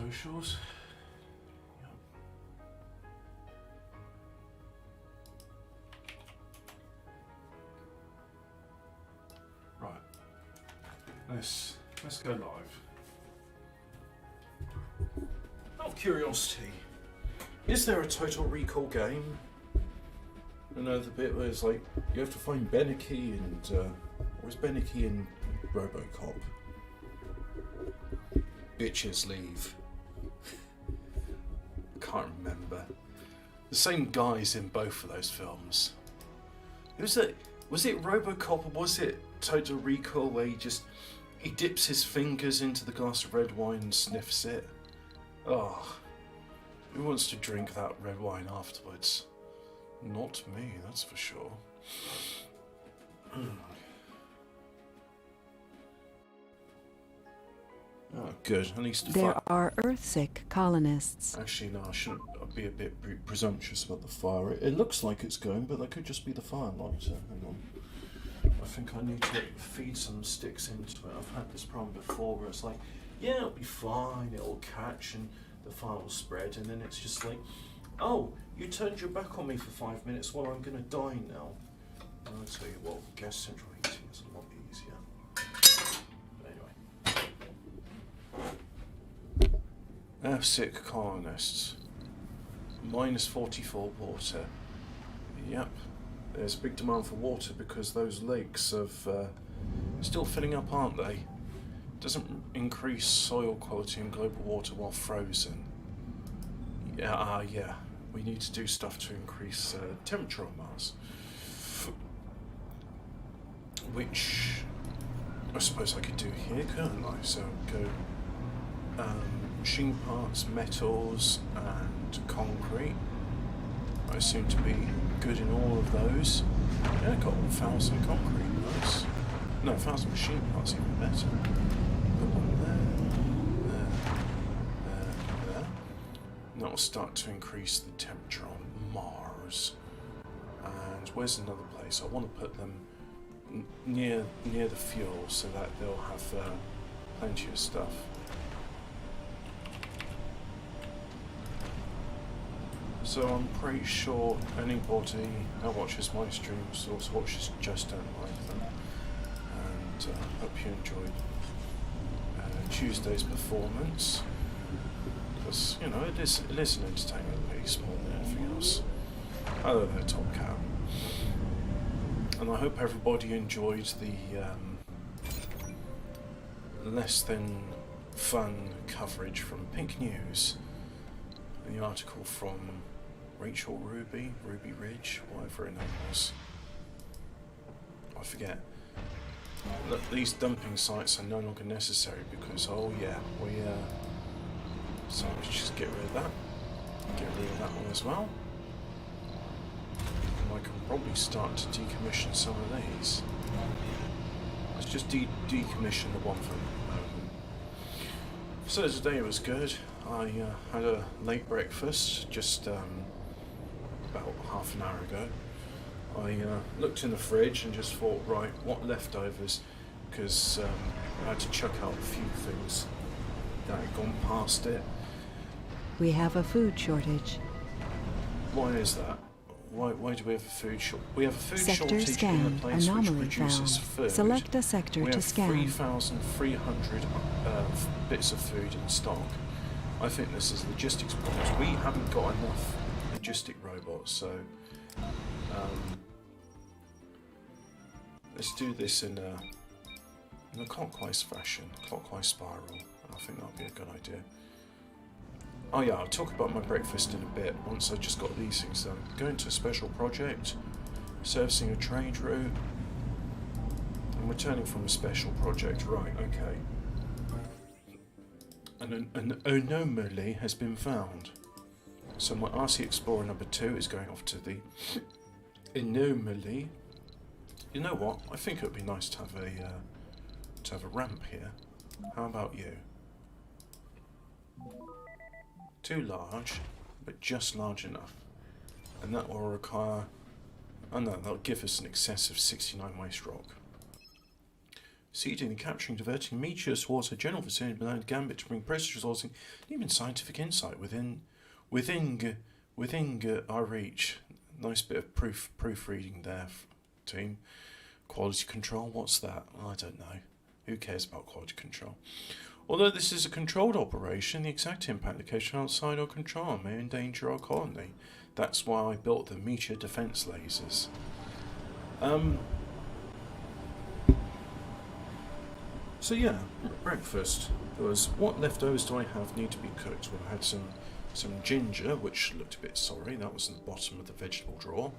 socials. Right. Let's go live. Out of curiosity, is there a Total Recall game? I know the bit where it's like you have to find Beneke and or is Beneke in RoboCop? Bitches leave. Can't remember. The same guys in both of those films. Was it RoboCop or was it Total Recall where he dips his fingers into the glass of red wine and sniffs it? Oh, who wants to drink that red wine afterwards? Not me, that's for sure. Oh, good. At least there are Earth-sick colonists. Actually, no, I shouldn't be a bit presumptuous about the fire. It looks like it's going, but that could just be the firelighter. Hang on. I think I need to feed some sticks into it. I've had this problem before where it's like, yeah, it'll be fine, it'll catch, and the fire will spread, and then it's just like, oh, you turned your back on me for 5 minutes while I'm going to die now. I'll tell you what, gas central heating is a lot easier. Anyway. Earth-sick colonists. -44 water. Yep. There's a big demand for water because those lakes have still filling up, aren't they? Doesn't increase soil quality and global water while frozen. Yeah, yeah. We need to do stuff to increase temperature on Mars. Which I suppose I could do here, couldn't I? So go machine parts, metals and concrete. I seem to be good in all of those. Yeah, got 1,000 concrete, nice. No, 1,000 machine parts, even better. Put one there. And that will start to increase the temperature on Mars. And where's another place? I want to put them near the fuel so that they'll have plenty of stuff. So I'm pretty sure anybody that watches my streams or watches just don't like them. And hope you enjoyed Tuesday's performance, because you know it is an entertainment piece more than anything else, other than Top Cat. And I hope everybody enjoyed the less than fun coverage from Pink News, the article from Rachel Ruby Ridge, whatever her name was. I forget. Look, these dumping sites are no longer necessary because, oh yeah, so let's just get rid of that. Get rid of that one as well. And I can probably start to decommission some of these. Let's just decommission the one for the moment. So today was good. I had a late breakfast, just about half an hour ago. I looked in the fridge and just thought, right, what leftovers? Because I had to chuck out a few things that had gone past it. We have a food shortage. Why is that? Why do we have a food shortage? We have a food Sector shortage scan. in a place which Anomaly produces found. food. Select a sector we to have scan. 3,300 bits of food in stock. I think this is logistics problems. We haven't got enough logistic robots, so let's do this in a clockwise fashion, clockwise spiral. I think that'll be a good idea. Oh yeah, I'll talk about my breakfast in a bit once I've just got these things done. Going to a special project, servicing a trade route. I'm returning from a special project, right, okay. An anomaly has been found. So my RC Explorer number 2 is going off to the anomaly. You know what? I think it would be nice to have a ramp here. How about you? Too large, but just large enough. And that will require... Oh no, that'll give us an excess of 69 waste rock. seeding and capturing, diverting meteors towards a general vicinity below Gambit to bring precious resourcing, even scientific insight within our reach. Nice bit of proofreading there, team. Quality control, what's that? I don't know. Who cares about quality control? Although this is a controlled operation, the exact impact location outside our control may endanger our colony. That's why I built the meteor defense lasers. So yeah, breakfast. There was, what leftovers do I have need to be cooked? Well, I had some ginger, which looked a bit sorry. That was in the bottom of the vegetable drawer.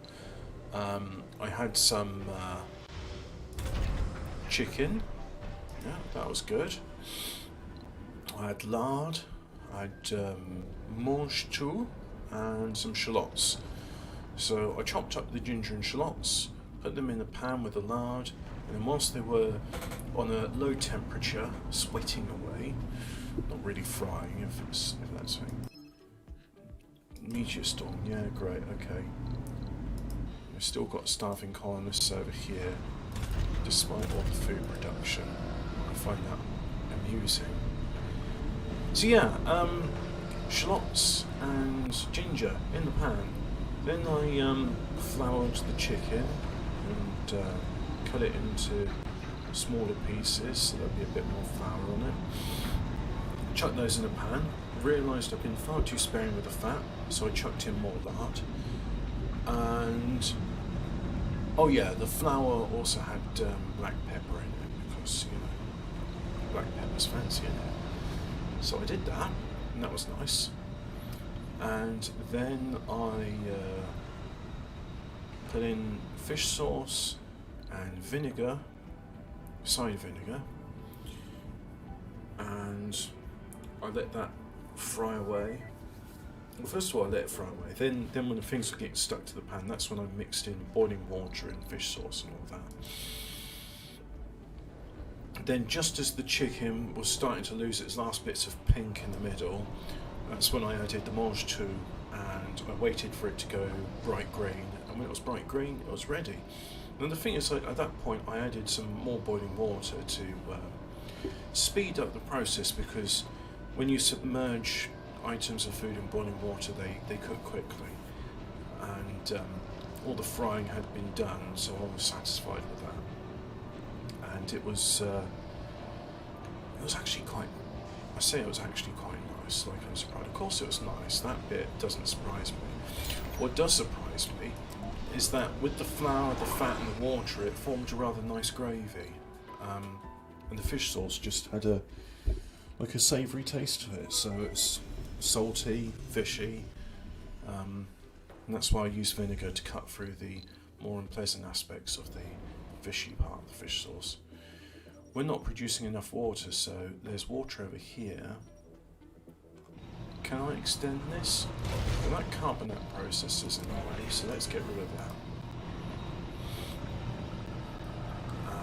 I had some chicken. Yeah, that was good. I had lard. I had mange tout and some shallots. So I chopped up the ginger and shallots, put them in a pan with the lard, and then whilst they were on a low temperature, sweating away, not really frying, if that's thing. Meteor storm, yeah, great, okay. We've still got starving colonists over here, despite all the food production. I find that amusing. So yeah, shallots and ginger in the pan. Then I floured the chicken and cut it into smaller pieces so there'll be a bit more flour on it. Chucked those in a pan. Realised I've been far too sparing with the fat, so I chucked in more lard. And oh yeah, the flour also had black pepper in it because, you know, black pepper's fancy in it. So I did that, and that was nice. And then I put in fish sauce and vinegar, cider vinegar, and I let that fry away. Well, first of all, I let it fry away. Then when the things were getting stuck to the pan, that's when I mixed in boiling water and fish sauce and all that. Then, just as the chicken was starting to lose its last bits of pink in the middle, that's when I added the mange tout, and I waited for it to go bright green. And when it was bright green, it was ready. And the thing is, at that point, I added some more boiling water to speed up the process, because when you submerge items of food in boiling water, they cook quickly. And all the frying had been done, so I was satisfied with that. And it was actually quite, I say it was actually quite nice, like I'm surprised. Of course it was nice, that bit doesn't surprise me. What does surprise me is that with the flour, the fat and the water, it formed a rather nice gravy. And the fish sauce just had a savoury taste to it, so it's salty, fishy, and that's why I use vinegar to cut through the more unpleasant aspects of the fishy part of the fish sauce. We're not producing enough water, so there's water over here. Can I extend this? Well, that carbonate process is in the way, so let's get rid of that.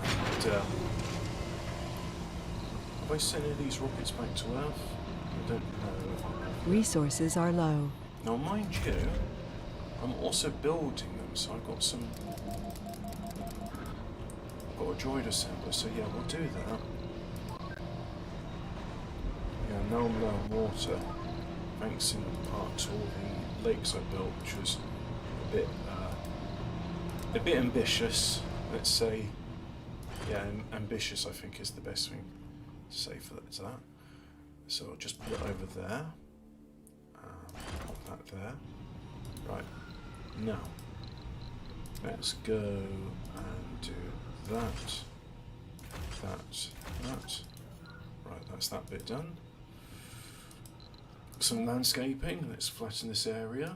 And have I sent any of these rockets back to Earth? I don't know if I have. Resources are low. Now, mind you, I'm also building them, so I've got a droid assembler, so yeah, we'll do that. Yeah, now I'm low on water, thanks in part to all the lakes I built, which was a bit ambitious, let's say. Yeah, ambitious I think is the best thing to say for that. So I'll just put it over there. Pop that there. Right, now let's go and do that. Right, that's that bit done. Some landscaping, let's flatten this area.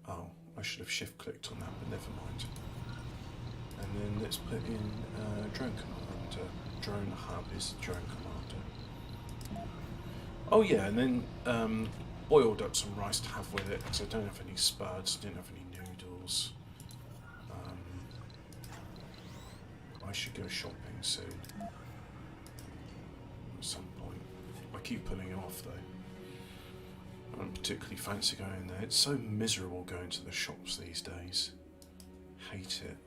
Oh, I should have shift clicked on that, but never mind. And then let's put in drone commander. Drone hub is drone commander. Oh yeah, and then boiled up some rice to have with it, because I don't have any spuds, didn't have any noodles. I should go shopping soon. At some point. I keep putting it off though. I don't particularly fancy going there. It's so miserable going to the shops these days. Hate it.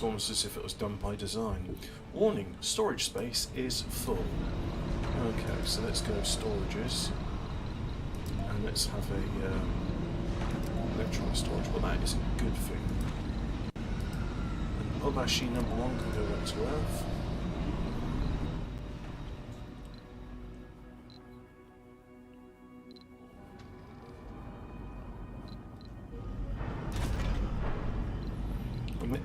It's almost as if it was done by design. Warning, storage space is full. Okay, so let's go storages. And let's have a electronic storage. Well, that is a good thing. And Obashi number 1 can go back to Earth.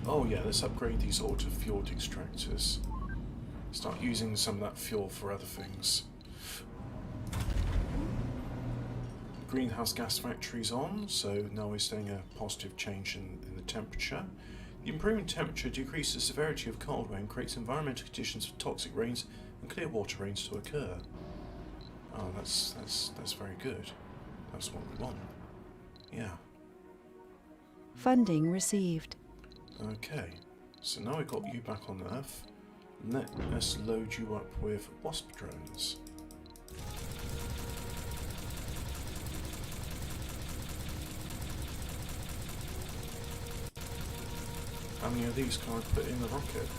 Oh yeah, let's upgrade these auto-fuel extractors. Start using some of that fuel for other things. Greenhouse gas factory's on, so now we're seeing a positive change in the temperature. The improving temperature decreases the severity of cold rain, creates environmental conditions for toxic rains and clear water rains to occur. Oh, that's very good. That's what we want. Yeah. Funding received. Okay, so now we've got you back on Earth. Let us load you up with wasp drones. How many of these can I put in the rocket?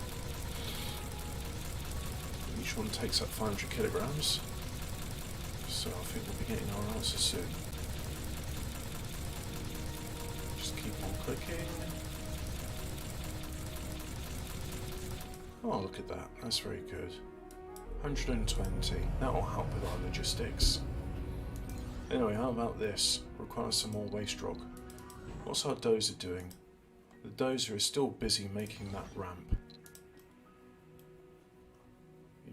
Each one takes up 500 kilograms. So I think we'll be getting our answer soon. Just keep on clicking. Oh, look at that. That's very good. 120. That'll help with our logistics. Anyway, how about this? Requires some more waste rock. What's our dozer doing? The dozer is still busy making that ramp.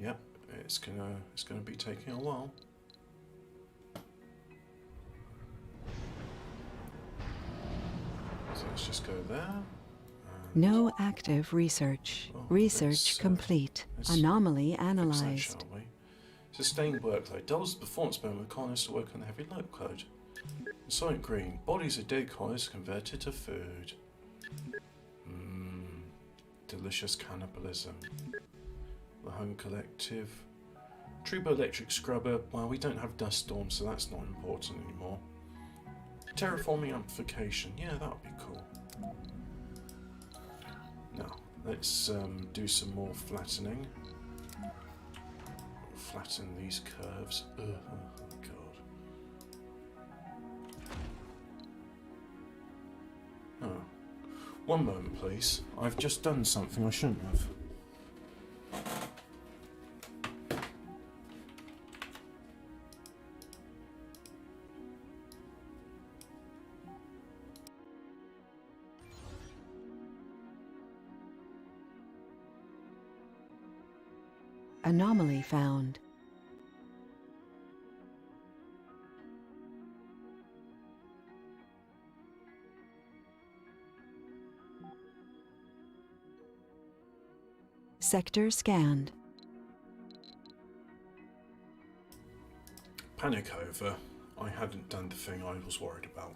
Yep, it's gonna be taking a while. So let's just go there. No active research. Oh, Research complete. Anomaly analyzed. Fix that, shall we? Sustained workload. Doubles the performance burn with colonists to work on the heavy workload. Sonic green. Bodies of dead colonists converted to food. Delicious cannibalism. The Home Collective. Trubo Electric Scrubber. Well, we don't have dust storms, so that's not important anymore. Terraforming amplification. Yeah, that would be cool. Now, let's do some more flattening. Flatten these curves. Oh god. Oh. One moment, please. I've just done something I shouldn't have. Anomaly found. Sector scanned. Panic over. I hadn't done the thing I was worried about.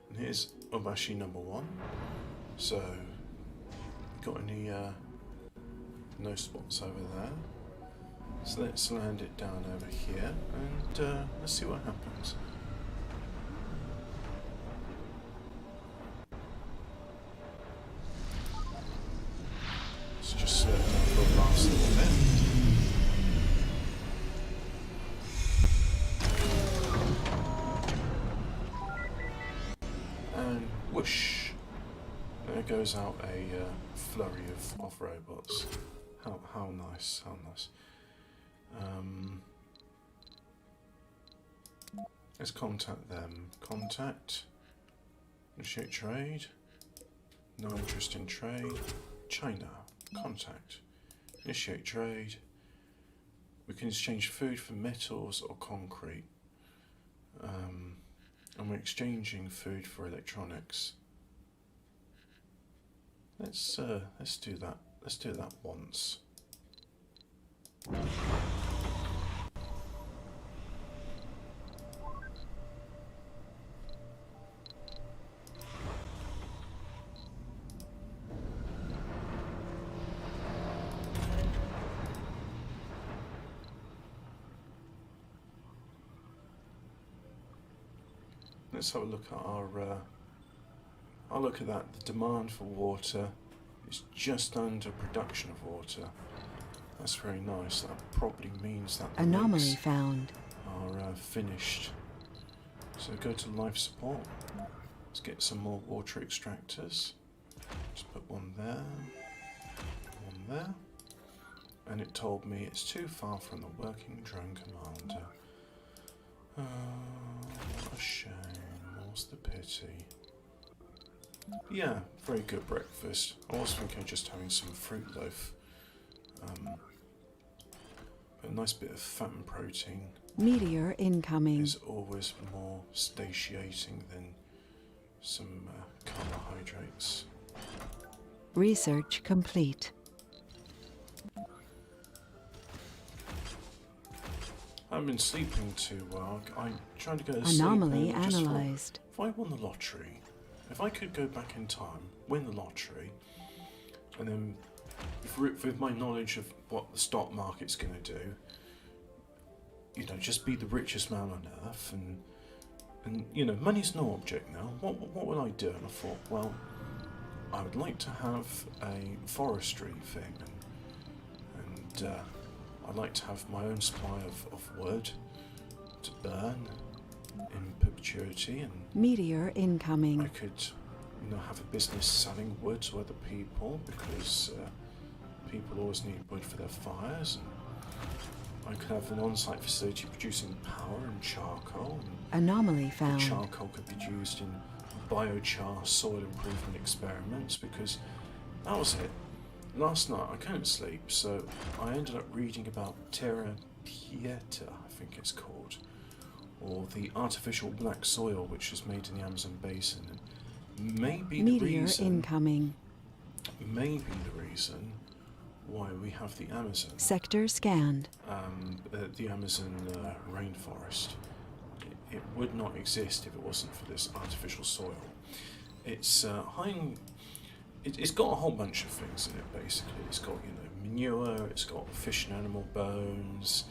And here's Obashi number 1. So, got any no spots over there. So let's land it down over here and let's see what happens. Let's just slow it down for the last little bit. And whoosh! There goes out a flurry of robots. How nice, how nice. Let's contact them. Contact. Initiate trade. No interest in trade. China. Contact. Initiate trade. We can exchange food for metals or concrete. And we're exchanging food for electronics. Let's do that. Let's do that once. let's have a look at our. I'll look at that. The demand for water is just under production of water. That's very nice. That probably means that the Anomaly lakes found. are finished. So go to life support. Let's get some more water extractors. Just put one there, one there. And it told me it's too far from the working drone commander. What a shame. What's the pity? Yeah, very good breakfast. I was thinking of just having some fruit loaf. A nice bit of fat and protein Meteor incoming. is always more satiating than some carbohydrates. Research complete. I've been sleeping too well. I'm trying to go to sleep. Anomaly and I just thought, analyzed. if I won the lottery, if I could go back in time, win the lottery, and then with my knowledge of what the stock market's going to do, you know, just be the richest man on earth, and you know, money's no object now. What would I do? And I thought, well, I would like to have a forestry thing, and I'd like to have my own supply of wood to burn in perpetuity, and Meteor incoming. I could, you know, have a business selling wood to other people, because people always need wood for their fires, and I could have an on-site facility producing power and charcoal, and Anomaly the found. charcoal could be used in biochar soil improvement experiments, because that was it. Last night I couldn't sleep, so I ended up reading about Terra Pieta, I think it's called, or the artificial black soil which is made in the Amazon basin. And maybe the Meteor reason, incoming. why we have the Amazon, Sector scanned. the Amazon rainforest. It would not exist if it wasn't for this artificial soil. It's it's got a whole bunch of things in it. Basically, it's got, you know, manure. It's got fish and animal bones.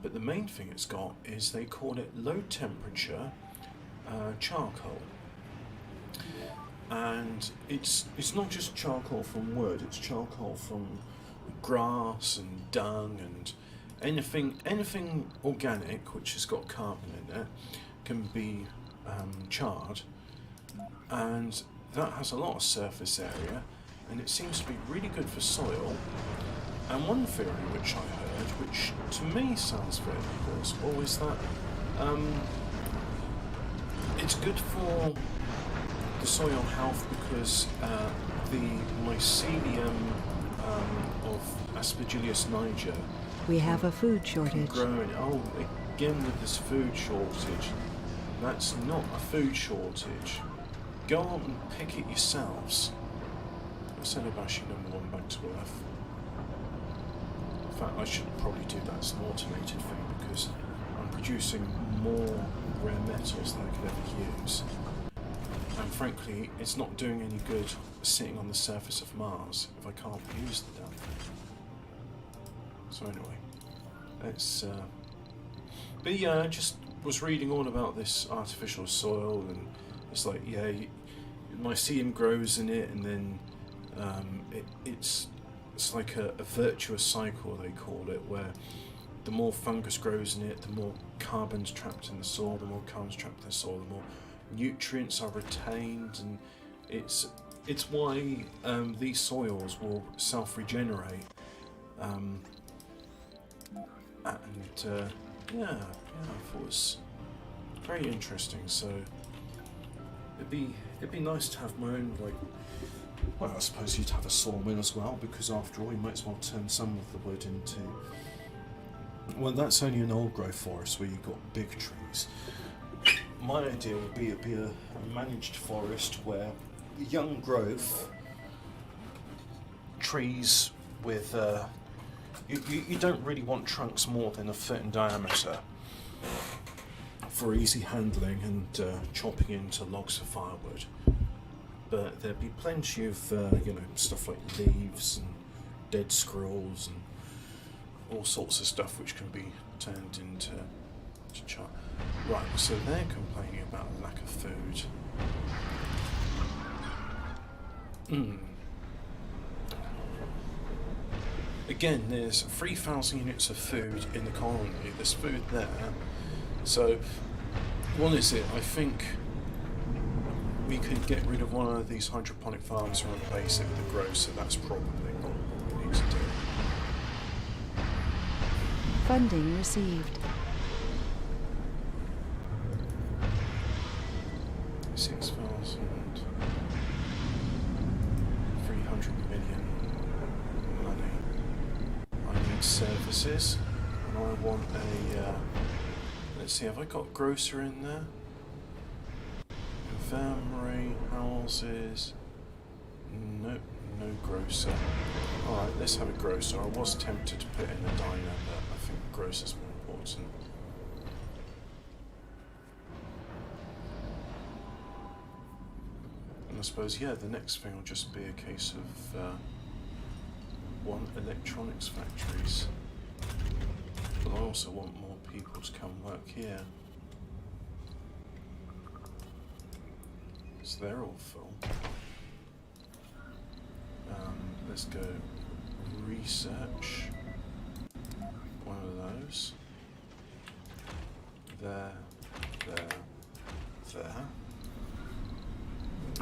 But the main thing it's got is, they call it low temperature charcoal. And it's not just charcoal from wood. It's charcoal from grass and dung and anything organic which has got carbon in it can be charred, and that has a lot of surface area, and it seems to be really good for soil. And one theory which I heard, which to me sounds very plausible, is that it's good for the soil health, because the mycelium of Aspergillus niger We have a food can shortage. grow in. Oh, again with this food shortage. That's not a food shortage. Go out and pick it yourselves. Senebashi #1 back to Earth. In fact, I should probably do that as an automated thing, because I'm producing more rare metals than I could ever use. And frankly, it's not doing any good sitting on the surface of Mars if I can't use the damn thing. So anyway, it's but yeah, I just was reading all about this artificial soil, and it's like, yeah, mycelium grows in it, and then it's like a virtuous cycle, they call it, where the more fungus grows in it, the more carbon's trapped in the soil. The more carbon's trapped in the soil, the more nutrients are retained, and it's why these soils will self-regenerate. Yeah, I thought it was very interesting. So it'd be nice to have my own, like, well, I suppose you'd have a sawmill as well, because after all, you might as well turn some of the wood into. Well, that's only an old growth forest where you've got big trees. My idea would be a managed forest where young growth trees with you don't really want trunks more than a foot in diameter for easy handling and chopping into logs of firewood. But there'd be plenty of stuff like leaves and dead squirrels and all sorts of stuff which can be turned into to chart. Right, so they're complaining about a lack of food. Again, there's 3,000 units of food in the colony. There's food there. So, what is it? I think we could get rid of one of these hydroponic farms and replace it with a grocer. That's probably what we need to do. Funding received. 6,300 million money. I need services, and I want a. Let's see, have I got grocer in there? Infirmary, houses. Nope, no grocer. Alright, let's have a grocer. I was tempted to put in a diner, but I think grocer's more important. And I suppose, yeah, the next thing will just be a case of one electronics factories. But I also want more people to come work here. So they're all full. Let's go research. One of those. There.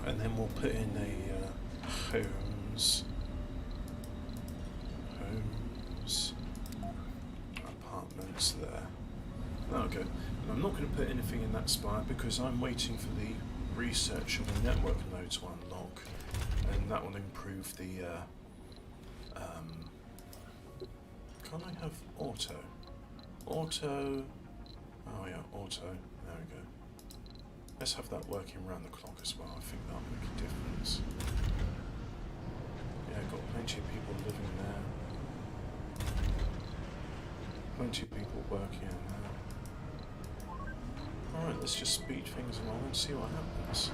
And then we'll put in a homes, apartments there. That'll go. And I'm not going to put anything in that spire because I'm waiting for the research of the network node to unlock, and that will improve the. Can't I have auto? Auto. Oh yeah, auto. There we go. Let's have that working around the clock as well. I think that'll make a difference. Yeah, got plenty of people living there. Plenty of people working in there. Alright, let's just speed things along and see what happens.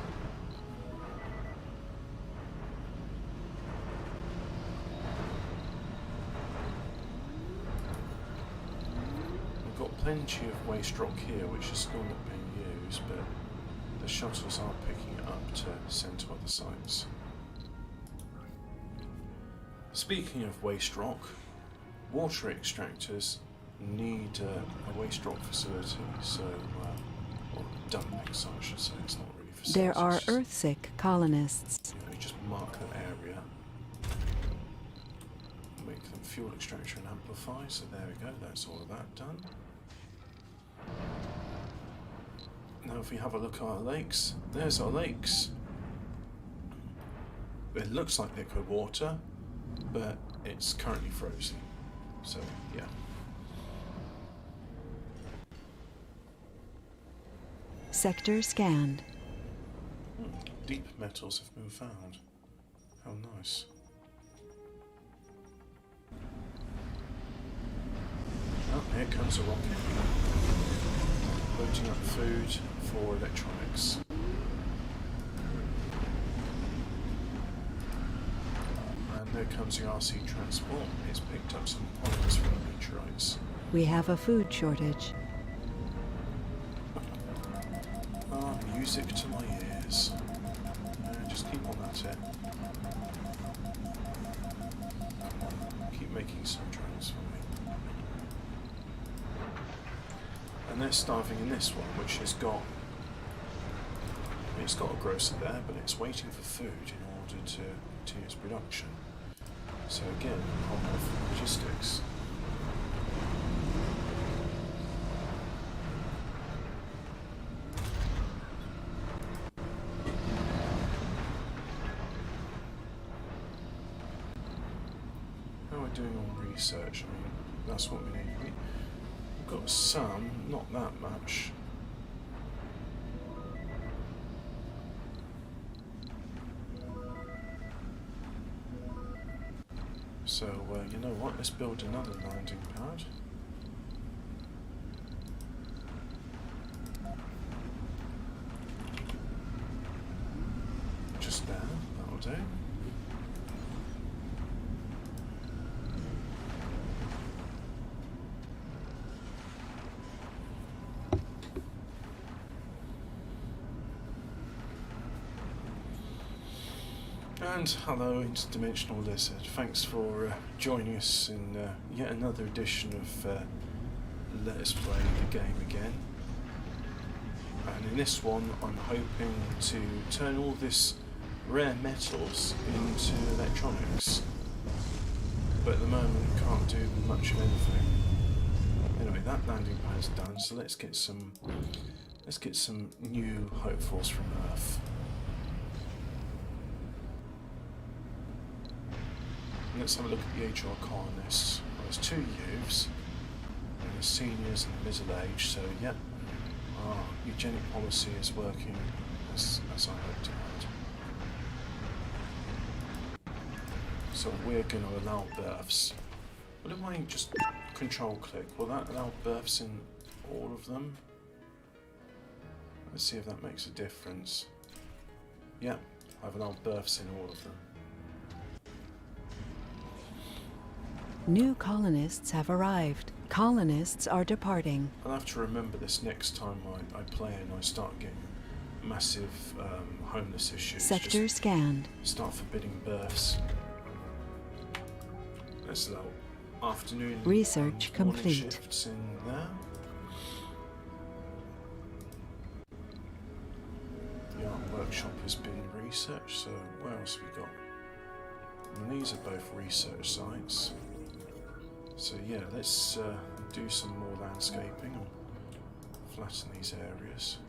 We've got plenty of waste rock here, which is still not being used, but the shuttles are picking it up to send to other sites. Speaking of waste rock, water extractors need a waste rock facility, so, or dumping site I should say, it's not really facilities. There are Earthsick colonists. You know, you just mark that area, make them fuel extractor and amplify, so there we go, that's all of that done. Now if we have a look at our lakes, there's our lakes. It looks like liquid water, but it's currently frozen. So, yeah. Sector scanned. Deep metals have been found. How nice. Oh, here comes a rocket. Loading up food for electronics. And there comes the RC transport. It's picked up some polymers from the meteorites. We have a food shortage. Ah, music to my ears. Just keep on at it. Come on, keep making some drones for me. And they're starving in this one, which has got... It's got a grocer there, but it's waiting for food in order to continue its production. So again, a problem of logistics. How are we doing on research? I mean, that's what we need. We've got some, not that much. So, you know what, let's build another landing pad. Just there, that'll do. And hello, Interdimensional Lizard. Thanks for joining us in yet another edition of Let Us Play the Game Again. And in this one, I'm hoping to turn all this rare metals into electronics. But at the moment, can't do much of anything. Anyway, that landing pad's done, so let's get some new hopefuls from Earth. Let's have a look at the HR colonists. Well, there's two youths, and the seniors and the middle-aged, so yep, our eugenic policy is working as I hoped it would. So we're going to allow births. What if I just control-click? Will that allow births in all of them? Let's see if that makes a difference. Yep, I've allowed births in all of them. New colonists have arrived. Colonists are departing. I'll have to remember this next time I play and I start getting massive homeless issues. Sector Just scanned. start forbidding births. Let's allow afternoon Research and morning complete. shifts in there. The art workshop has been researched, so where else have we got? And these are both research sites. So yeah, let's do some more landscaping and flatten these areas.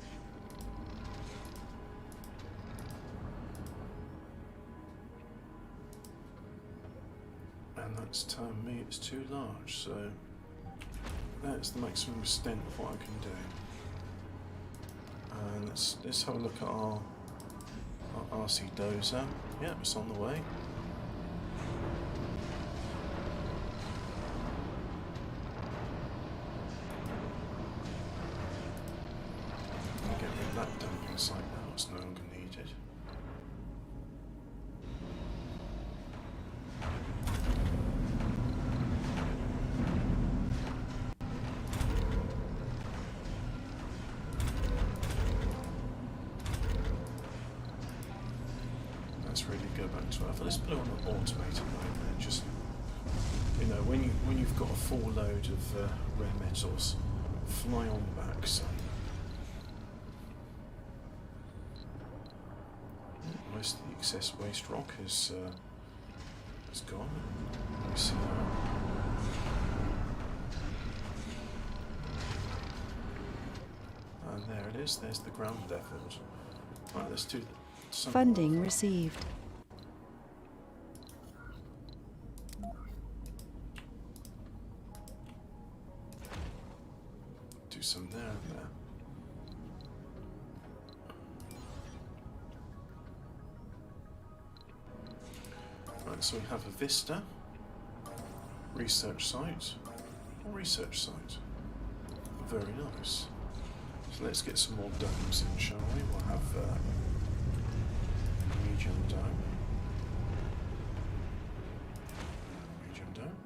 And that's telling me it's too large, so that's the maximum extent of what I can do. And let's have a look at our RC dozer. Yeah, it's on the way. That dumping site now is no longer needed. Let's really go back to Earth. Let's put it on an automated mode then. Just, you know, when you've got a full load of rare metals, fly on back, son. Most of the excess waste rock is gone. Let me see that. And there it is. There's the ground devils. Right, let's do some Funding more. received. Do some there and there. Right, so we have a Vista, research site, or research site. Very nice. So let's get some more domes in, shall we? We'll have medium dome. Medium dome.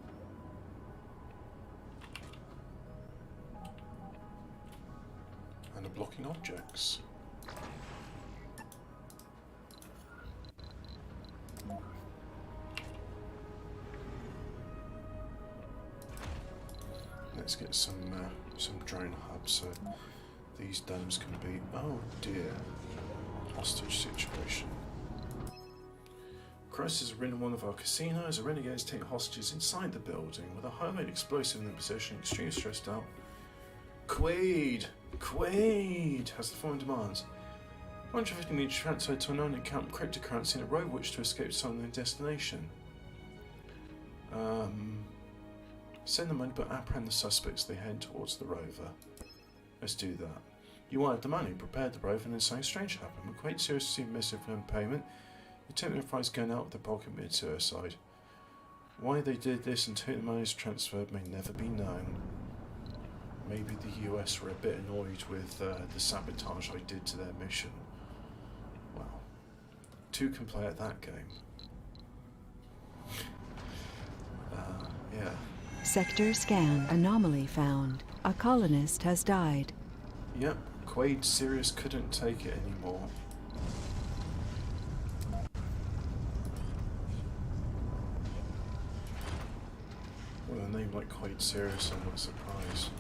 And a blocking objects. Let's get some drone hubs so these domes can be. Oh dear, hostage situation. Crisis has arisen in one of our casinos. The renegades take hostages inside the building with a homemade explosive in their possession. Extremely stressed out. Quaid has the following demands: 150 meters transferred to an unaccount cryptocurrency and a road which to escape to some destination. Send the money but apprehend the suspects as they head towards the rover. Let's do that. You wanted the money, prepared the rover, and then something strange happened. McQuaid seriously missed from payment. The attempted price going out with the bulk committed suicide. Why they did this and took the money transferred may never be known. Maybe the US were a bit annoyed with the sabotage I did to their mission. Well, two can play at that game. Yeah. Sector scan. Anomaly found. A colonist has died. Yep, Quaid Sirius couldn't take it anymore. With a name like Quaid Serious, I'm not surprised.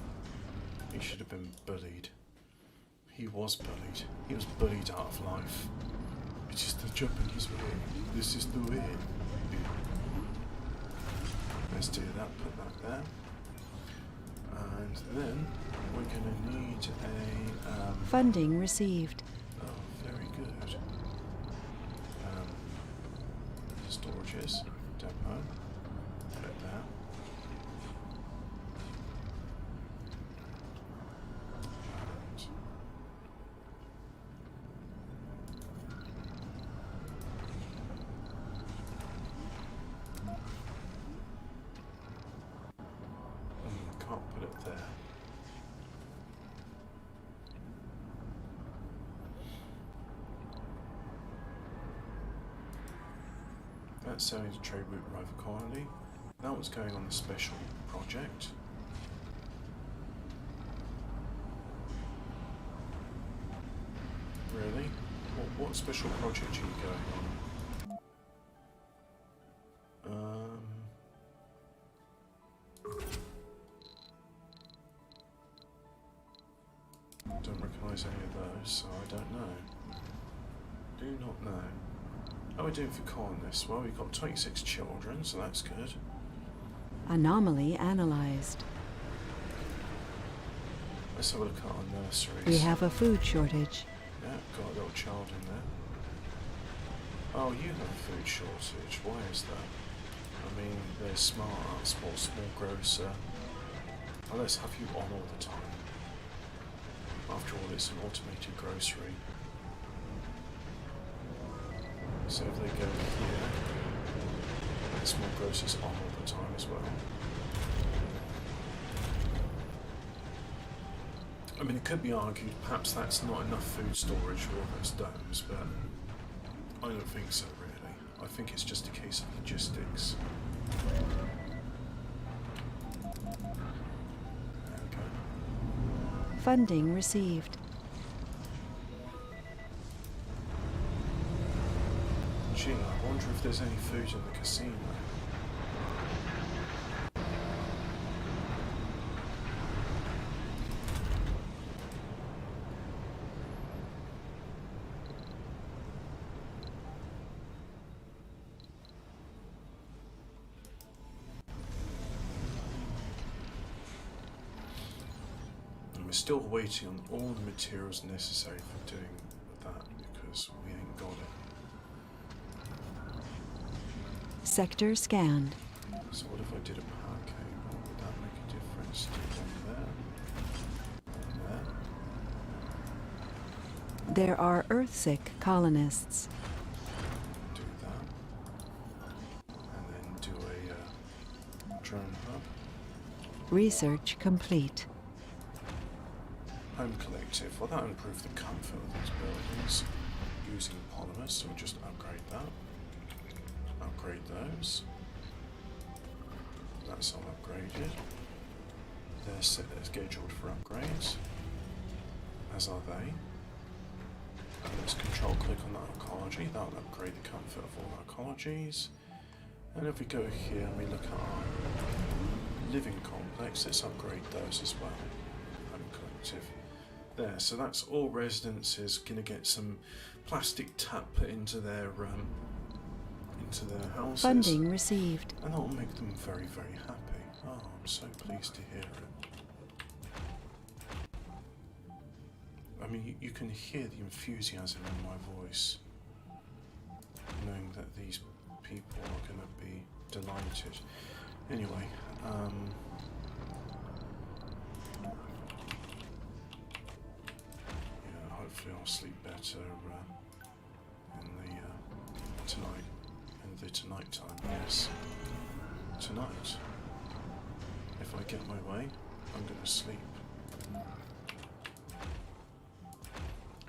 He should have been bullied. He was bullied. He was bullied out of life. It's just the Japanese way. This is the way. Let's do that, put that there. And then we're going to need a... Funding received. oh, very good. Storages, depot, put it there. Can't put it there. That's selling to trade route rival colony. That was going on the special project. Really? What special project are you going on? Don't recognise any of those, so I don't know. Do not know. How are we doing for colonists? Well, we've got 26 children, so that's good. Anomaly analyzed. Let's have a look at our nurseries. We have a food shortage. Yeah, got a little child in there. Oh, you have a food shortage. Why is that? I mean, they're smart, small grocer. Oh, let's have you on all the time. After all, it's an automated grocery. So if they go here, the small grocer's on all the time as well. I mean, it could be argued perhaps that's not enough food storage for all those domes, but I don't think so, really. I think it's just a case of logistics. There we go. Funding received. Gee, I wonder if there's any food in the casino. And we're still waiting on all the materials necessary for doing that because we ain't got it. Sector scanned. So what if I did a power cable? Would that make a difference? Do one there. One there. There are Earthsick colonists. Do that. And then do a drone hub. Research complete. Home collective. Well, that'll improve the comfort of these buildings using polymers, so we'll just upgrade that. Upgrade those. That's all upgraded. They're scheduled for upgrades, as are they. And let's control click on that ecology. That'll upgrade the comfort of all our ecologies. And if we go here and we look at our living complex, let's upgrade those as well. Home collective. There, so that's all residences going to get some plastic tap put into their houses. Funding received. And that'll make them very, very happy. Oh, I'm so pleased to hear it. I mean, you can hear the enthusiasm in my voice, knowing that these people are going to be delighted. Anyway, yeah, hopefully I'll sleep better in the tonight. The tonight time, yes. Tonight, if I get my way, I'm going to sleep.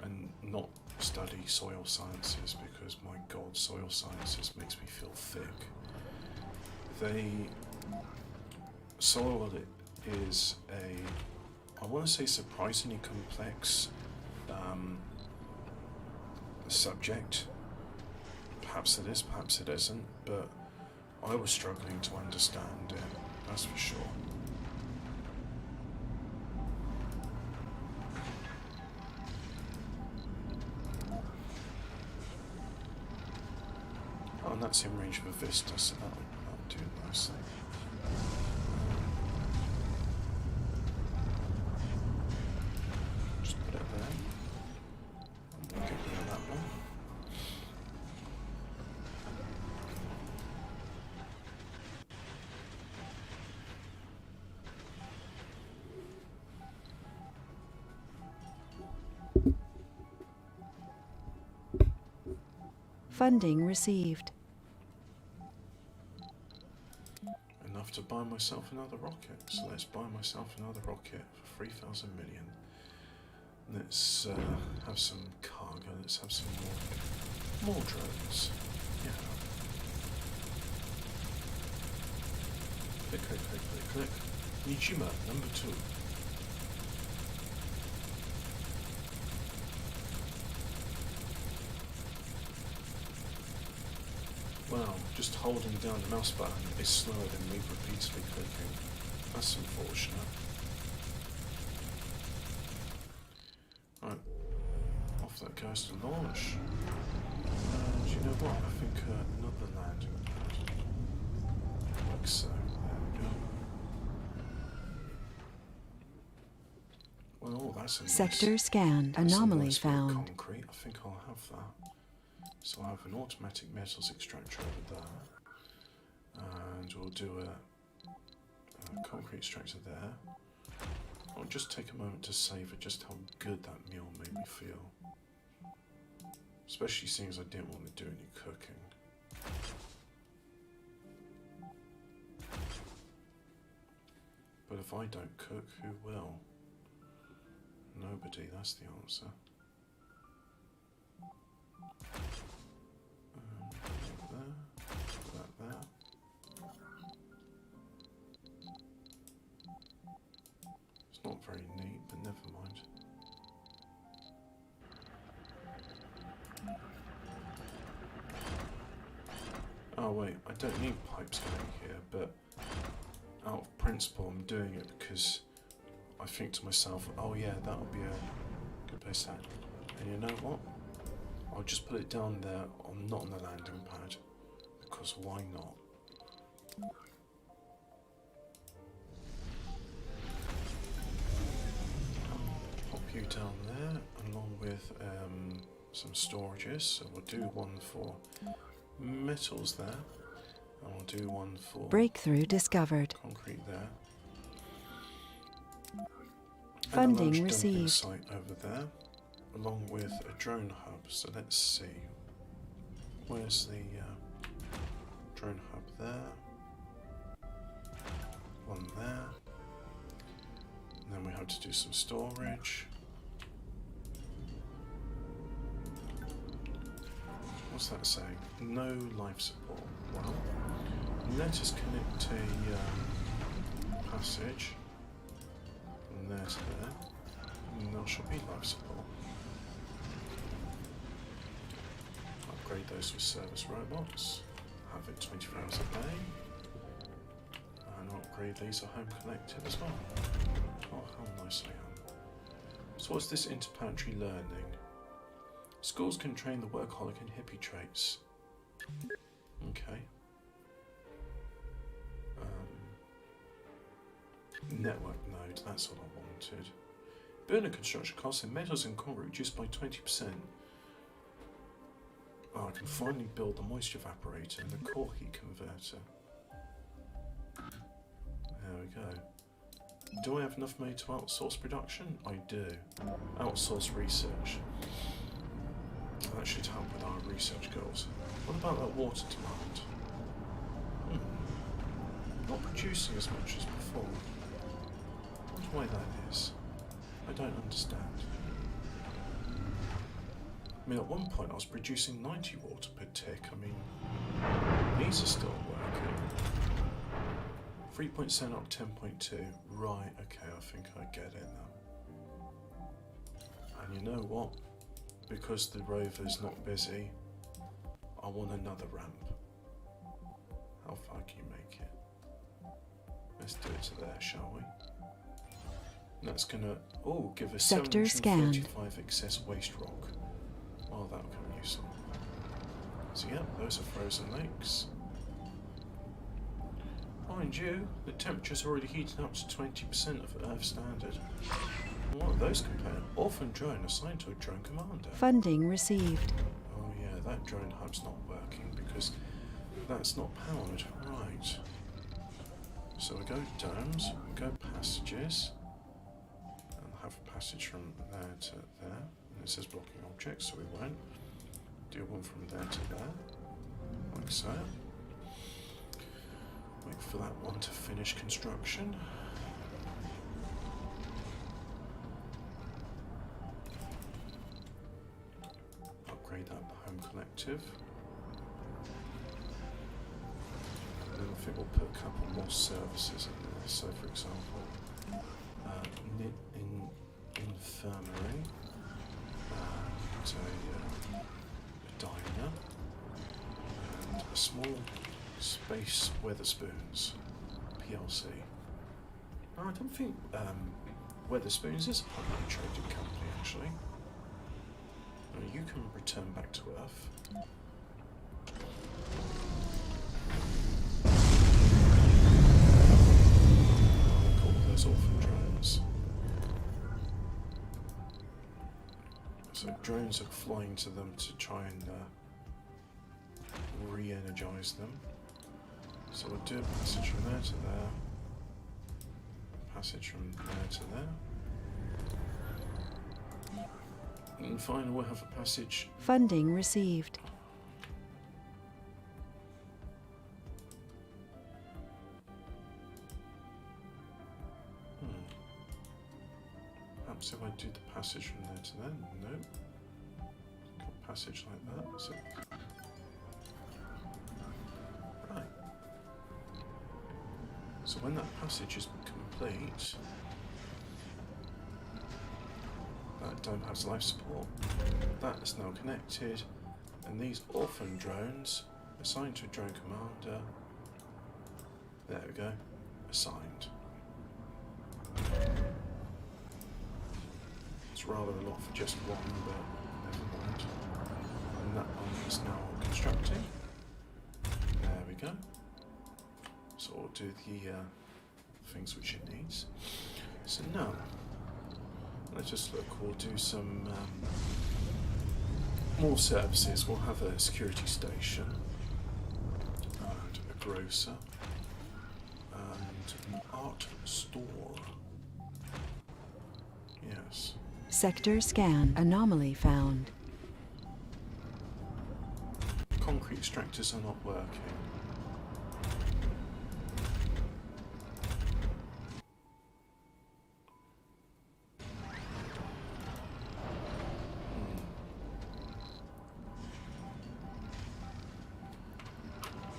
And not study soil sciences because, my God, soil sciences makes me feel thick. Soil is I want to say surprisingly complex subject. Perhaps it is, perhaps it isn't, but I was struggling to understand it. that's for sure. Oh, and that's in range of a Vista, so that'll do nicely. Just put it there. And we'll get rid of that one. Funding received. Enough to buy myself another rocket. So let's buy myself another rocket for 3,000 million. Let's have some cargo. Let's have some more drones. Yeah. Click, click, click, click, click. Nijima, number 2. Wow, just holding down the mouse button is slower than me repeatedly clicking. That's unfortunate. Right, off that goes to launch. And you know what? I think another landing pad. Like so. There we go. Well, that's a nice, Sector scanned. that's a Anomaly nice bit of found. concrete. I think I'll have that. So I'll have an automatic metals extractor over there. And we'll do a concrete extractor there. I'll just take a moment to savour just how good that meal made me feel. Especially seeing as I didn't want to do any cooking. But if I don't cook, who will? Nobody, that's the answer. There. It's not very neat, but never mind. Oh wait, I don't need pipes going here, but out of principle I'm doing it because I think to myself, oh yeah, that'll be a good place to land. And you know what? I'll just put it down there, not on the landing pad, because why not? Pop you down there, along with some storages. So we'll do one for metals there, and we'll do one for Breakthrough discovered. concrete there. Funding and a large dumping received. site over there, along with a drone hub. So let's see, where's the drone hub there, one there, and then we have to do some storage. What's that saying? No life support. Well, let us connect a passage from there to there, and there shall be life support. Upgrade those with service robots. Have it 24 hours a day. And upgrade these are home connected as well. Oh, how nice I am. So what's this interplanetary learning? Schools can train the workaholic and hippie traits. Okay. Network node, that's what I wanted. Burner construction costs in metals and concrete reduced by 20%. Oh, I can finally build the moisture evaporator and the core heat converter. There we go. Do I have enough money to outsource production? I do. Outsource research. That should help with our research goals. What about that water demand? Not producing as much as before. I wonder why that is. I don't understand. I mean, at one point I was producing 90 water per tick. I mean, these are still working. 3.7 up 10.2. Right, okay, I think I get it now. And you know what? Because the rover's not busy, I want another ramp. How far can you make it? Let's do it to there, shall we? That's gonna give us Sector scanned. 735 excess waste rock. Oh, that'll come useful. So yeah, those are frozen lakes. Mind you, the temperature's already heating up to 20% of Earth standard. What are those compared? Orphan drone assigned to a drone commander. Funding received. Oh yeah, that drone hub's not working because that's not powered. Right. So we go domes, we go passages. And have a passage from there to there. And it says blocking objects, so we won't. Do one from there to there. Like so. Wait for that one to finish construction. Upgrade that home collective. And then I think we'll put a couple more services in there. So for example, infirmary, and a diner, and a small Space Weatherspoons PLC. I don't think Weatherspoons is a publicly traded company, actually. You can return back to Earth. I'll call those orphan drones. So drones are flying to them to try and re-energize them. So we'll do a passage from there to there, passage from there to there, and finally we'll have a passage. Funding received. Perhaps if I do the passage from there to there, no. Got a passage like that, so. Right. So when that passage is complete, that dome has life support, that is now connected, and these orphan drones assigned to a drone commander, there we go, assigned. It's rather a lot for just one, but never mind. And that one is now constructing. There we go. So we'll do the things which it needs. So now, let's just look, we'll do some more services. We'll have a security station, and a grocer, and an art store. Yes. Sector scan. Anomaly found. Concrete extractors are not working.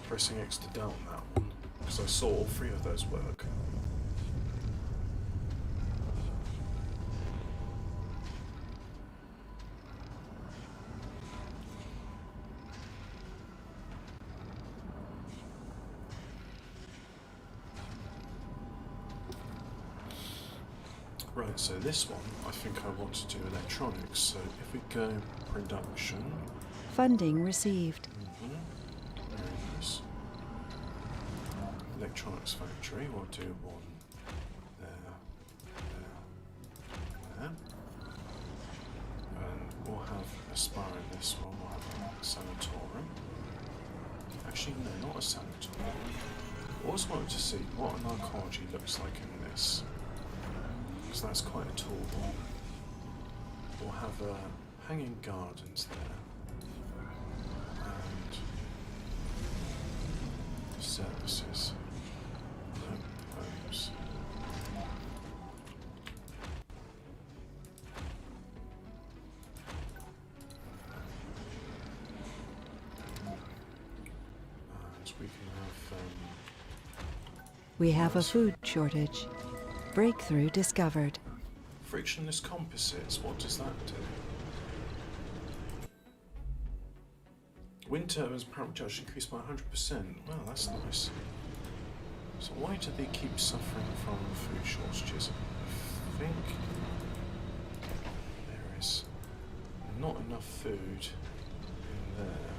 Pressing X to down that one, because I saw all three of those work. Right, so this one, I think I want to do electronics, so if we go production... Funding received. Very nice. Electronics factory, we'll do one there, there. And we'll have a spa in this one, we'll have a sanatorium. Actually, no, not a sanatorium. I always wanted to see what an arcology looks like in this. Because that's quite a tall one. We'll have hanging gardens there. And services. No, homes. And we can have We have a food shortage. Breakthrough discovered. frictionless composites. What does that do? Wind turbines power charge increased by 100%. Wow, that's nice. So Why do they keep suffering from food shortages? I think there is not enough food in there.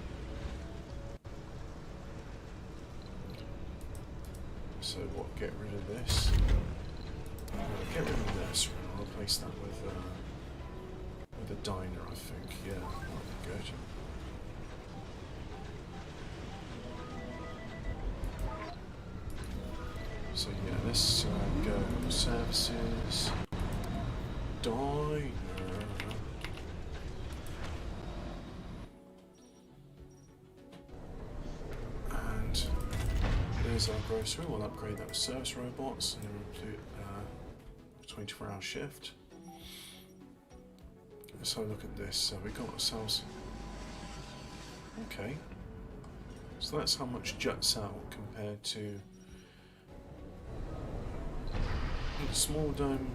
So what, get rid of this? Get rid of this, and I'll replace that with a diner, I think. Yeah, that'll be good. So yeah, let's go services, diner. And there's our grocery. We'll upgrade that with service robots and then include 24-hour shift. Let's have a look at this. So we got ourselves. Okay. So that's how much juts out compared to the small dome.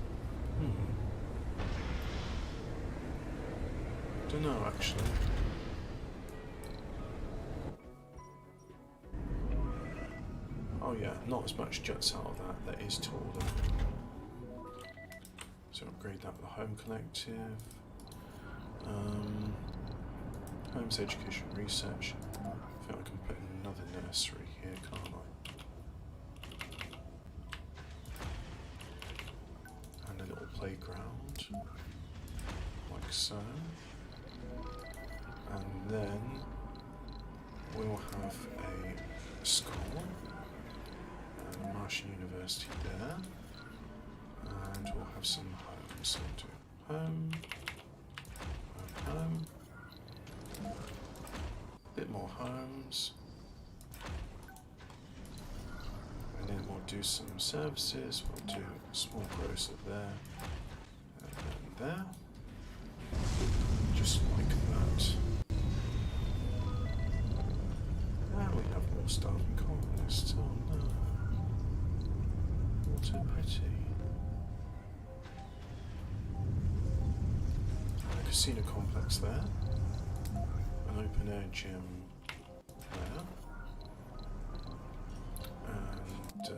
Don't know actually. Oh yeah, not as much juts out of that. That is taller. So upgrade that with a home collective. Home's education research. I think I can put another nursery here, can't I? And a little playground, like so. And then we'll have a school. Martian University there, and we'll have some homes. So we'll do home, home, a bit more homes, and then we'll do some services. We'll do a small grocer there, and then there, just like that. And we have more starving colonists. Oh no. What a pity. A casino complex there. An open air gym there. And,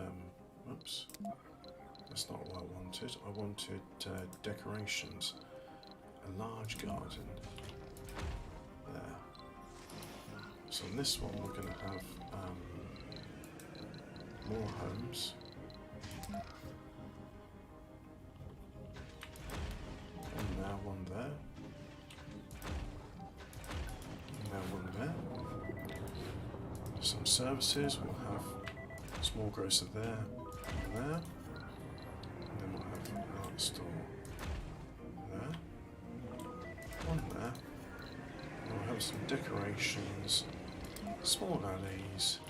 whoops. That's not what I wanted. I wanted decorations. A large garden there. So on this one we're going to have more homes. And now one there. And now one there. Some services, we'll have a small grocer there and there. And then we'll have an art store there. One there. And we'll have some decorations, small alleys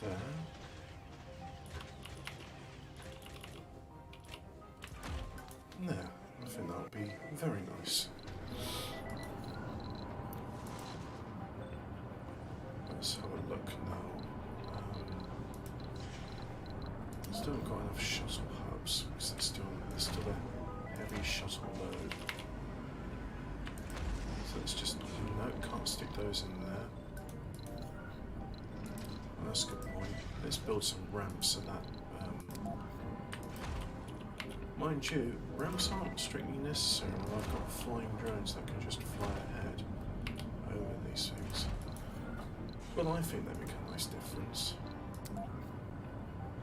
there. There, I think that'll be very nice. Let's have a look now. Still haven't got enough shuttle hubs because there's still a heavy shuttle load. So let's just, no, can't stick those in there. Well, that's a good point. Let's build some ramps and that. Mind you, ramps aren't strictly necessary. I've got flying drones that can just fly ahead over these things. Well, I think they make a nice difference.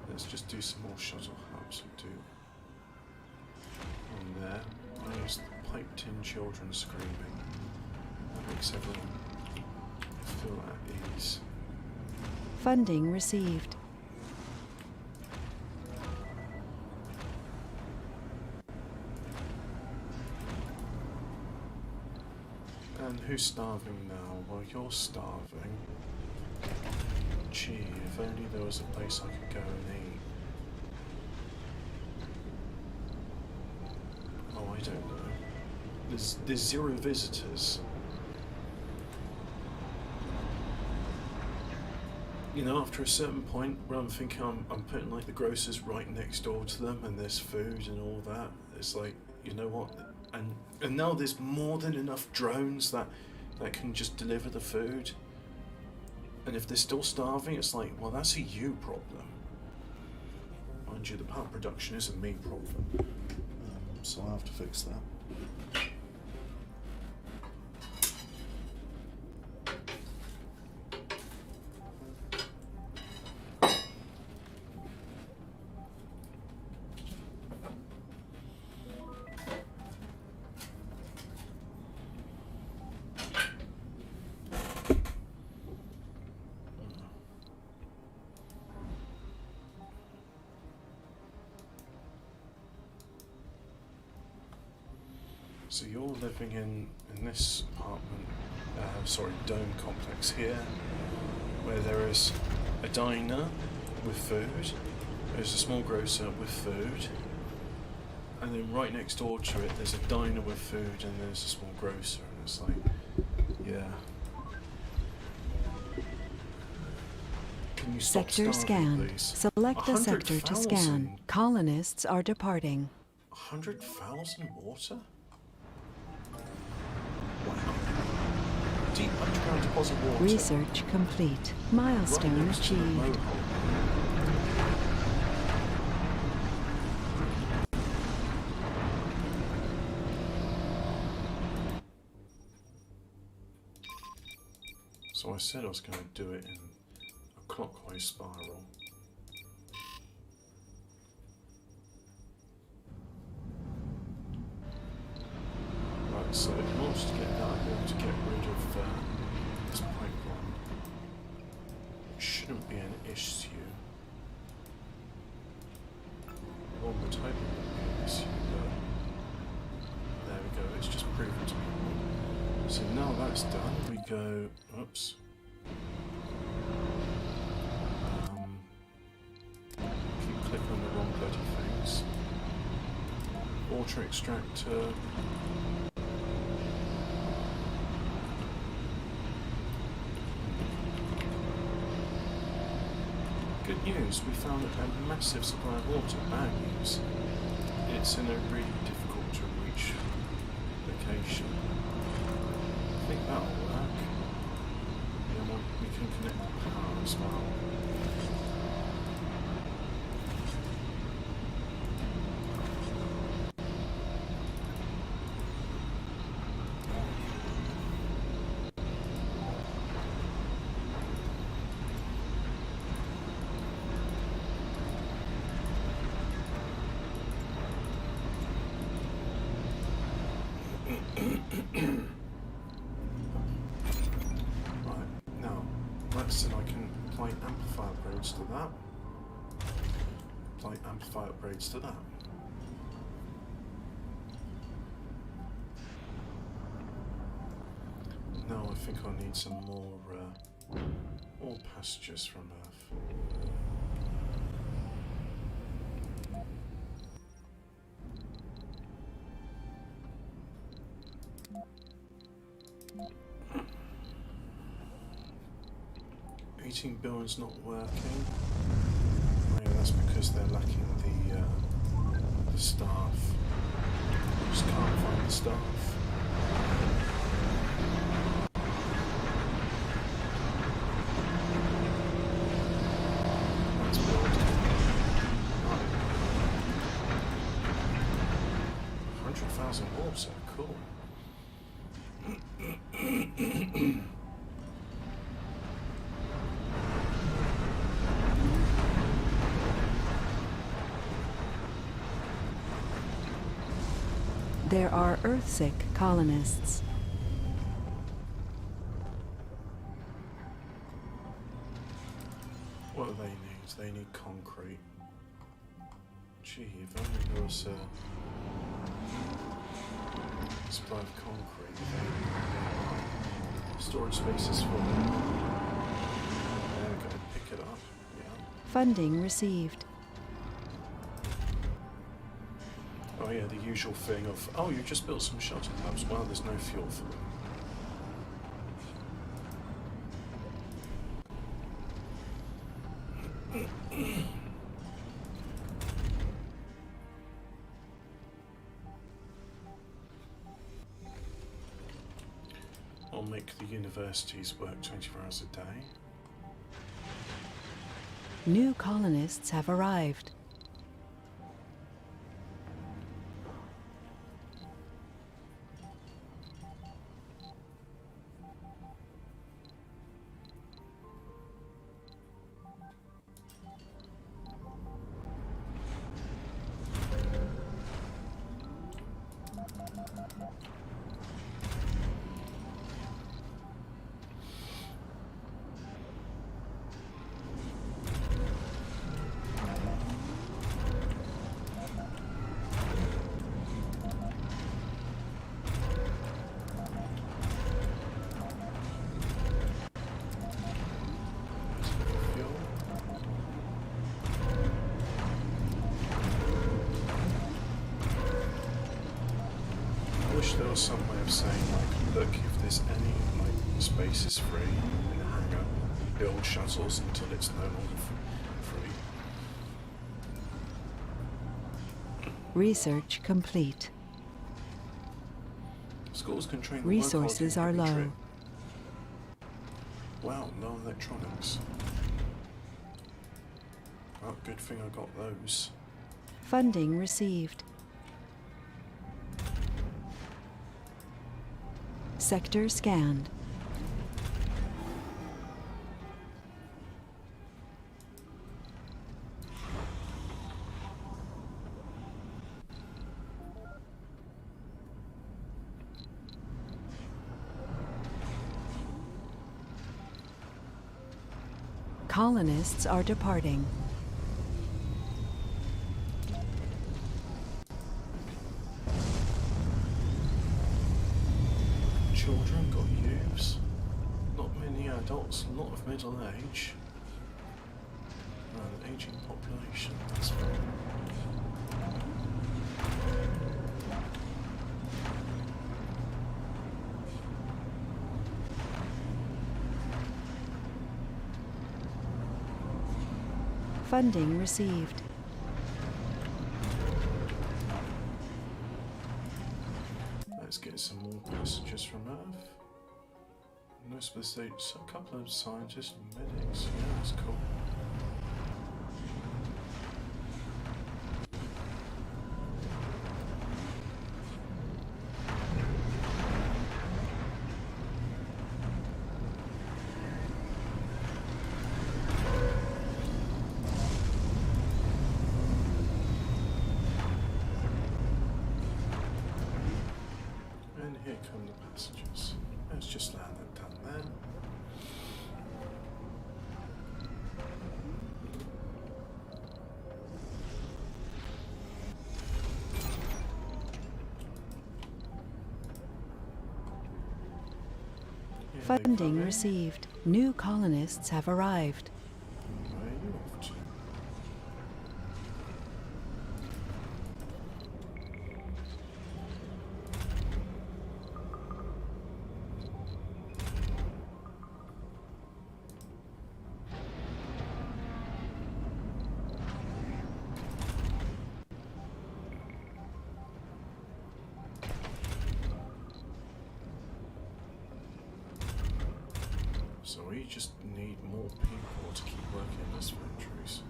Let's just do some more shuttle hubs. Do one there. I use the piped-in children screaming. That makes everyone feel at ease. Funding received. And who's starving now? Well, you're starving. Gee, if only there was a place I could go and eat. Oh, I don't know. There's 0 visitors. You know, after a certain point where I'm thinking I'm putting like the grocers right next door to them and there's food and all that, it's like, you know what? And now there's more than enough drones that can just deliver the food. And if they're still starving, it's like, well, that's a you problem. Mind you, the power production is a me problem, so I'll have to fix that. So you're living in this apartment, dome complex here, where there is a diner with food, there's a small grocer with food, and then right next door to it there's a diner with food and there's a small grocer, and it's like, yeah. Can you stop Sector starving, scanned. please? Select a sector to scan. 100,000? Colonists are departing. 100,000 water? Wow. Deep underground deposit water. Research complete. Milestone Right next to the achieved. Mohole. So I said I was going to do it in a clockwise spiral. Right, so in order to get that, I want to get rid of this pipeline. It shouldn't be an issue. Well, we're hoping it won't be an issue, but there we go, it's just proven to be wrong. So now that's done, we go, oops. Keep clicking on the wrong bloody things. Water extractor. Good news, we found a massive supply of water. Bad news, it's in a really difficult to reach location. I think that'll work. Yeah, well, we can connect the power as well. Right, now, let's see if I can apply amplifier upgrades to that. Apply amplifier upgrades to that. Now I think I need some more pastures from Earth. $18 not working. Oh yeah, that's because they're lacking the staff. Just can't find the staff. That's built. Right. 100,000 water, cool. There are Earthsick colonists. What do they need? They need concrete. Gee, if only there was a supply of concrete, then storage spaces for them. There we go, pick it up. Yeah. Funding received. Oh yeah, the usual thing of, oh, you just built some shelter hubs. Well, there's no fuel for them. I'll make the universities work 24 hours a day. New colonists have arrived. wish there was some way of saying, like, look, if there's any like spaces free in the hangar, build shuttles until it's no longer free. Research complete. Schools can train the Resources are workers low. Wow, no electronics. Well, good thing I got those. Funding received. Sector scanned. Colonists are departing. Children got youths. Not many adults, a lot of middle age. An aging population, that's right. Funding received. Let's get some more passengers from Earth. No specifics, a couple of scientists and medics. Yeah, that's cool. And here come the passengers. Let's just land that down there. Here they Funding come in. received. New colonists have arrived. Where are you off to? So we just need more people to keep working in those factories.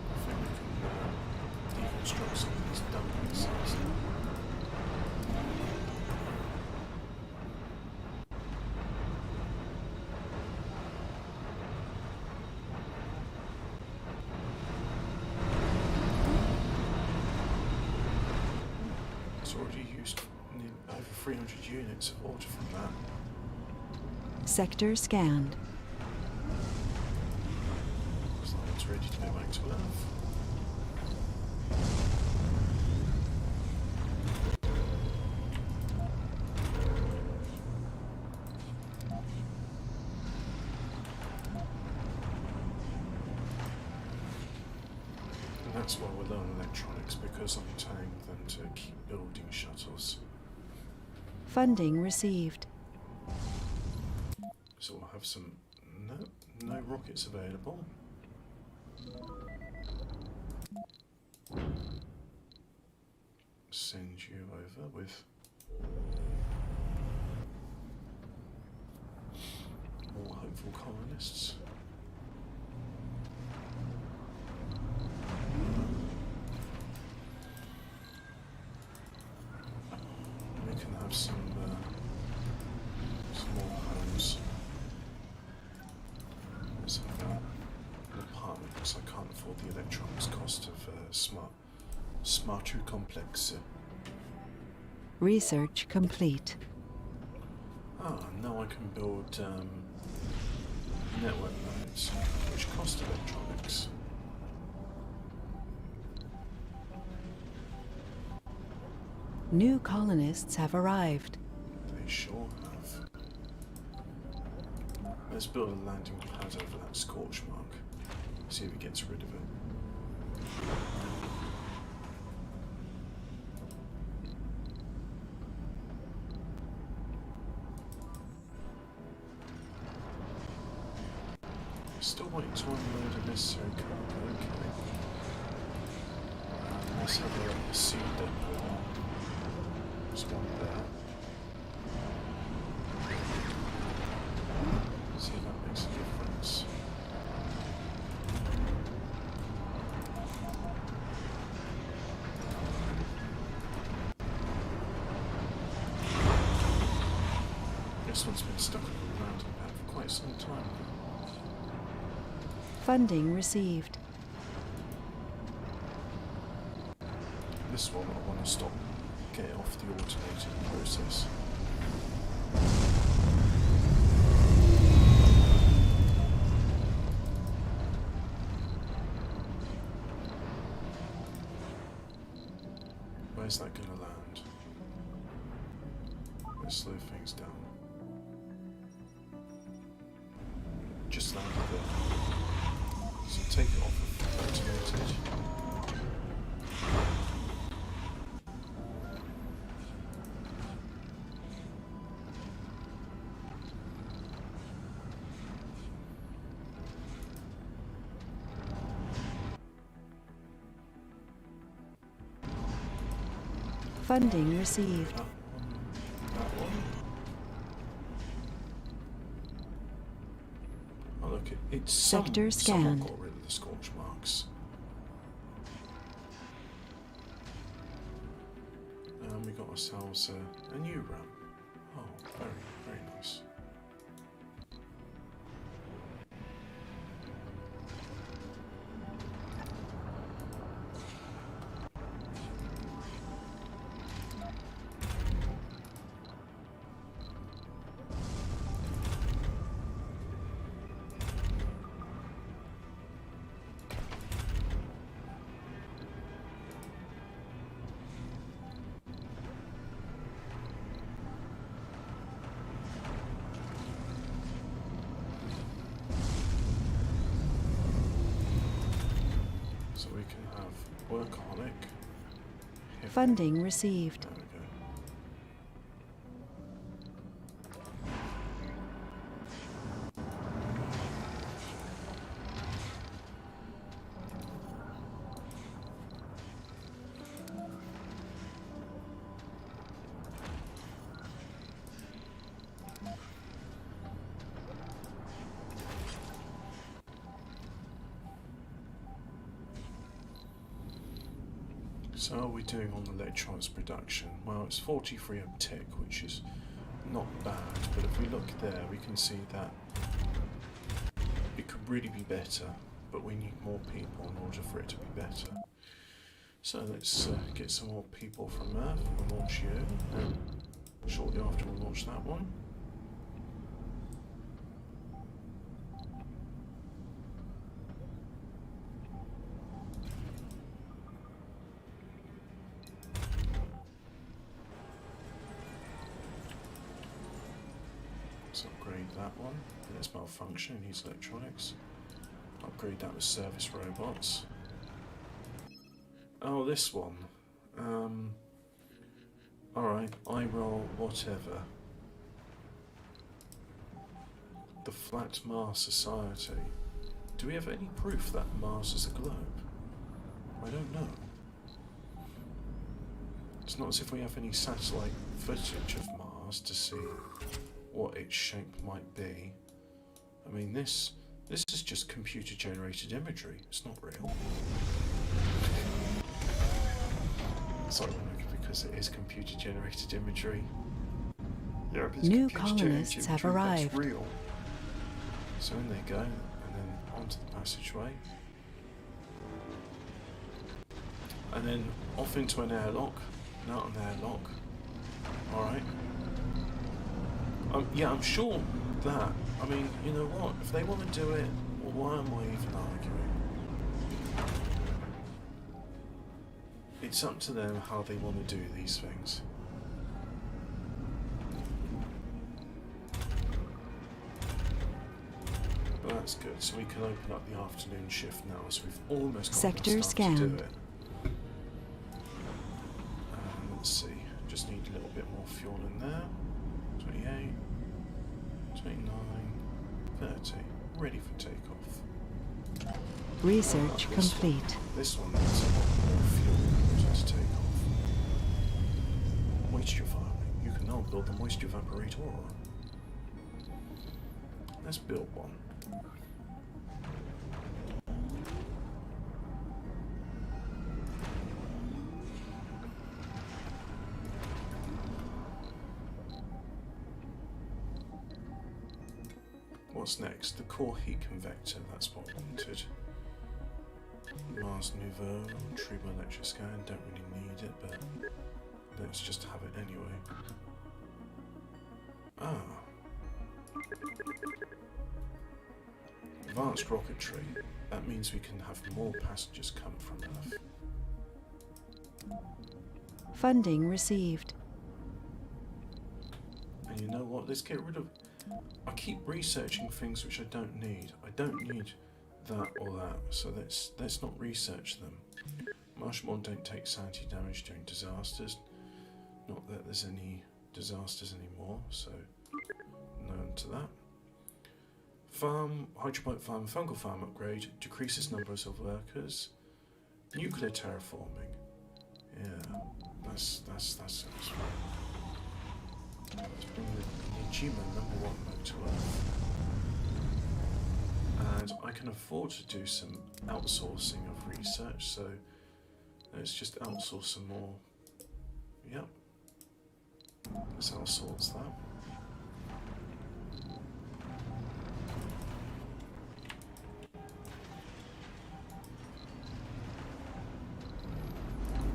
I think we can deconstruct some of these dumping sites. It's already used over 300 units of water from that. Sector scanned. Looks like it's ready to go back to Earth. And that's why we learn electronics, because I'm telling them to keep building shuttles. Funding received. So we'll have some... No rockets available. Send you over with more hopeful colonists. We can have some more homes. Let's have an apartment because I can't afford the electronics cost of smarter complex. Research complete. Ah, now I can build network nodes, which cost electronics. New colonists have arrived. They sure have. Let's build a landing pad over that scorch mark. See if it gets rid of it. Still waiting to unload a necessary cargo, okay. Let's have a seed depot. There's one there. See if that makes a difference. This one's been stuck on the mountain pad for quite some time now. Funding received. This one I want to stop, get it off the automated process. Where's that going to land? Let's slow things down. Just land it there. So take it off of automated. Funding received. That one. Oh look, it's Sector someone scanned. got rid of the scorch marks. And we got ourselves a new ram. Oh, very, very nice. So we can have workaholic. Heavy. Funding received. There we go. So how are we doing on electronics production? Well, it's 43 a tick, which is not bad, but if we look there, we can see that it could really be better, but we need more people in order for it to be better. So let's get some more people from Earth. We'll launch you, and shortly after we'll launch that one. Let's upgrade that one. It's malfunction, it needs electronics. Upgrade that with service robots. Oh, this one. Alright, I roll whatever. The Flat Mars Society. Do we have any proof that Mars is a globe? I don't know. It's not as if we have any satellite footage of Mars to see what its shape might be. I mean, this is just computer generated imagery. It's not real. It's ironic because it is computer generated imagery. Yeah, if it's New computer-generated colonists have imagery, arrived. That's real. So in they go, and then onto the passageway. And then off into an airlock. And out an airlock. Alright. Yeah, I'm sure that, I mean, you know what, if they want to do it, well, why am I even arguing? It's up to them how they want to do these things. that's good. So we can open up the afternoon shift now, as we've almost got Sector enough staff to do scanned. it. Let's see, just need a little bit more fuel in there. 28, 29, 30, ready for takeoff. Research This complete. This one needs a lot more fuel to take off. Moisture farming. You can now build the moisture evaporator. Let's build one. What's next? The core heat convector, that's what I wanted. Mars Nouveau, Turbo Scan, don't really need it, but let's just have it anyway. Ah. Advanced rocketry. That means we can have more passengers come from Earth. Funding received. And you know what? Let's get rid of... I keep researching things which I don't need. I don't need that or that, so let's not research them. Marshmallow don't take sanity damage during disasters. Not that there's any disasters anymore, so no to that. Farm, hydroponic farm, fungal farm upgrade, decreases numbers of workers. Nuclear terraforming. Yeah, that sounds fun. Let's bring the Nijima #1 back to Earth. And I can afford to do some outsourcing of research, so let's just outsource some more. Yep. Let's outsource that.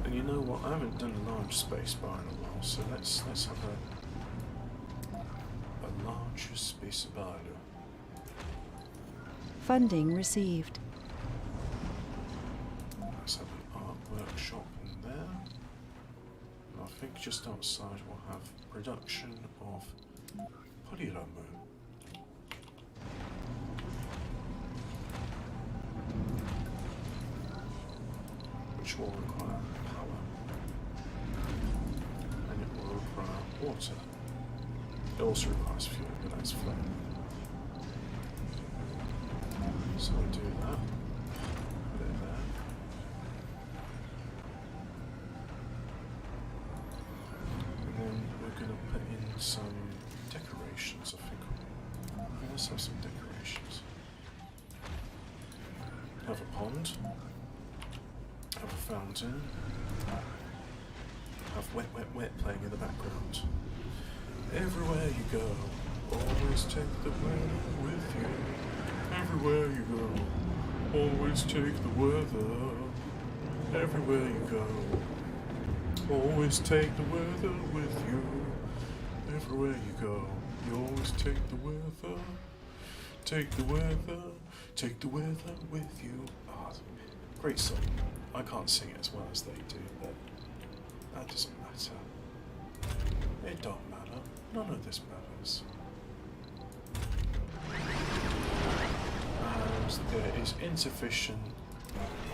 And you know what? I haven't done a large space bar in a while, so let's have a large space bar. Funding received. Let's have an art workshop in there. And I think just outside we'll have production of polyramu. Which will require power. And it will require water. It also requires fuel, but that's flame. So we'll do that. Put it there. And then we're going to put in some decorations, I think. Let's have some decorations. Have a pond. Have a fountain. Have wet, wet, wet playing in the background. Everywhere you go, always take the weather with you. Everywhere you go, always take the weather. Everywhere you go, always take the weather with you. Everywhere you go, you always take the weather. Take the weather, take the weather with you. Oh, great song. I can't sing it as well as they do, but that doesn't matter. It don't matter. None of this matters. And there is insufficient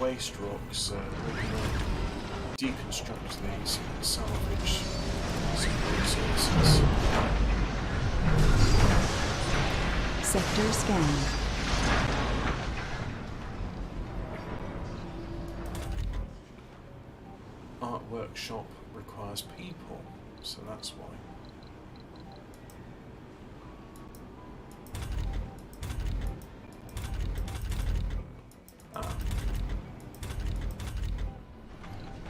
waste rocks. We're going to deconstruct these and salvage some resources. Sector scanned. Art workshop requires people, so that's why.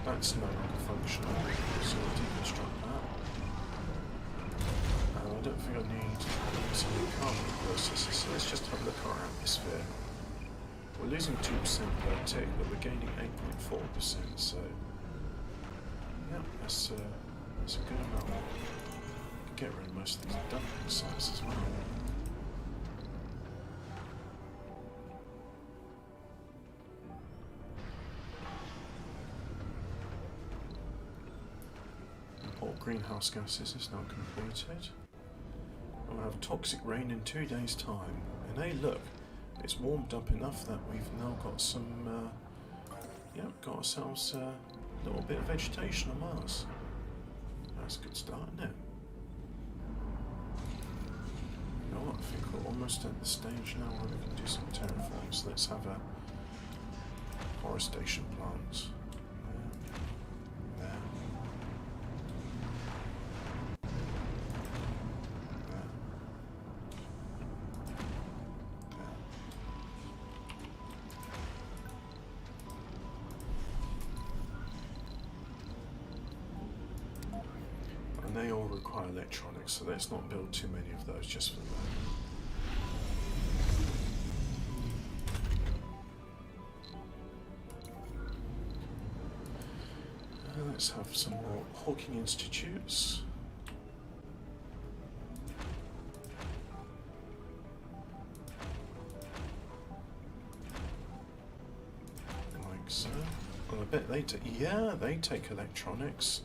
That's no longer functional, so we'll deconstruct that. I don't think I need some carbon processes, so let's just have a look at our atmosphere. We're losing 2% per tick, but we're gaining 8.4%, so yeah, that's a good amount. Get rid of most of these dumping sites as well. Import greenhouse gases is now completed. We'll have toxic rain in 2 days' time. And hey look, it's warmed up enough that we've now got some, got ourselves a little bit of vegetation on Mars. That's a good start, isn't it? You know what, I think we're almost at the stage now where we can do some terraforms. Let's have a forestation plant. There. And they all require electronics, so let's not build too many of those just for the moment. Let's have some more Hawking Institutes. Like so. Well, I bet they take, yeah, they take electronics.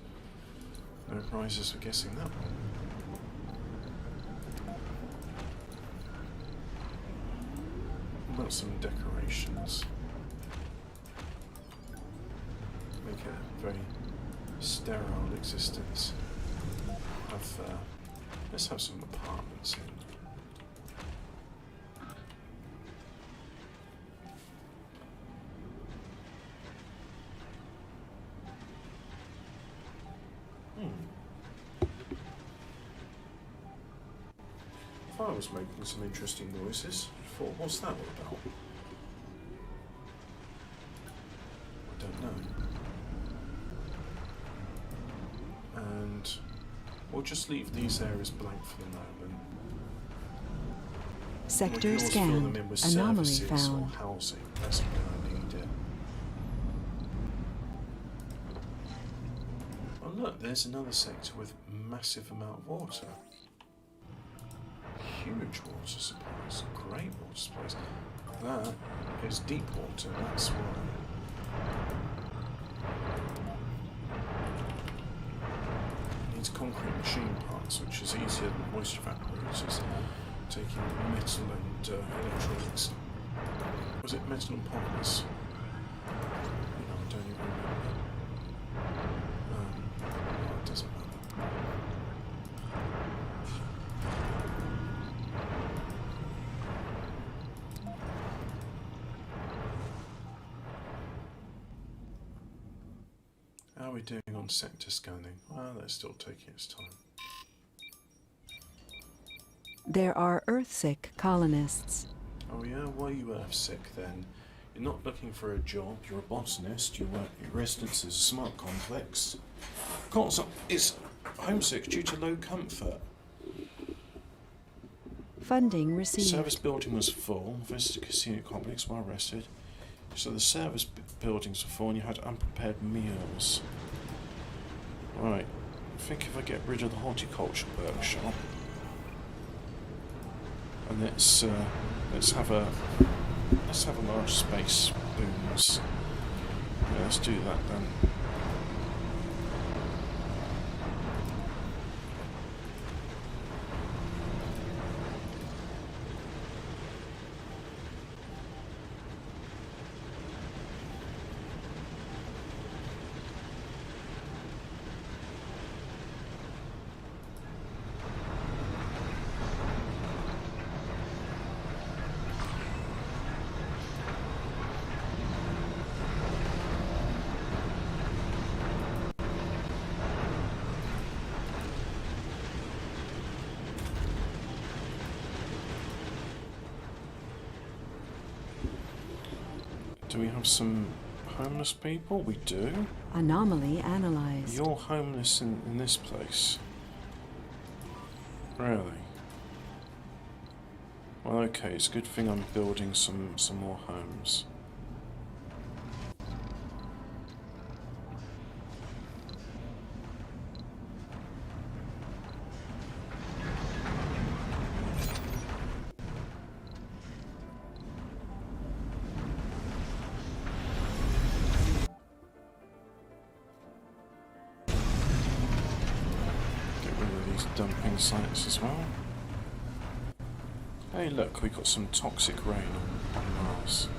No prizes for guessing that one. What about some decorations? Make it a very sterile existence. Let's have some apartments in. I was making some interesting noises. I thought, what's that all about? I don't know. And we'll just leave these areas blank for the moment. Sector we can also fill them scanned. in with Anomaly services found. or housing. That's what I need. Oh look, there's another sector with massive amount of water. Huge water supplies, great water supplies. That is deep water, that's why. It needs concrete machine parts, which is easier than moisture evaporators, taking metal and electronics. Was it metal and polymers? No, I don't even remember. It doesn't matter. How are we doing on sector scanning? Well, that's still taking its time. There are Earthsick colonists. Oh yeah, why are you Earthsick then? You're not looking for a job, you're a botanist, your residence is a smart complex. It's homesick due to low comfort. Funding received. Service building was full, visitor casino complex well rested. So the service buildings were full and you had unprepared meals. Right, I think if I get rid of the horticulture workshop, and let's have a large space booms. Yeah, let's do that then. Do we have some homeless people? We do. Anomaly analyzed. You're homeless in this place. Really? Well, okay, it's a good thing I'm building some more homes. Dumping sites as well. Hey look, we got some toxic rain on Mars.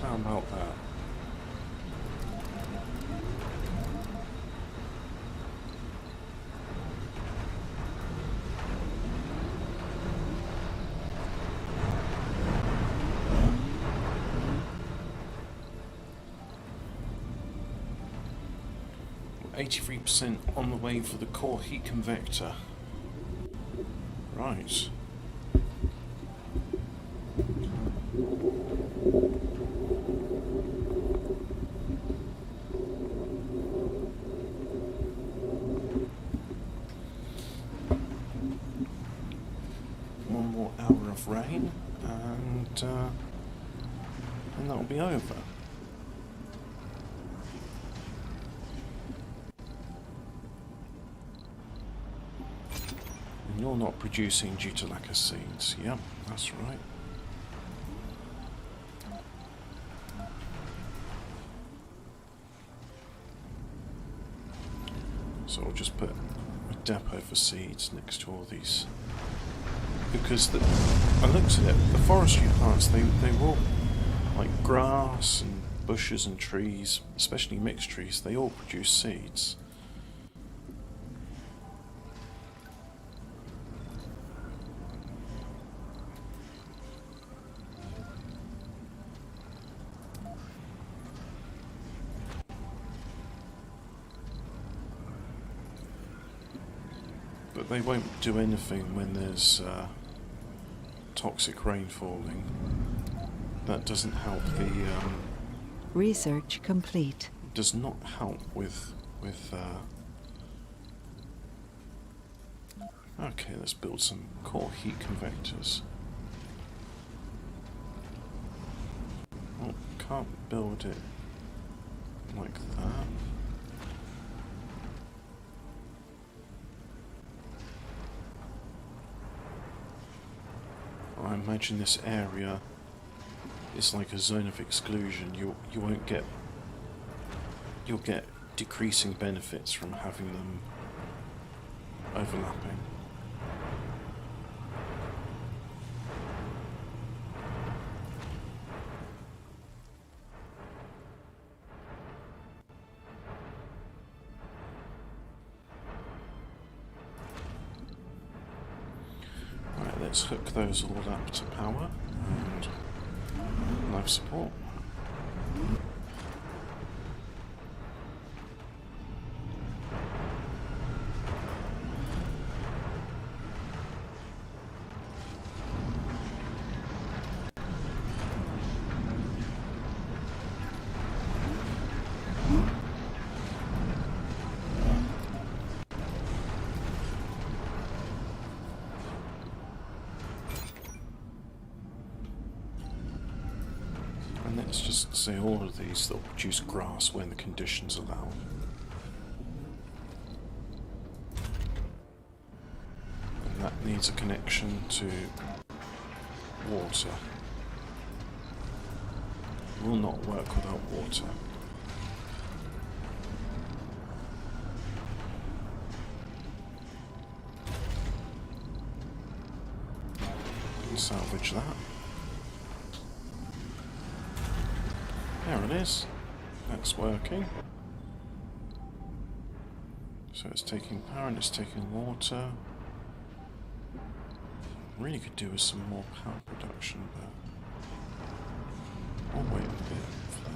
How about that? We're 83% on the way for the core heat convector. Right. One more hour of rain, and that'll be over. And you're not producing due to lack of seeds. Yep, that's right. So I'll just put a depot for seeds next to all these. Because I looked at it, the forestry plants, they all, like grass and bushes and trees, especially mixed trees, they all produce seeds. But they won't do anything when there's toxic rain falling. That doesn't help the Research complete. does not help with okay, let's build some core heat convectors. Oh, can't build it like that. I imagine this area is like a zone of exclusion. You won't get. You'll get decreasing benefits from having them overlapping. Right, let's hook those all up to power and life support. And let's just say all of these that will produce grass when the conditions allow. And that needs a connection to water. It will not work without water. Can salvage that. There it is. That's working. So it's taking power and it's taking water. Really could do with some more power production, but I'll wait a bit for that.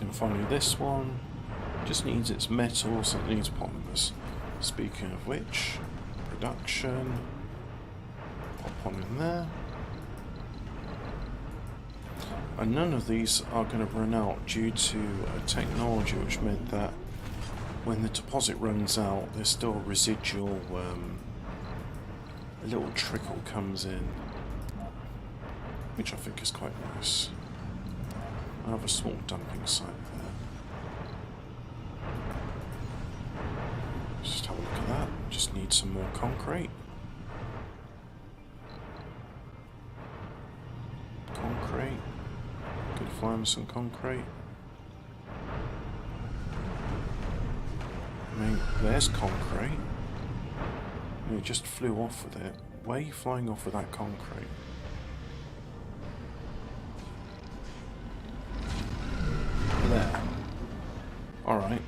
And finally this one just needs its metals, it needs polymers. Speaking of which, production, pop one in there. And none of these are going to run out due to technology, which meant that when the deposit runs out, there's still a residual, a little trickle comes in, which I think is quite nice. I have a small dumping site there. Just have a look at that. Just need some more concrete. Concrete. Could find some concrete. I mean, there's concrete. And it just flew off with it. Where are you flying off with that concrete? There. Alright.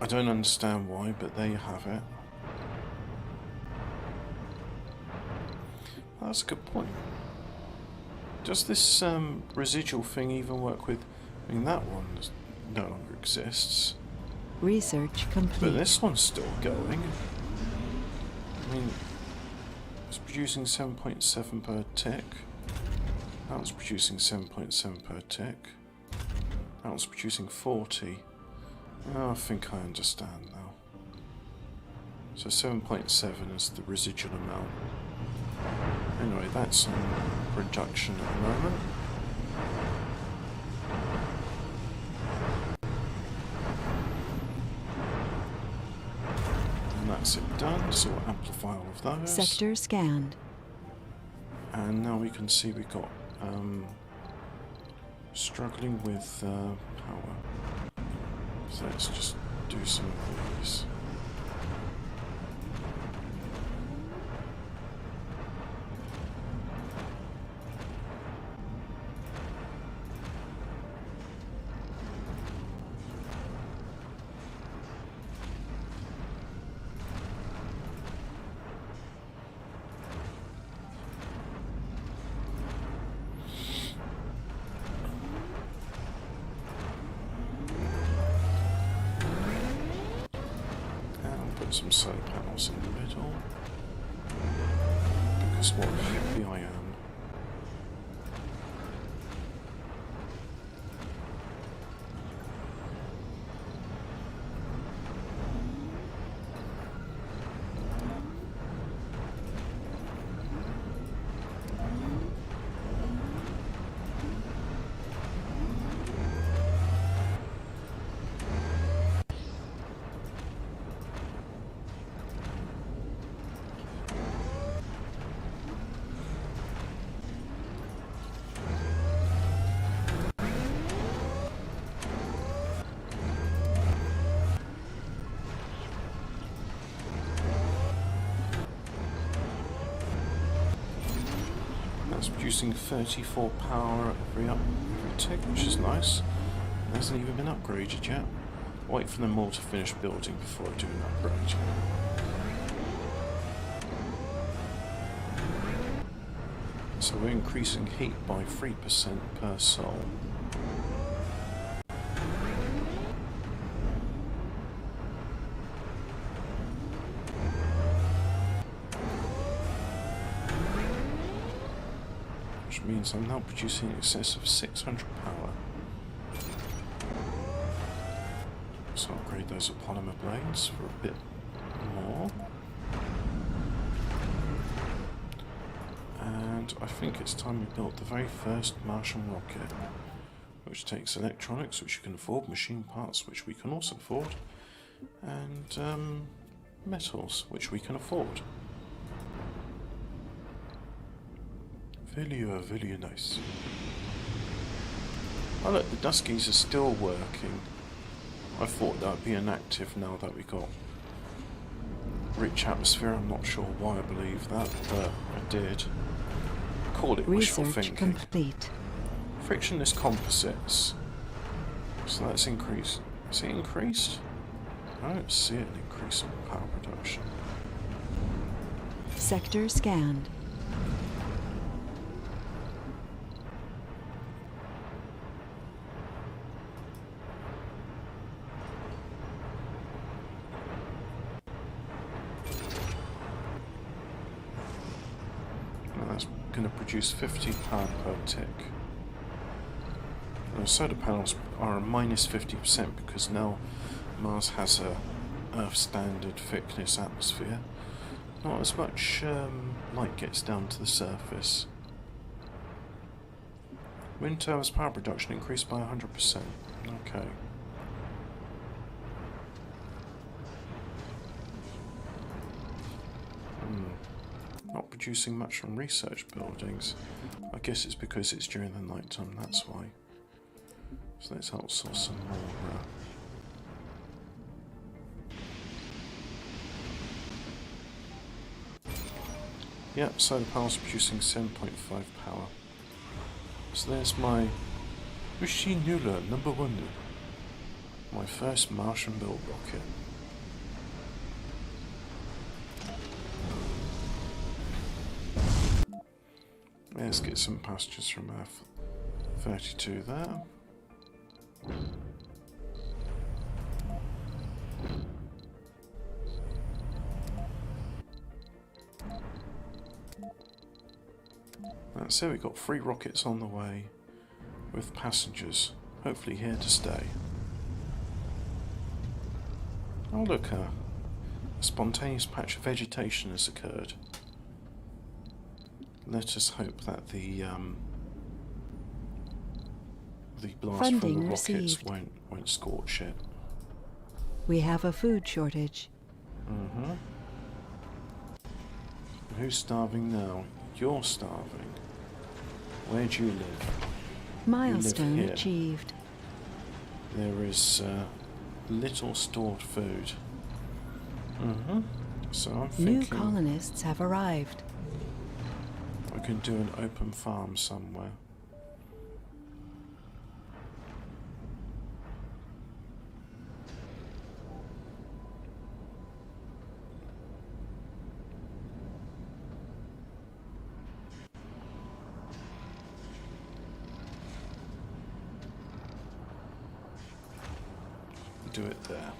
I don't understand why, but there you have it. That's a good point. Does this residual thing even work with... I mean, that one no longer exists. Research complete. But this one's still going. I mean, it's producing 7.7 per tick. That one's producing 7.7 per tick. That one's producing 40. Oh, I think I understand now. So 7.7 is the residual amount. Anyway, that's on production at the moment. And that's it done, so we'll amplify all of those. Sector scanned. And now we can see we got struggling with power. So let's just do some of these. Some solar panels in the middle, because what happy I am. Producing 34 power every tick, which is nice. It hasn't even been upgraded yet. Wait for them all to finish building before I do an upgrade. So we're increasing heat by 3% per sol. Means I'm now producing in excess of 600 power. So I'll upgrade those polymer blades for a bit more. And I think it's time we built the very first Martian rocket, which takes electronics, which you can afford, machine parts, which we can also afford, and metals, which we can afford. Very nice. Oh look, the Duskies are still working. I thought that would be inactive now that we got rich atmosphere. I'm not sure why I believe that, but I did. Call it wishful thinking. Complete. Frictionless composites. So that's increased. Is it increased? I don't see an increase in power production. Sector scanned. Going to produce 50 power per tick. Now, solar panels are a minus 50% because now Mars has a Earth standard thickness atmosphere. Not as much light gets down to the surface. Wind tower's power production increased by 100%. Okay. Not producing much from research buildings. I guess it's because it's during the night time, that's why. So let's outsource some more. Yep, solar power's producing 7.5 power. So there's my Ushinula #1. My first Martian built rocket. Let's get some passengers from F-32 there. That's it, we've got 3 rockets on the way with passengers, hopefully here to stay. Oh look, a spontaneous patch of vegetation has occurred. Let us hope that the blast Funding from the rockets received. won't scorch it. We have a food shortage. Mm-hmm. Who's starving now? You're starving. Where do you live? Milestone here. achieved. There is little stored food. Mm-hmm. So I'm New thinking colonists have arrived. I can do an open farm somewhere. Do it there.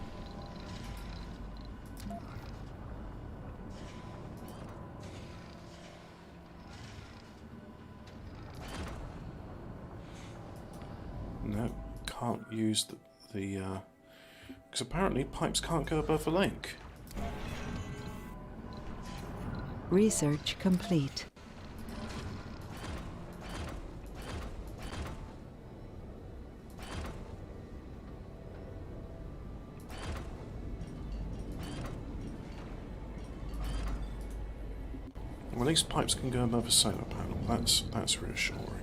No, can't use the because apparently pipes can't go above the lake. Research complete. Well, at least pipes can go above a solar panel. That's reassuring.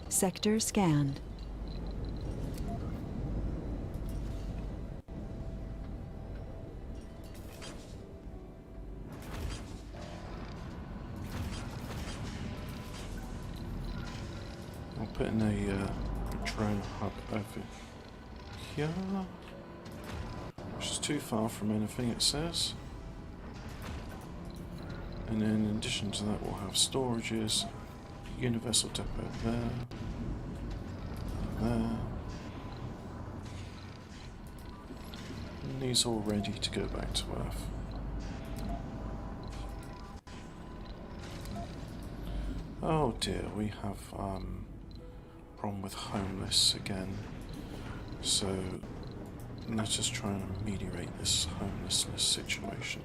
Sector scanned. I'll put in a drone hub over here, which is too far from anything it says. And then in addition to that we'll have storages, universal depot there, there. And these all ready to go back to Earth. Oh dear, we have problem with homeless again. So let us try and ameliorate this homelessness situation.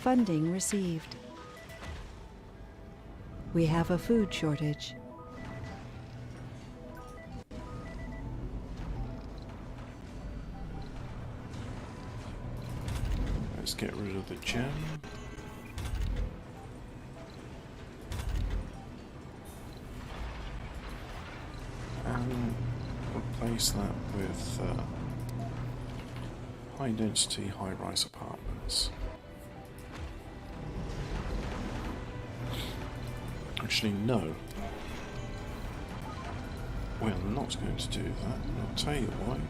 Funding received. We have a food shortage. Let's get rid of the gem. And replace that with high density, high rise apartments. Actually, no. We're not going to do that, and I'll tell you why.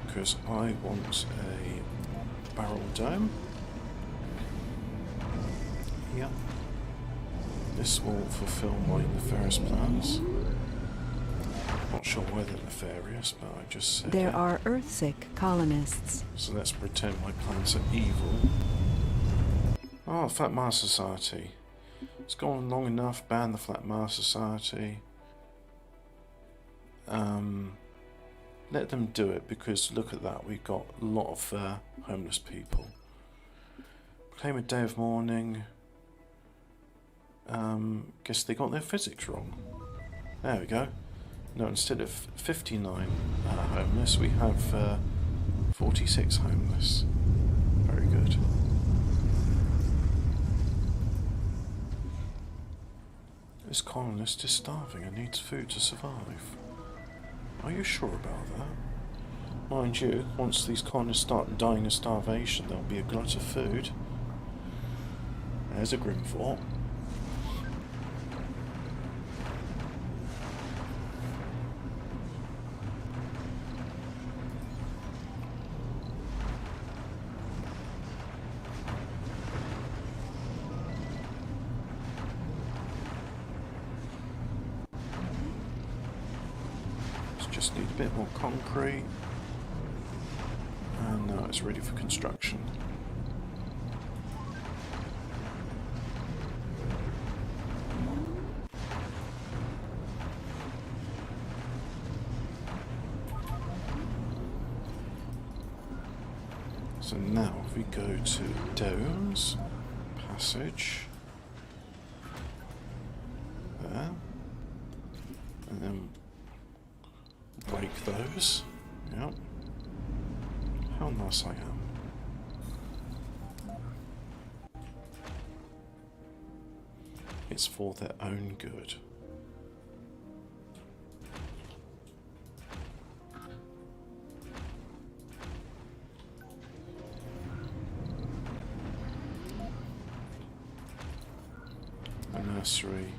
Because I want a barrel dome. Yep. This will fulfill my nefarious plans. Not sure why they're nefarious, but I just said There it. are Earthsick colonists. So let's pretend my plans are evil. Oh, Flat Mars Society. It's gone long enough, ban the Flat Mars Society. let them do it, because look at that, we've got a lot of homeless people. Proclaim a day of mourning. Guess they got their physics wrong. There we go. No, instead of 59 homeless, we have 46 homeless. Very good. This colonist is starving and needs food to survive. Are you sure about that? Mind you, once these colonists start dying of starvation, there'll be a glut of food. There's a grim thought. Just need a bit more concrete, and now it's ready for construction. So now if we go to domes, passage, there, and then break those. Yep. How nice I am. It's for their own good. A nursery,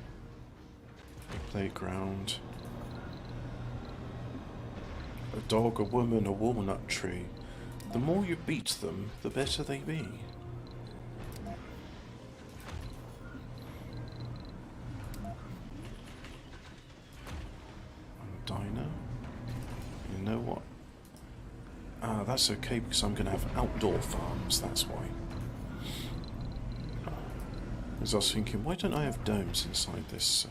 a playground. A dog, a woman, a walnut tree. The more you beat them, the better they be. A diner. You know what? Ah, that's okay because I'm going to have outdoor farms, that's why. As I was thinking, why don't I have domes inside this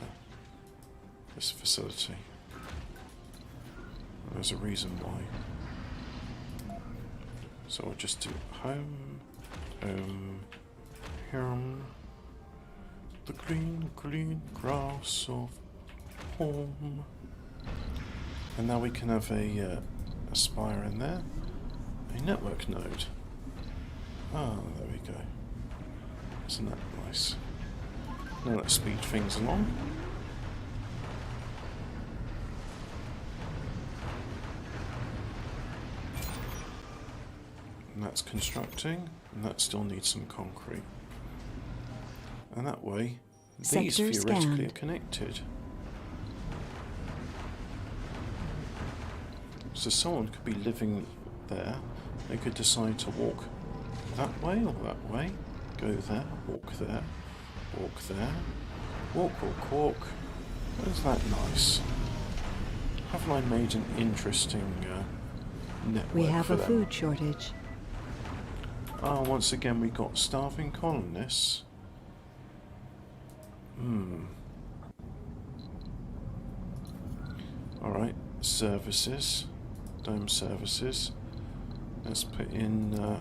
this facility? There's a reason why. So I'll just do home, home, the green, green grass of home. And now we can have a spire in there, a network node. Ah, there we go. Isn't that nice? Now let's speed things along. And that's constructing, and that still needs some concrete. And that way, these Sector theoretically scanned. are connected. So someone could be living there, they could decide to walk that way or that way, go there, walk there, walk there, walk, walk, walk. Isn't that nice? Haven't I made an interesting network We have for a them? food shortage. Ah, once again we got starving colonists. Alright, services. Dome services. Let's put in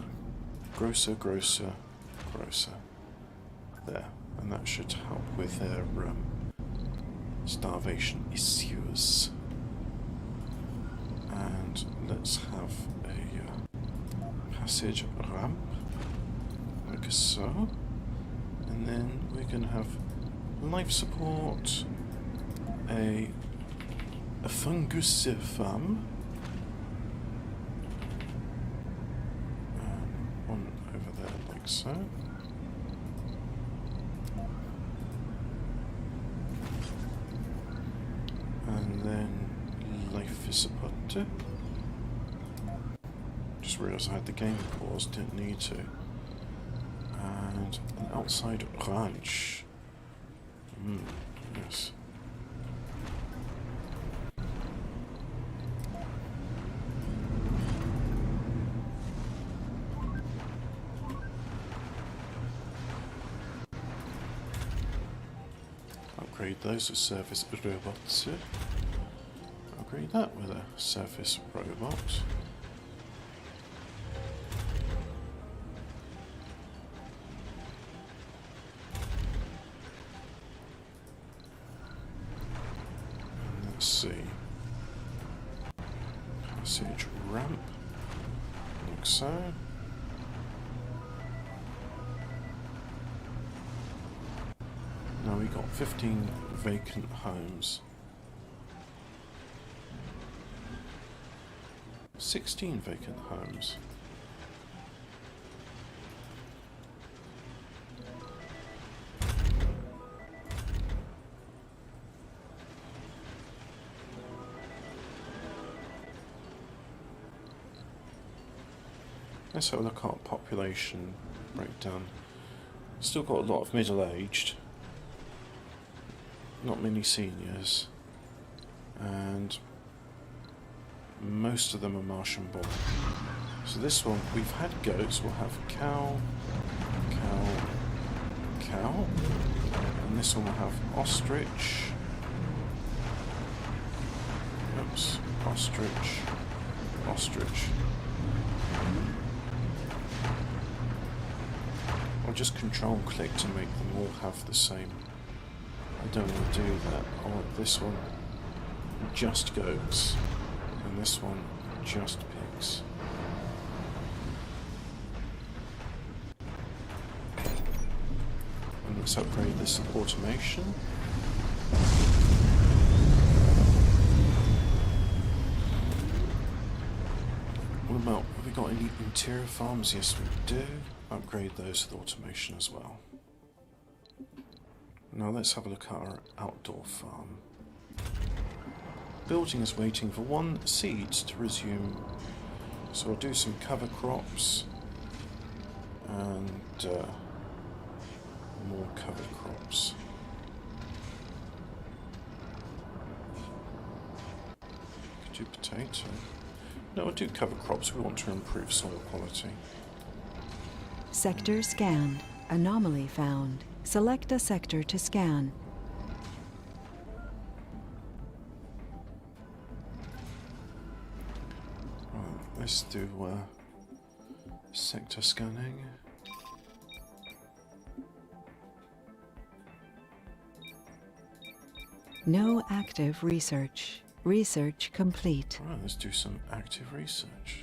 grocer, grocer, grocer. There. And that should help with their starvation issues. And let's have a passage ramp, like so. And then we're going to have life support, a fungus farm, one over there like so. And then life support. Just realised I had the game paused, didn't need to. And an outside ranch. Yes. Upgrade those to service robots. Upgrade upgrade that with a surface robot. And let's see. Passage ramp. Like so. Now we got 15 vacant homes. 16 vacant homes. Let's have a look at our population breakdown. Still got a lot of middle-aged. Not many seniors, and most of them are Martian born. So this one, we've had goats, we'll have cow, cow, cow, and this one will have ostrich, oops, ostrich, ostrich. I'll just control click to make them all have the same. I don't want to do that. I want this one just goats, and this one just pigs. And let's upgrade this automation. What about, have we got any interior farms? Yes, we do. Upgrade those with automation as well. Now let's have a look at our outdoor farm. Building is waiting for 1 seed to resume, so I'll do some cover crops and more cover crops. Could do potato. No, I'll do cover crops. We want to improve soil quality. Sector scanned. Anomaly found. Select a sector to scan. Right, let's do sector scanning. No active research. Research complete. Right, let's do some active research.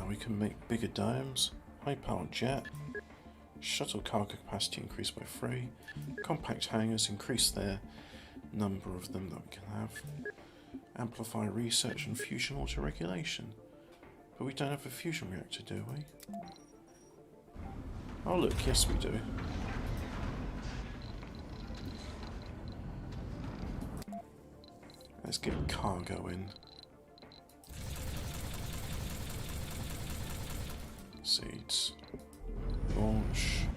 We can make bigger domes, high-powered jet, shuttle cargo capacity increased by 3, compact hangars increase their number of them that we can have, amplify research and fusion autoregulation. But we don't have a fusion reactor, do we? Oh look, yes we do. Let's get cargo in. Seeds. Launch.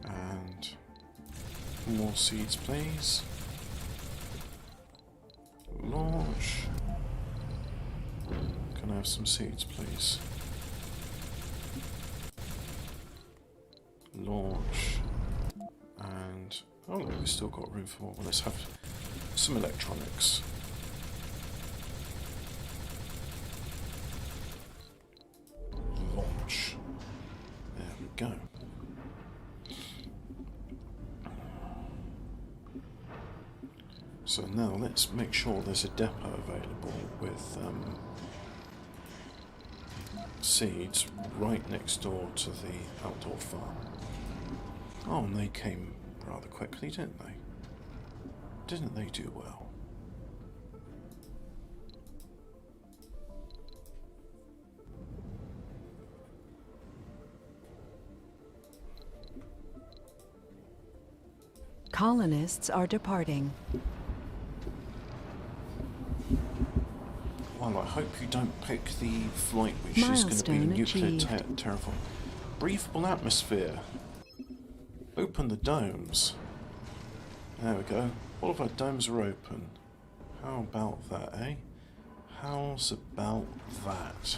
And more seeds, please. Launch. Can I have some seeds, please? Launch. And oh, look, we've still got room for more. Well, let's have some electronics. Launch. There we go. So now let's make sure there's a depot available with seeds right next door to the outdoor farm. Oh, and they came rather quickly, didn't they? Didn't they do well? Colonists are departing. Well, I hope you don't pick the flight which is going to be Milestone nuclear achieved. terraform. Breathable atmosphere. Open the domes. There we go. All of our domes are open. How about that, eh? How's about that?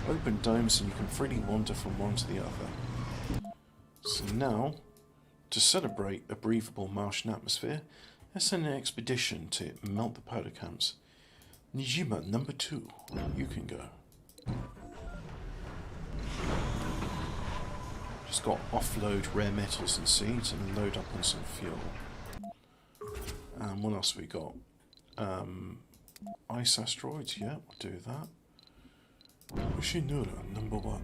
Open domes and you can freely wander from one to the other. So now, To celebrate a breathable Martian atmosphere, let's send an expedition to melt the polar camps. Nijima number 2, you can go. Just got offload rare metals and seeds and load up on some fuel. And what else we got? Ice asteroids, yeah, we'll do that. Ushinura number 1.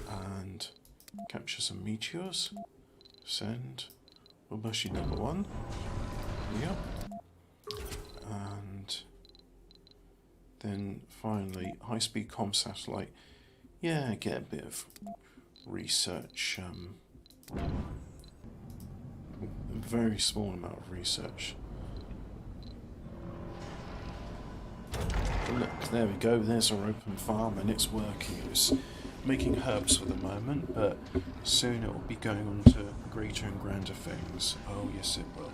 And capture some meteors. Send. Ubashi number 1. Yep. And then finally, high-speed comm satellite. Yeah, get a bit of research. A very small amount of research. But look, there we go. There's our open farm, and it's working. It's making herbs for the moment, but soon it will be going on to greater and grander things. Oh yes, it will.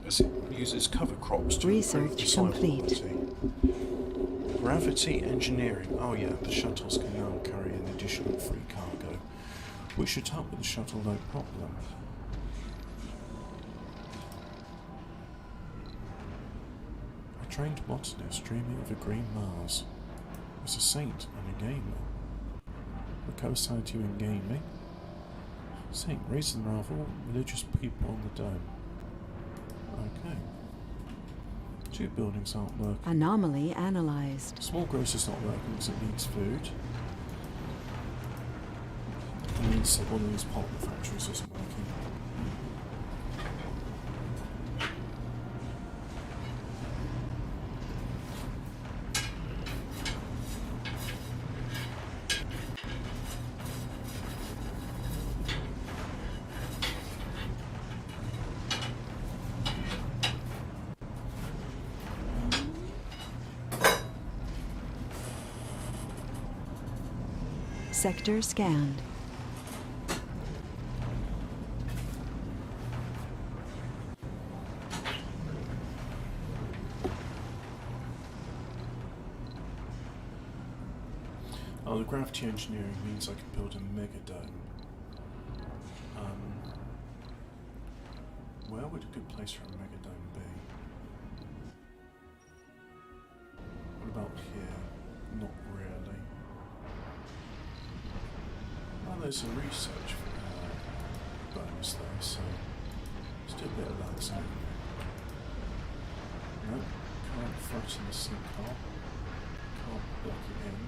As it uses cover crops to improve the Research soil complete. quality. Gravity engineering. Oh yeah, the shuttles can now carry an additional free cargo, which should help with the shuttle no problem. A trained botanist dreaming of a green Mars. Was a saint and a gamer. A co-signed to you in gaming. Saint raised the morale of all religious people on the dome. Okay. 2 buildings aren't working. Anomaly analyzed. Small grocer's not working because it needs food. It means that one of these partner factories isn't working. Sector scanned. Oh, the gravity engineering means I can build a megadome. Where would a good place for a megadome be? What about here? Not really. Well, there's a research bonus there, so let's do a bit of that. So, no, can't float in the sinkhole. Can't block it in.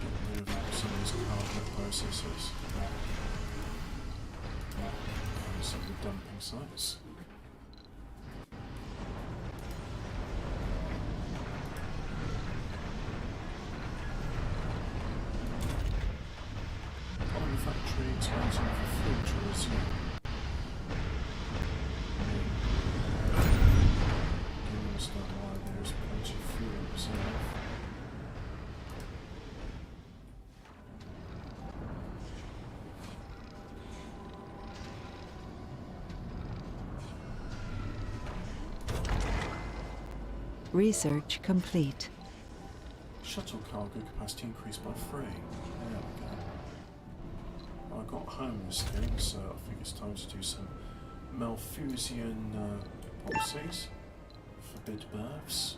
Get rid of some of these carbon processes. And some of the dumping sites. Factory expansion for future resume. You understand why there is plenty of fuel reserve. Research complete. Shuttle cargo capacity increased by 3. There we go. I got home this thing, so I think it's time to do some Malthusian epoxies. Forbid births.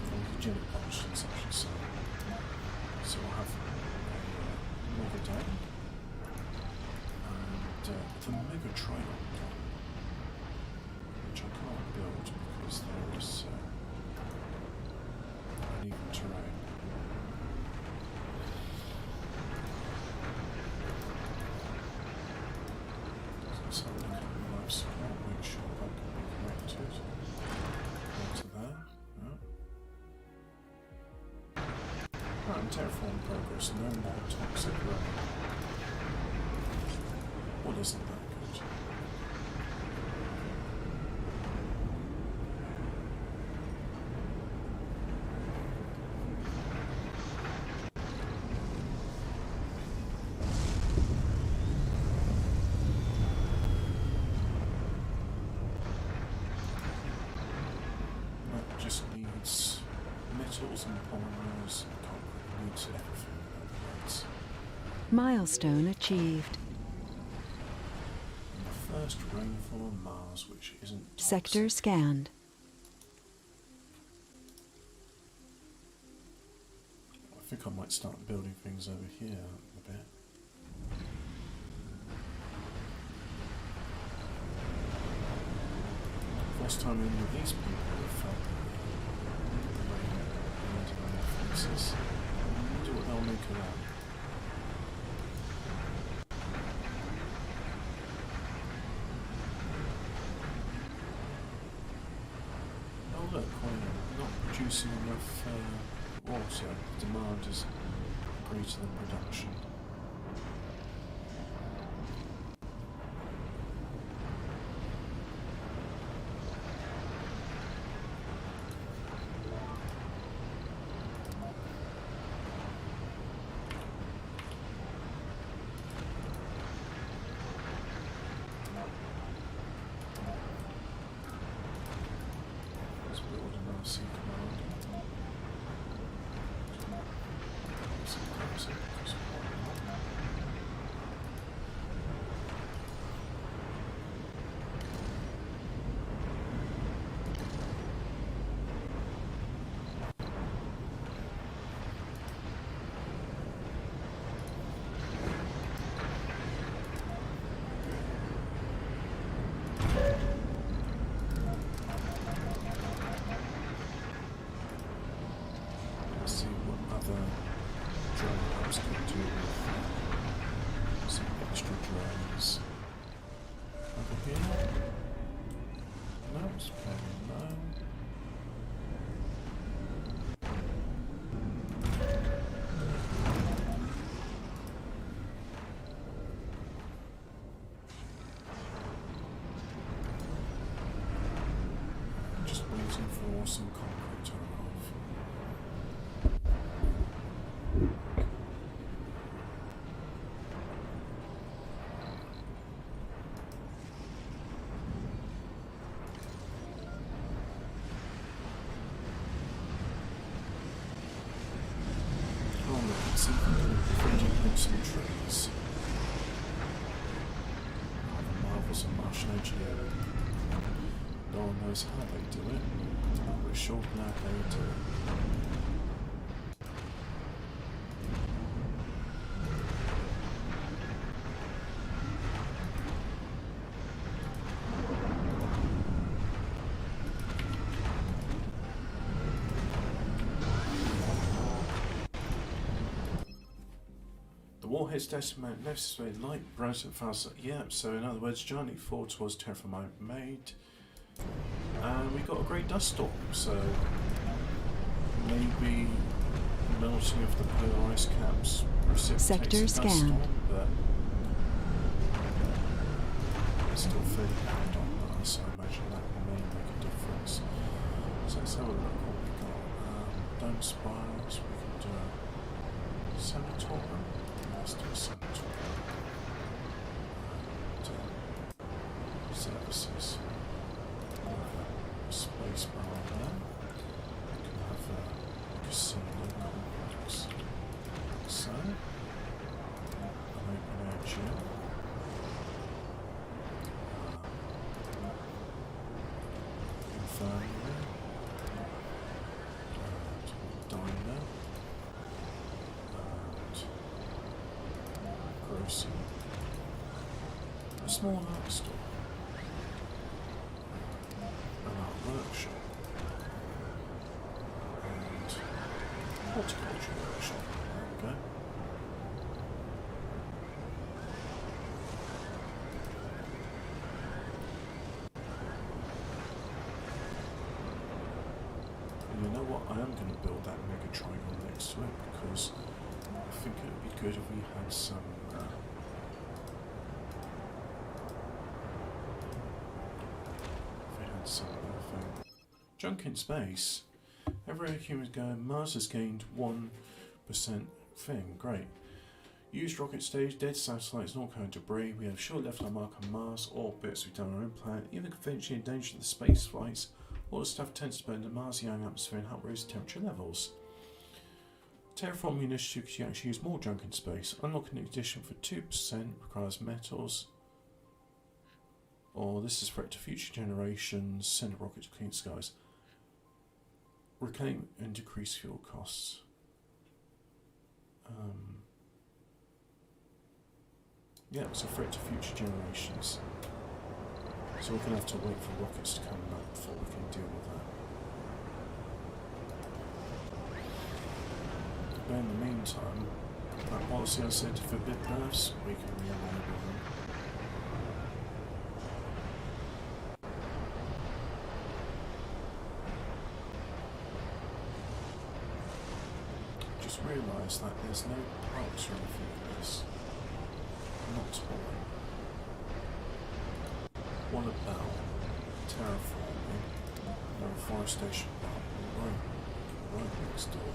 Photogenic functions, actually, so we'll have another day. And the Megatron, which I can't build because there is uneven terrain. So let's have a look at the life support, make sure that can be connected to there. Yeah. Right, terraform progress, no more toxic rain. What isn't that good? metals and polymers and concrete. Needs everything at once. Milestone achieved. And the first rainfall on Mars, which isn't toxic. Sector scanned. I think I might start building things over here a bit. First time any of these people have felt the rain into their faces. I wonder what they'll make of that. Oh look, we're not producing enough water. The demand is greater than production. Let's build an RC command. Let's see what other drone hubs can do with some extra drones. Over here? No, it's playing low. Just waiting for some concrete to arrive. Oh look, it's even feeding some trees. The marvels of Martian engineering. No one knows how they do it, but we're sure glad they do it. The warhead's decimate necessary light, bright and fast. Yeah, so in other words, Giant 4 was Terraformite made. And we got a great dust storm, so maybe melting of the polar ice caps precipitates Sector a dust scanned. storm, but it's still fairly bad on Mars, so I imagine that may make a difference. So let's have a look what we got. Dome spirals, we can do a sanatorium. Let's do a sanatorium. And, services. Space bar there. We can have a casino complex. So, an open air gym. Infirmary. And diner. And grocery. A small art store. An art workshop and horticulture workshop. There we go. And you know what? I am going to build that mega triangle next to it because I think it would be good if we had some. Something. Junk in space. Every human going, Mars has gained 1% thing. Great. Used rocket stage, dead satellites, and all kind of debris. We have sure left our mark on Mars orbits. We've done our own planet. Even conventionally endangered the space flights All the stuff tends to burn the Martian atmosphere and help raise temperature levels. Terraforming initiative because you actually use more junk in space. Unlocking an addition for 2% requires metals. Or this is threat to future generations. Send a rocket to clean skies. Reclaim and decrease fuel costs. Yeah, it's a threat to future generations. So we're going to have to wait for rockets to come back before we can deal with that. But in the meantime, that policy I said to forbid births, we can re-enable them. Just realise that there's no parks or anything in this. Not to worry. What about terraforming? No forestation park right next door.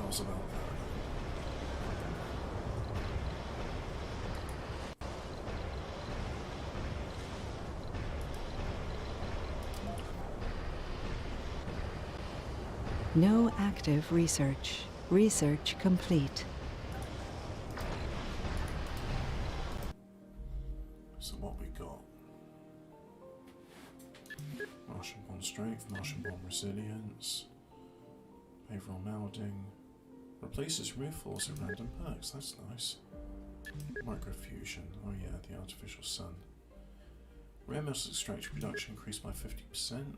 How's about that? No active research. Research complete. So what we got? Martian bond strength, Martian bond resilience, behavioral melding, replaces roof floors with random perks, that's nice. Microfusion, oh yeah, the artificial sun. Rare metals extraction production increased by 50%.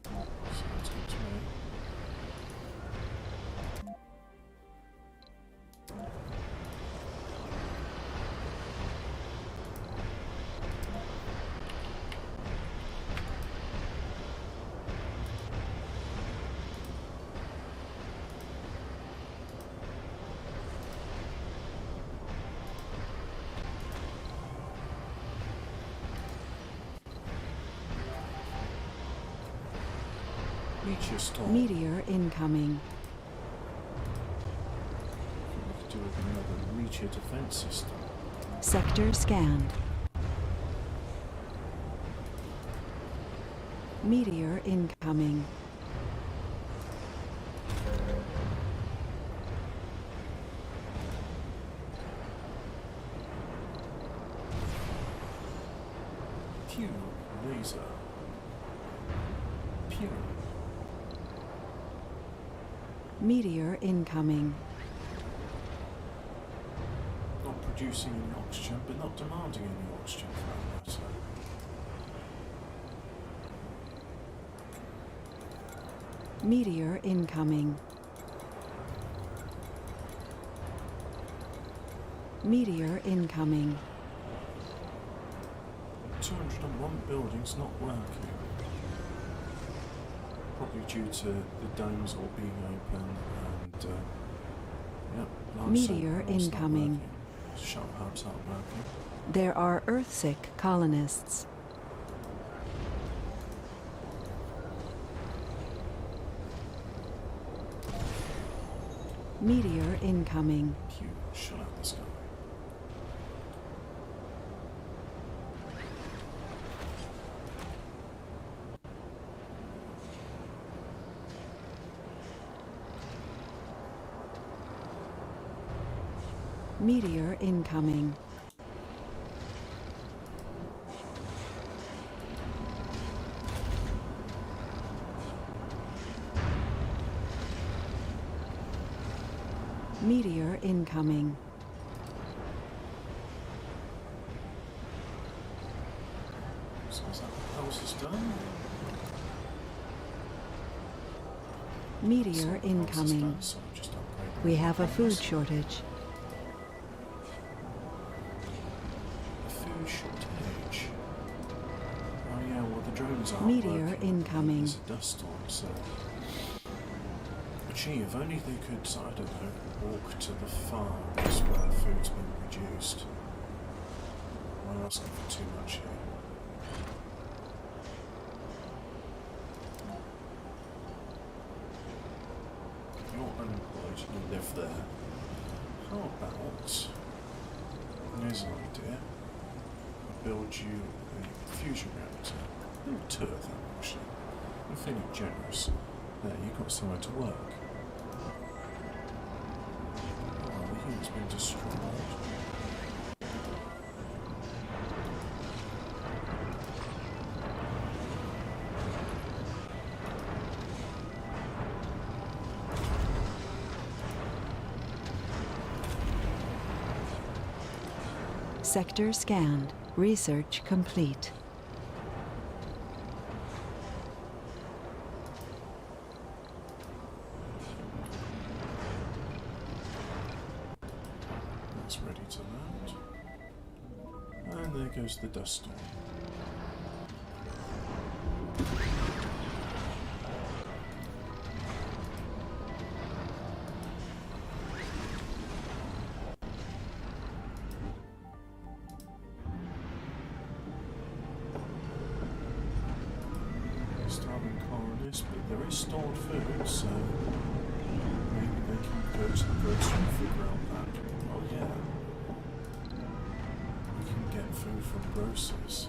Sounds good to me. Meteor storm. Meteor incoming. We could do with another meteor defense system. Sector scanned. Meteor incoming. Pew, laser. Pew. Meteor incoming. Not producing any oxygen, but not demanding any oxygen for that matter. Meteor incoming. Meteor incoming. 201 buildings not working. Probably due to the domes all being open and, yep, large Meteor solar panels not incoming. working. Shut hubs aren't working. There are Earthsick colonists. Meteor incoming. Pew, shut out the sky. Meteor incoming. Meteor incoming. So is that what else is done? Meteor Something else is incoming. done, so I'll just upgrade We the have a food things. shortage. A food shortage. Oh yeah, well the drones aren't Meteor working. incoming. There's a dust storm, so... Gee, if only they could, I don't know, walk to the farms where food's been reduced. Am I asking for too much here? You're unemployed, you live there. How about... Here's an idea. I'll build you a fusion reactor. little two of them, actually. I'm feeling generous. There, you've got somewhere to work. Oh, the unit's been destroyed. Sector scanned. Research complete. That's ready to land. And there goes the dust storm. Starving colonists, but there is stored food, so maybe they can go to the grocery and figure out that. Oh yeah, we can get food from grocers.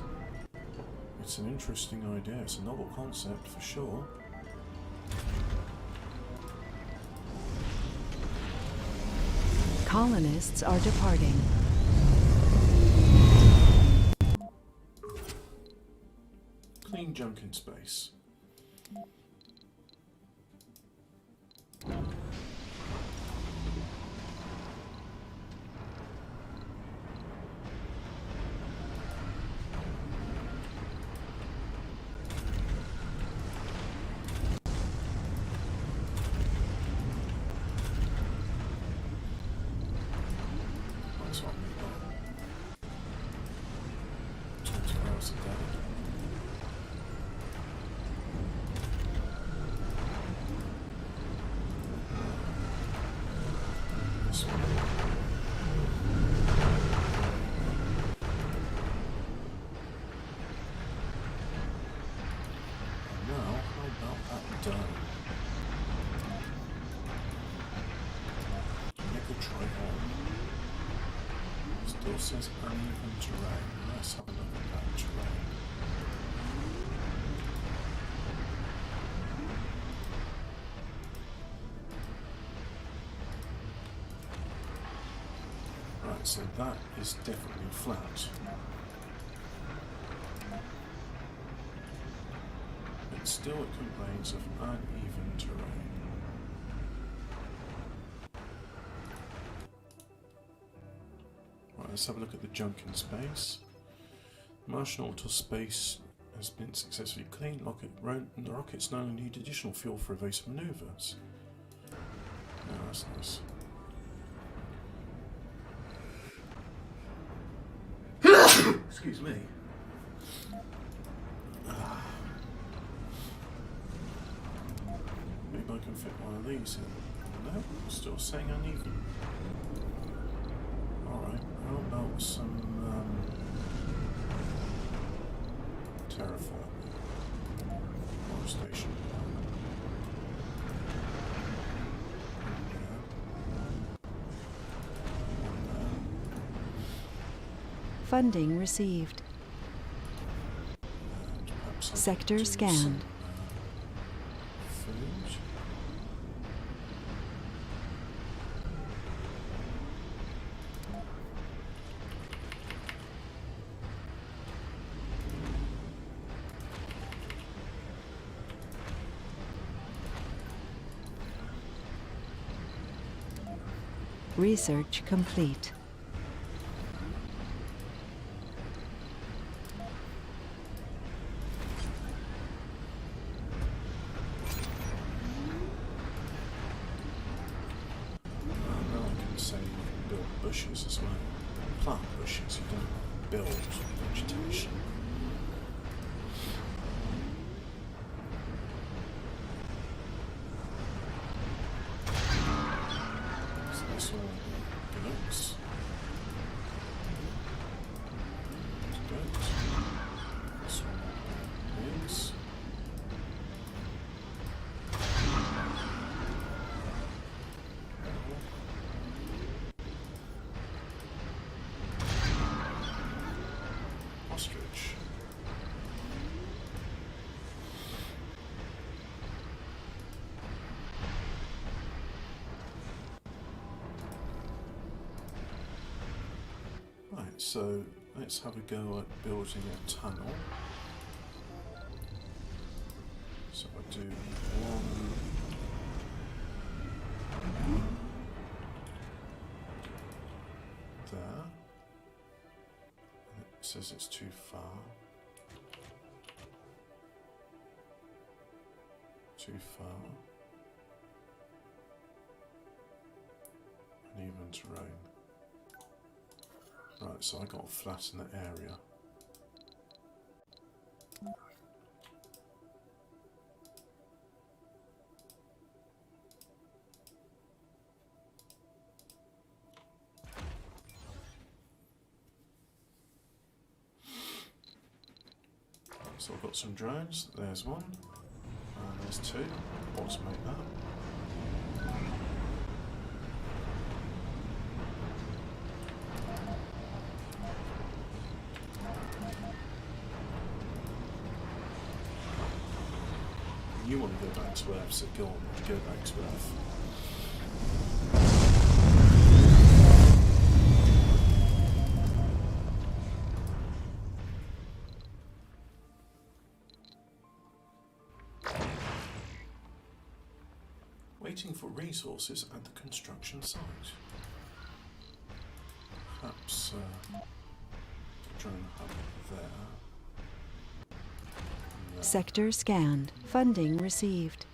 It's an interesting idea. It's a novel concept for sure. Colonists are departing. Clean junk in space. That's what we got. 20 hours a day. This one. And now, how about that done? Nickel Trihorn. Still says uneven terrain. Let's have a look at that terrain. Right, so that is definitely flat. But still it complains of uneven terrain. Right, let's have a look at the junk in space. Martian orbital space has been successfully cleaned. The rockets no longer need additional fuel for evasive maneuvers. Oh, that's nice. Excuse me. Maybe I can fit one of these in. No, still saying uneven. Alright, how about some terraforming? Power station. Funding received. Sector scanned. Food. Research complete. Now I can say you can build bushes as well. Plant bushes, you don't build vegetation. So that's all goats. Goats. This one pigs. Ostrich. Right, so let's have a go at building a tunnel. So I do one. There. And it says it's too far. Too far. Uneven terrain. Right, so I got to flatten the area. So I've got some drones. There's one. And there's two. Automate that. You want to go back to Earth, so go on, go back to Earth. Waiting for resources at the construction site. Perhaps drone hub there. Sector scanned. Funding received.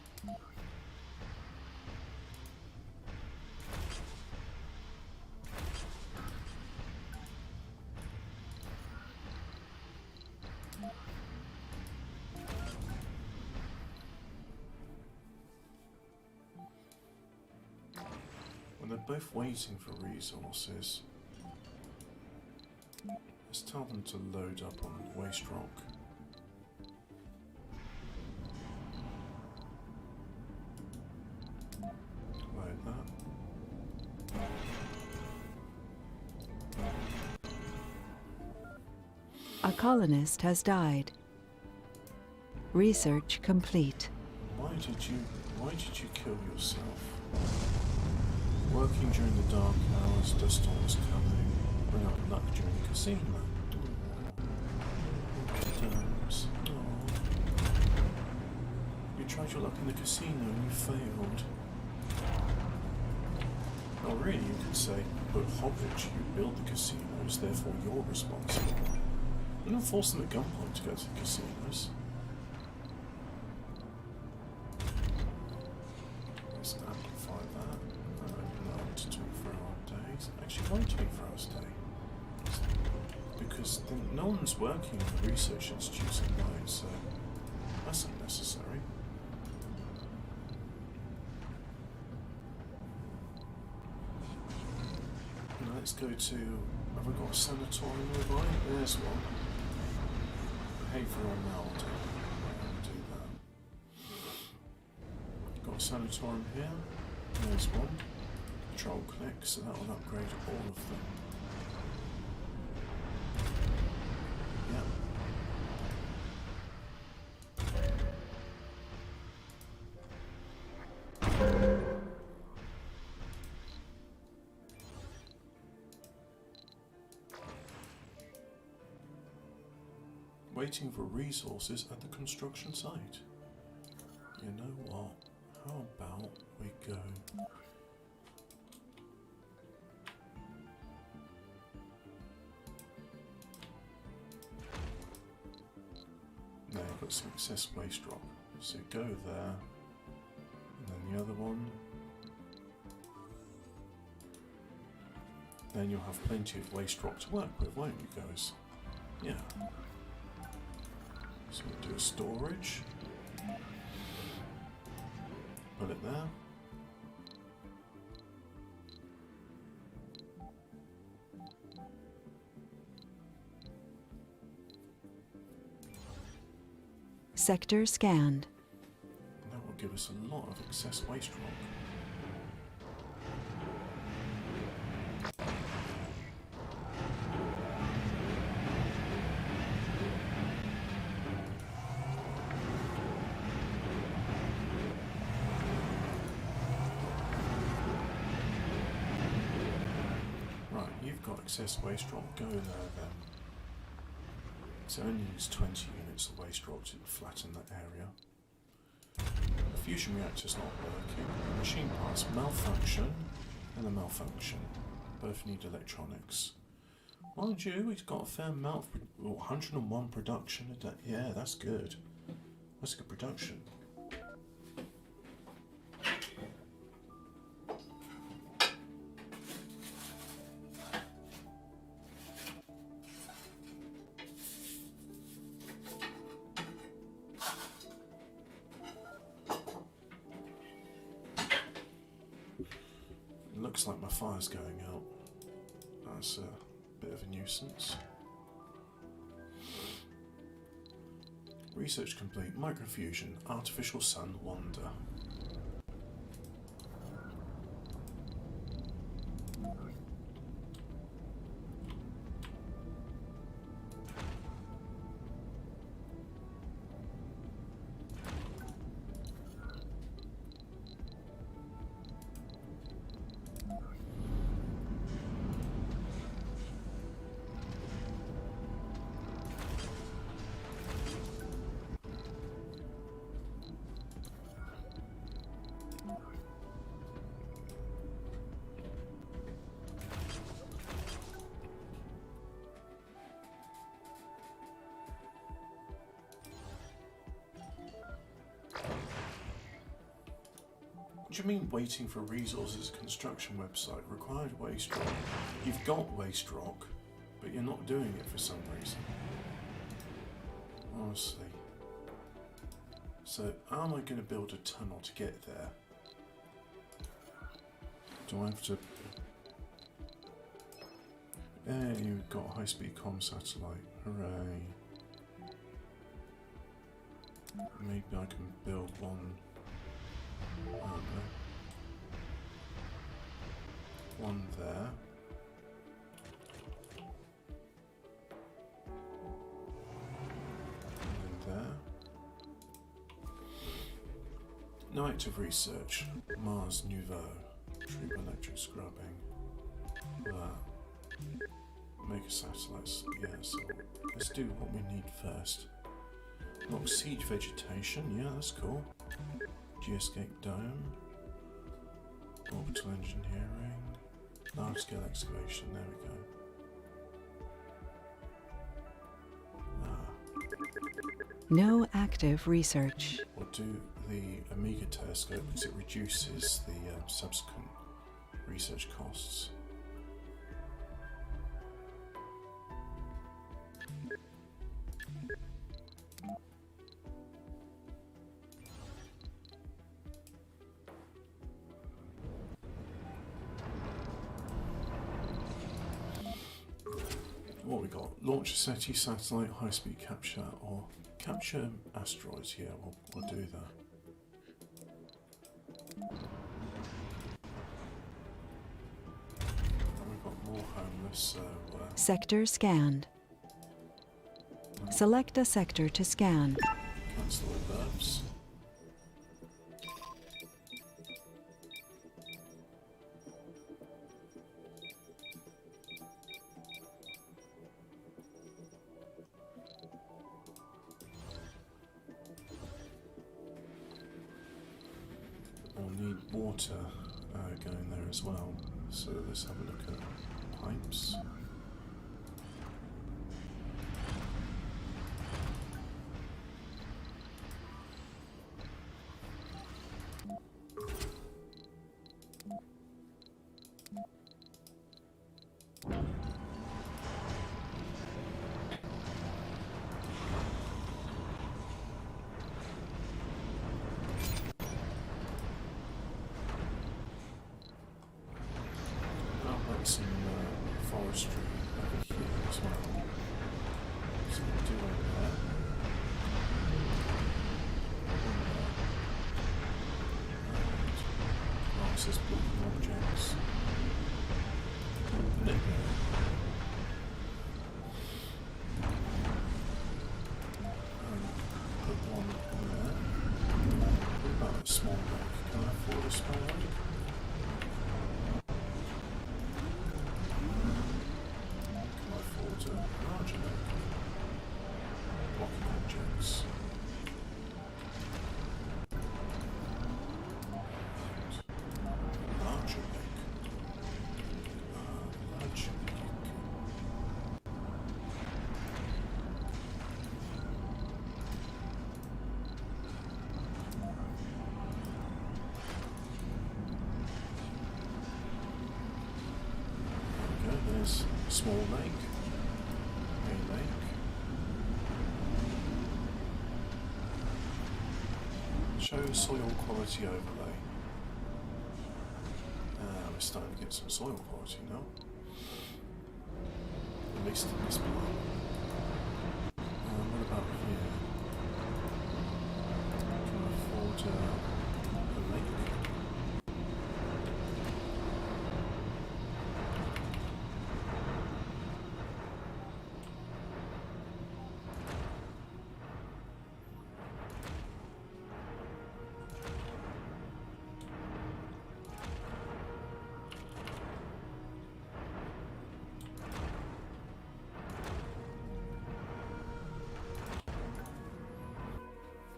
When they're both waiting for resources, let's tell them to load up on waste rock. Load that. A colonist has died. Research complete. Why did you kill yourself? Working during the dark hours, dust storms coming, bring out luck during the casino. Terms. You tried your luck in the casino and you failed. Well, really, you could say, but Hobbit, you build the casinos, therefore you're responsible. You're not forcing them at gunpoint to go to the casinos. Let's amplify that. No, to 24-hour days. Actually, why 24 hours a day? Because then no one's working in the research institutes at night, so that's unnecessary. Now let's go to. Have we got a sanatorium nearby? There's one. Behavioural Meld. I'll do that. Got a sanatorium here. There's one. Control click, so that will upgrade all of them. Yep. Waiting for resources at the construction site. You know what? How about we go? Now you've got some excess waste rock. So go there, and then the other one. Then you'll have plenty of waste rock to work with, won't you guys? Yeah. So we'll do a storage. Put it there. Sector scanned. And that will give us a lot of excess waste rock. you've got excess waste rock, go there then. So it only needs 20 units of waste rock to flatten that area. The fusion reactor's not working. The machine parts malfunction and a malfunction. Both need electronics. Mind you, he's got a fair amount of 101 production a day. Yeah, that's good. That's good production. It looks like my fire's going out. That's a bit of a nuisance. Research complete. Microfusion. Artificial sun. Wonder. What do you mean waiting for resources? Construction website. Required waste rock. You've got waste rock, but you're not doing it for some reason. Honestly. So, how am I going to build a tunnel to get there? Do I have to... Yeah, you've got a high-speed comm satellite. Hooray. Maybe I can build one... I don't know. One there. And there. No active research. Mars Nouveau. Troop electric scrubbing. That. Make a satellites. Yeah, so let's do what we need first. Lock siege vegetation. Yeah, that's cool. Geoscape dome, orbital engineering, large scale excavation, there we go. No active research. We'll do the Amiga telescope because it reduces the subsequent research costs. What we got? Launch a SETI satellite, high-speed capture, or capture asteroids. Yeah, we'll do that. And we've got more homeless, so... Sector scanned. Select a sector to scan. Cancel the verbs. We'll need water going there as well. So let's have a look at pipes. Some forestry over here as well. So we'll do like that. And access blocking objects. There you go. Put one there. What about a small lake? Can I afford a small lake? water, larger lake. Blocking objects. Larger lake. Larger lake. Okay, there's a small lake. A lake. Show soil quality overlay. We're starting to get some soil quality now. At least in this part. What about here? Can we afford a lake?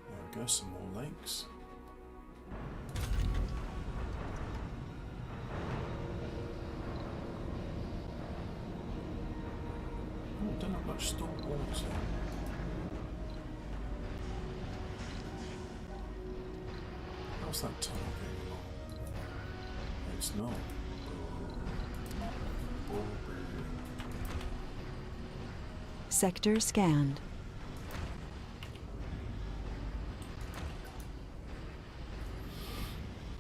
There we go, some more lakes. Oh, don't have much stored water. How's that tunnel going along? It's not. Sector scanned.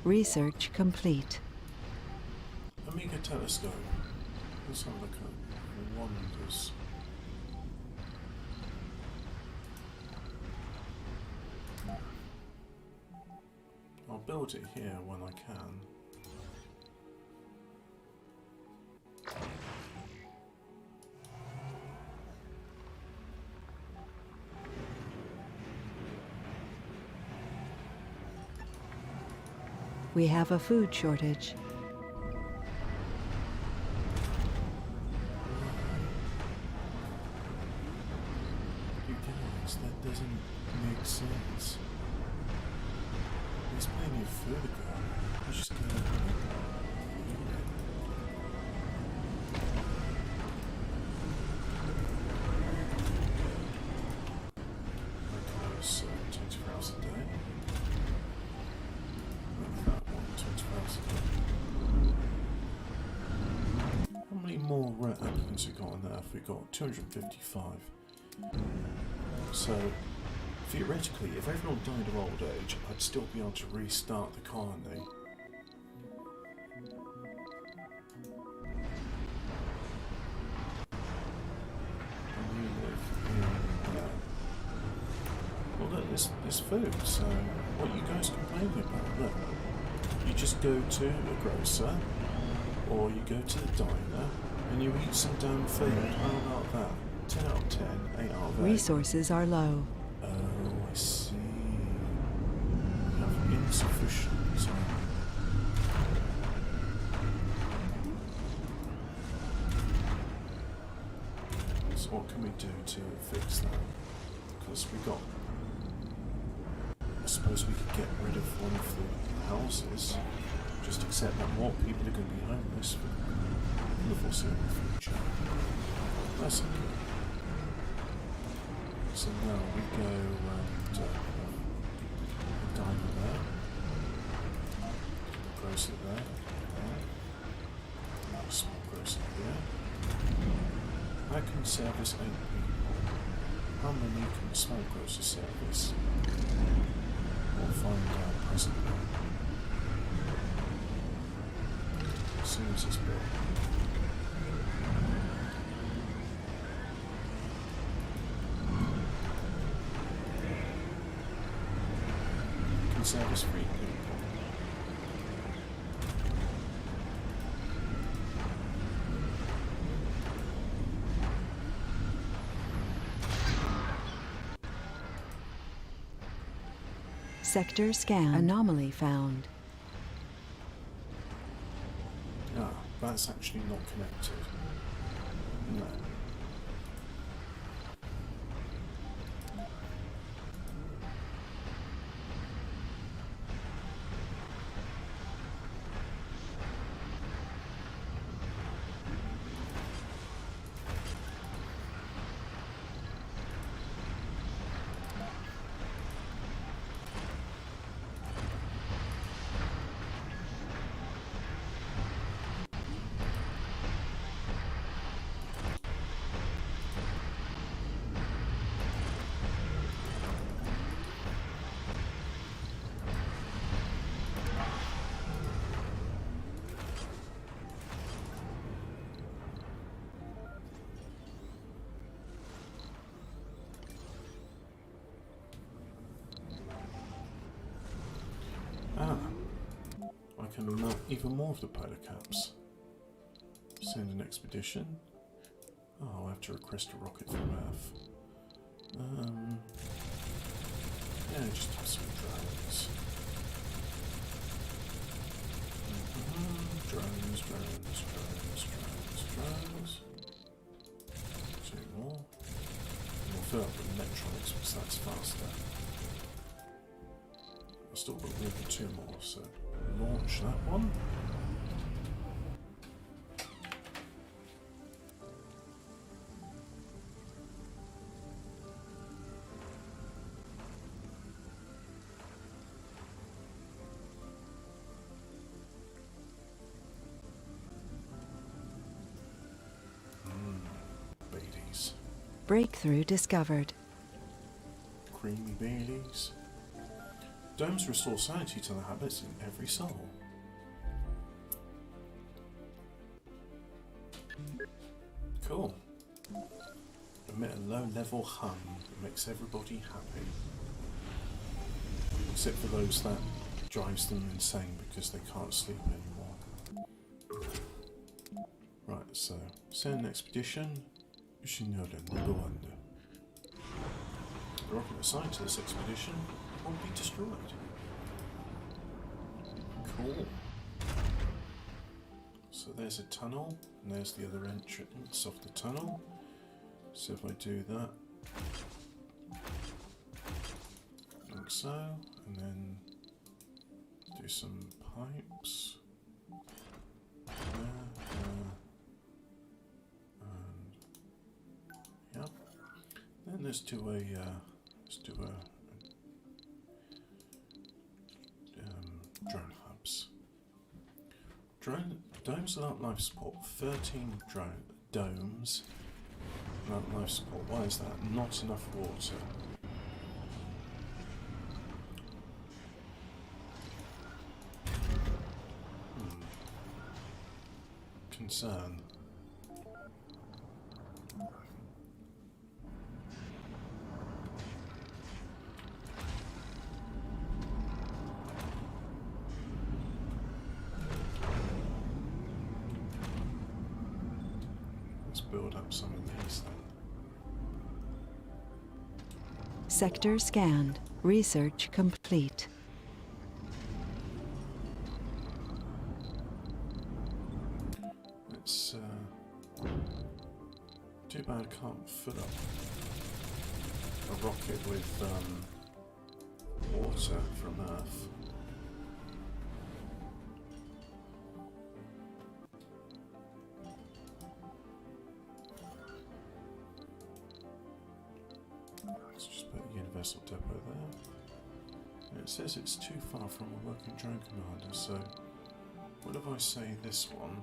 Research complete. Amiga telescope. Let's have a look at wonders. I'll build it here when I can. We have a food shortage. You guys, that doesn't make sense. There's plenty of food around. I just gotta eat it. I close 24 hours a day. Make that one 24 hours a day. How many more applicants we got on that? We got 255. So, theoretically, if everyone died of old age, I'd still be able to restart the colony. And you live in well, look, there's food, so what are you guys complaining about? Look, you just go to a grocer, or you go to the diner, and you eat some damn food. How about that? 10 out of 10, 8 out of 8. Resources are low. Oh, I see. You have insufficient. So what can we do to fix that? Because we got... I suppose we could get rid of one of the houses. Just accept that more people are going to be homeless for the foreseeable future. That's okay. So now we go and a diner there, grocer there, a small grocer here. I can service 8 people. How many can a small grocer service? We'll find out presently. As soon as it's built. Service 3 people. Sector scan. Anomaly found. Ah, that's actually not connected. No. even more of the polar caps. Send an expedition. Oh, I have to request a rocket from Earth. Yeah, just have some drones. Drones. Two more. And we'll fill up with electronics because that's faster. I've still got room for 2 more, so launch that one. Baileys. Breakthrough discovered. Creamy Baileys. Domes restore sanity to the habits in every soul. Cool. Emit a low-level hum that makes everybody happy. Except for those that drives them insane because they can't sleep anymore. Right, so send an expedition. Shinoda number 1. The rocket assigned to this expedition won't be destroyed. Cool. So there's a tunnel, and there's the other entrance of the tunnel. So if I do that, like so, and then do some pipes. Yep. Then let's do a drone hubs. Domes without life support. 13 domes without life support. Why is that? Not enough water. Concern. Build up some of these then. Sector scanned. Research complete. It's too bad I can't fill up a rocket with water from Earth. Let's just put a universal depot there. And it says it's too far from a working drone commander, so what if I say this one?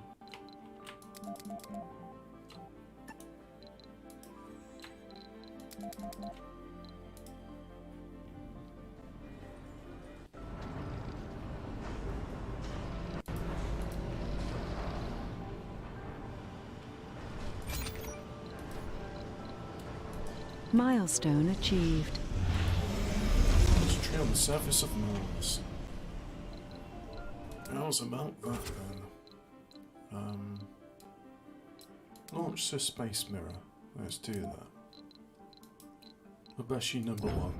Milestone achieved. There's a tree on the surface of Mars. How's about that then? Launch the space mirror. Let's do that. Obashi number 1.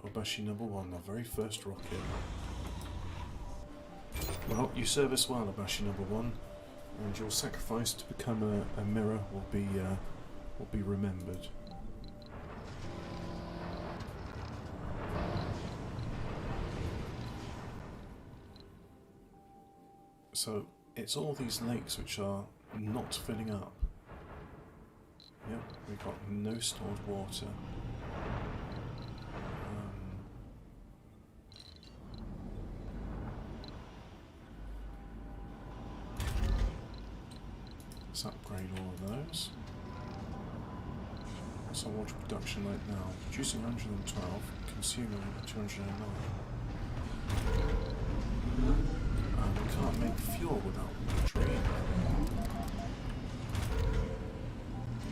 Obashi number 1, our very first rocket. Well, you serve us well, Obashi number 1, and your sacrifice to become a mirror will be remembered. So it's all these lakes which are not filling up. Yep, we've got no stored water. Let's upgrade all of those. What's our water production rate now? Producing 112, consuming 209. We can't make fuel without water either.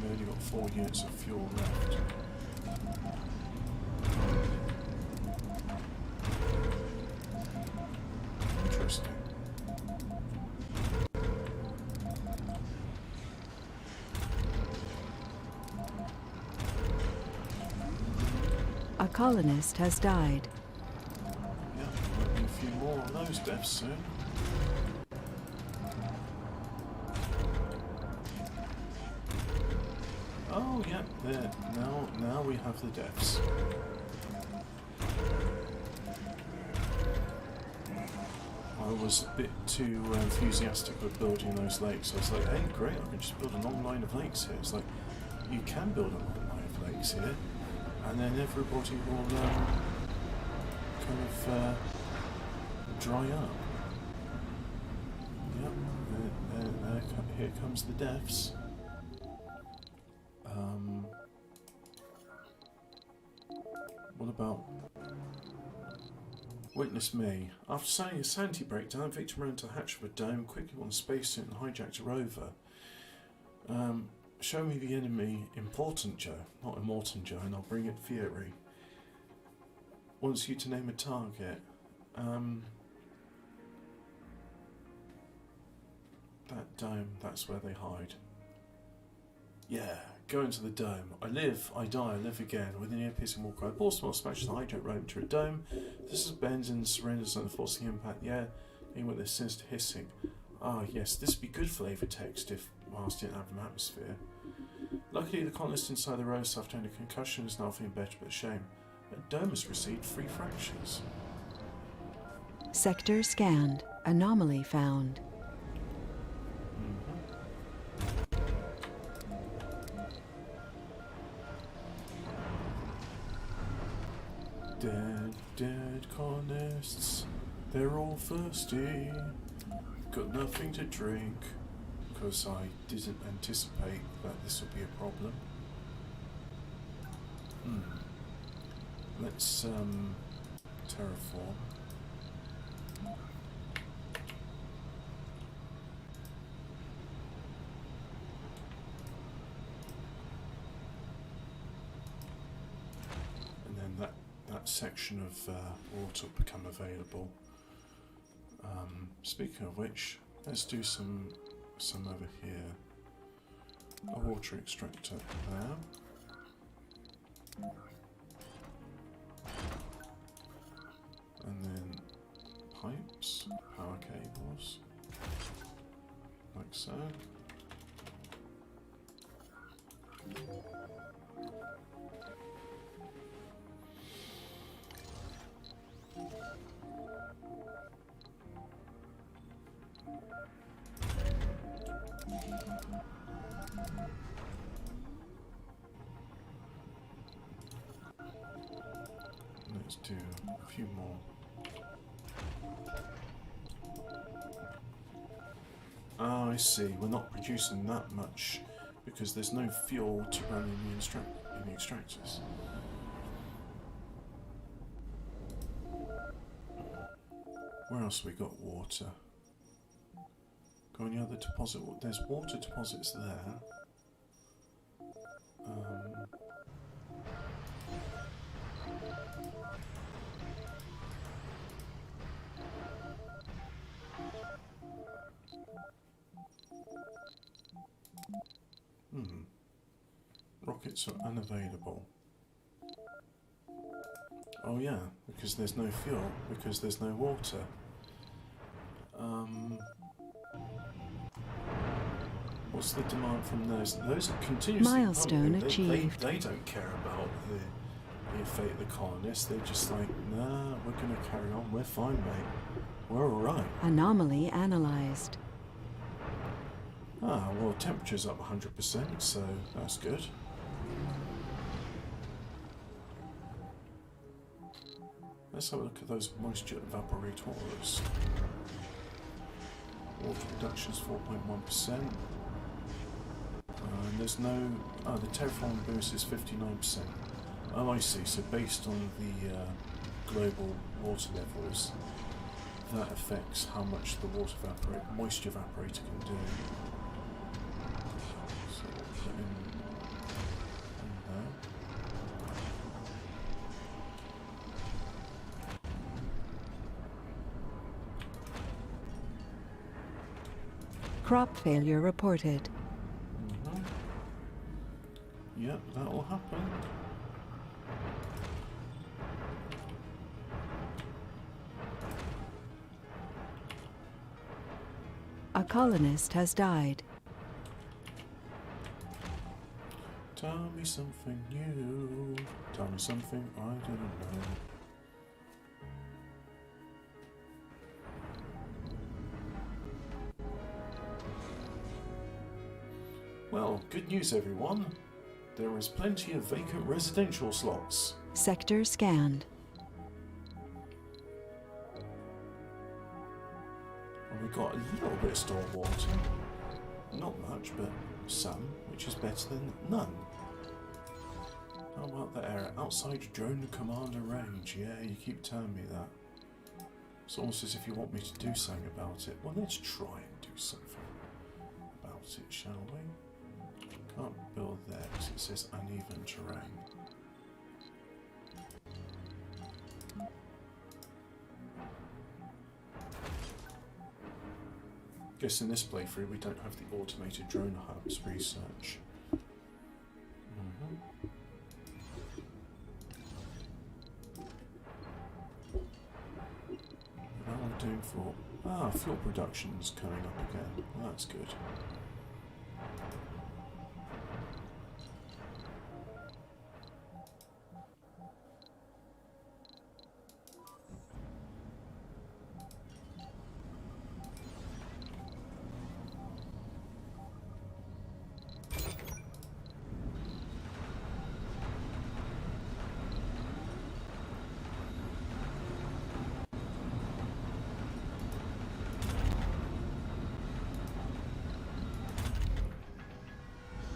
We've only got 4 units of fuel left. Interesting. A colonist has died. Yeah, might be a few more of those deaths soon. Oh, yeah, there. Now we have the deaths. I was a bit too enthusiastic with building those lakes. I was like, hey, great, I can just build a long line of lakes here. It's like, you can build a long line of lakes here, and then everybody will kind of dry up. Yep, here comes the deaths. What about... Witness me. After signing a sanity breakdown, Victor ran to the hatch of a dome, quickly won a spacesuit and hijacked a rover. Show me the enemy, Important Joe, not Immortan Joe, and I'll bring it Fury. Wants you to name a target. That dome, that's where they hide. Yeah, go into the dome. I live, I die, I live again. With an ear-piercing war cry, Baltimore smashes the hijack rope into a dome. This is bends and surrenders under forcing impact. Yeah, even with this sinister hissing. Ah, yes, this would be good flavor text if Mars didn't have an atmosphere. Luckily, the colonist inside the row suffered a concussion is now feeling better, but shame. A dome has received 3 fractures. Sector scanned. Anomaly found. Dead colonists, they're all thirsty, got nothing to drink, because I didn't anticipate that this would be a problem. Let's terraform. And then that section of water will become available. Speaking of which, let's do some over here. A water extractor there. And then pipes, power cables, like so. Let's do a few more. Ah, I see. We're not producing that much because there's no fuel to run in the extractors. Where else have we got water? Got any other deposit? There's water deposits there. Rockets are unavailable. Oh yeah, because there's no fuel, because there's no water. What's the demand from those? Those are continuously Milestone pumping. achieved. They don't care about the fate of the colonists. They're just like, nah, we're going to carry on. We're fine, mate. We're alright. Anomaly analyzed. Ah, well, temperature's up 100%, so that's good. Let's have a look at those moisture evaporators. Water reduction's 4.1%. And there's no... Oh, the terraform boost is 59%. Oh, I see. So based on the global water levels, that affects how much the moisture evaporator can do. So we'll put in there. Crop failure reported. Yep, that will happen. colonist has died. Tell me something new. Tell me something I didn't know. Well, good news everyone. There is plenty of vacant residential slots. Sector scanned. And we got a little bit of stored water. Not much, but some, which is better than none. How about that area? Outside drone commander range. Yeah, you keep telling me that. It's almost as if you want me to do something about it. Well, let's try and do something about it, shall we? Can't build there because it says uneven terrain. Guess in this playthrough we don't have the automated drone hubs research. How am I doing for... Ah, fuel production's coming up again. Well, that's good.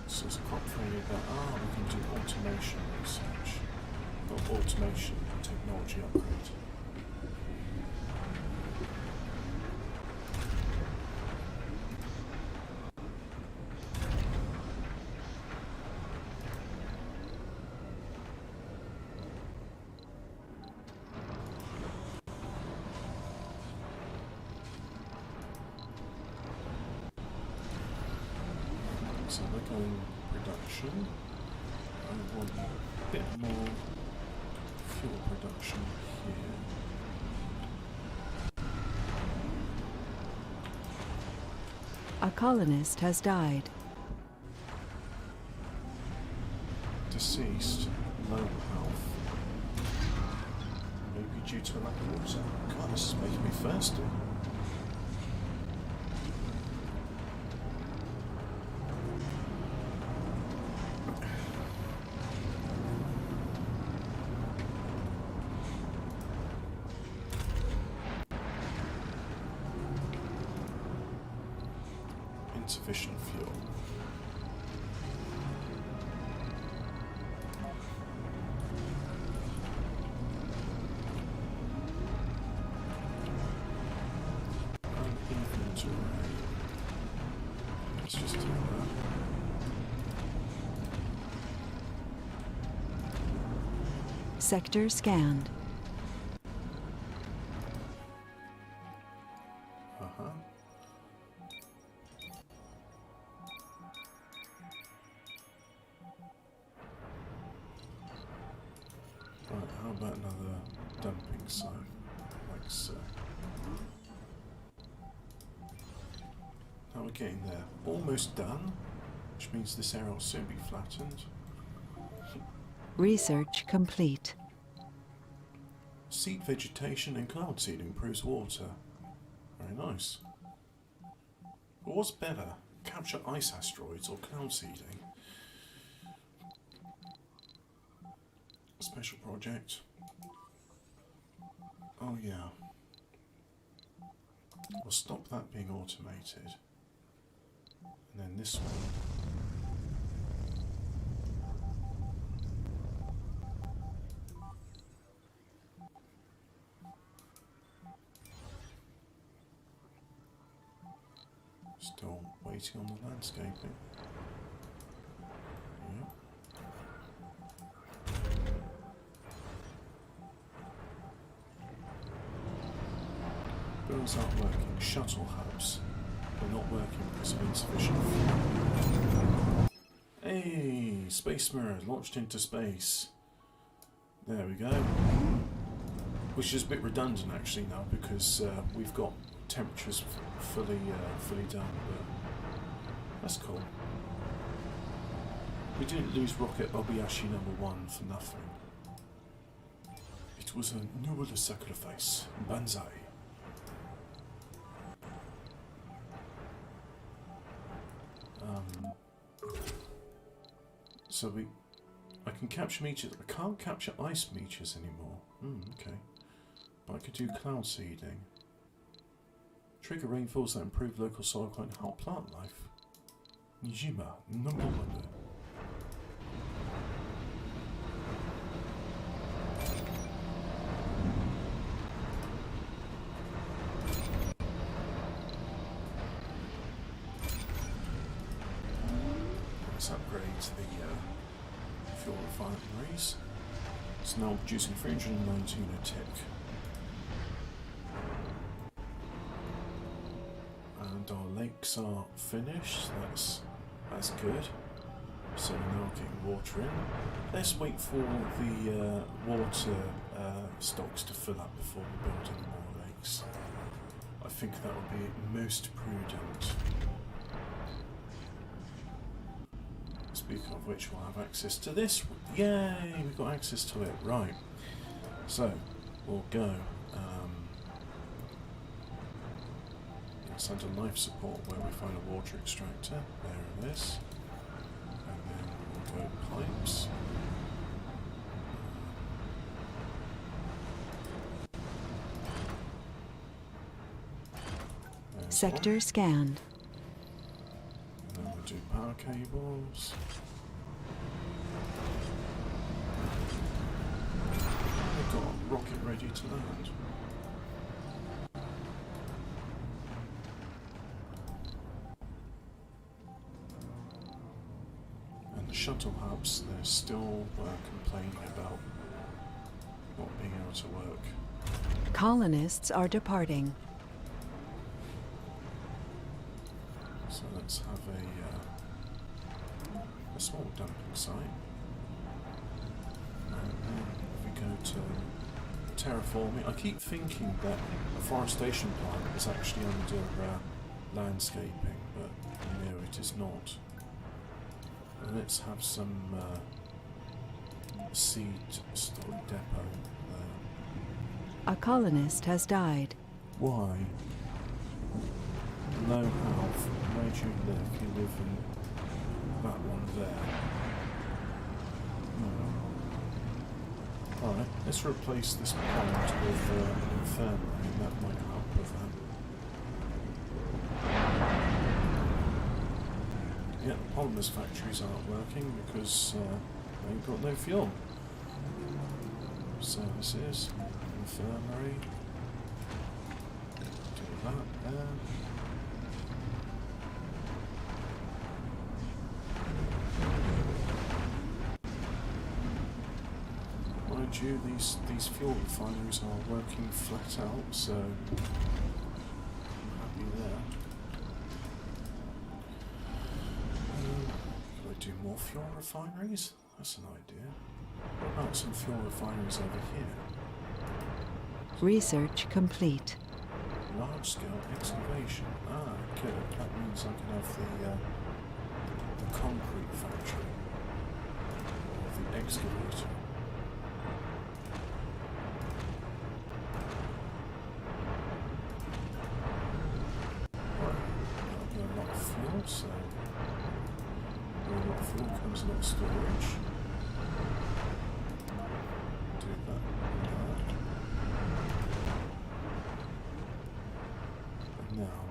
So it's quite funny about, we can do automation research. Not automation, technology upgrade. So we're going production. I want a bit more fuel production here. A colonist has died. Deceased, low health. Maybe due to a lack of water. God, this is making me thirsty. Insufficient fuel. Uneven terrain. Let's just do that. Sector scanned. Right, how about another dumping site, like so. Now we're getting there. Almost done, which means this area will soon be flattened. Research complete. Seed vegetation and cloud seed improves water. Very nice. But what's better, capture ice asteroids or cloud seeding? Special project. Oh yeah. We'll stop that being automated. And then this one. Still waiting on the landscaping. Yep. Bills aren't working. Shuttle hubs. They're not working because of insufficient fuel. Hey! Space Mirror launched into space. There we go. Which is a bit redundant actually now because we've got temperature's fully done, but that's cool. We didn't lose Rocket Obayashi #1 for nothing. It was a noble sacrifice. Banzai. So I can capture meteors. I can't capture ice meteors anymore. Okay. But I could do cloud seeding. Trigger rainfalls that improve local soil quality and help plant life. Nijima, #1. Let's upgrade the fuel refineries. It's now producing 319 a tick. And our lakes are finished. That's good. So now getting water in. Let's wait for the water stocks to fill up before we build any more lakes. I think that would be most prudent. Speaking of which, we'll have access to this. Yay! We've got access to it. Right. So, we'll go. It's under life support where we find a water extractor. There it is. And then we'll go pipes. There's Sector one. scanned. And then we'll do power cables. We've got a rocket ready to land. And the shuttle hubs, they're still complaining about not being able to work. Colonists are departing. So let's have a small dumping site. And then if we go to terraforming, I keep thinking that a forestation plant is actually under landscaping, but no, it is not. And let's have some seed stock depot there. A colonist has died. Why? No health. Where do you live? You live in that one there. Alright, let's replace this pond with an infirmary, and that might help with that. Yeah, the polymers factories aren't working because they've got no fuel. Services, infirmary. Do that there. Mind you, these fuel refineries are working flat out, so I'm happy there. Could I do more fuel refineries? That's an idea. What about some fuel refineries over here? Research complete. Large-scale excavation. Ah, good. That means I can have the concrete factory. Or the excavator. That'll be a lot of fuel, so where a lot of fuel comes a lot of storage. Do that. And now,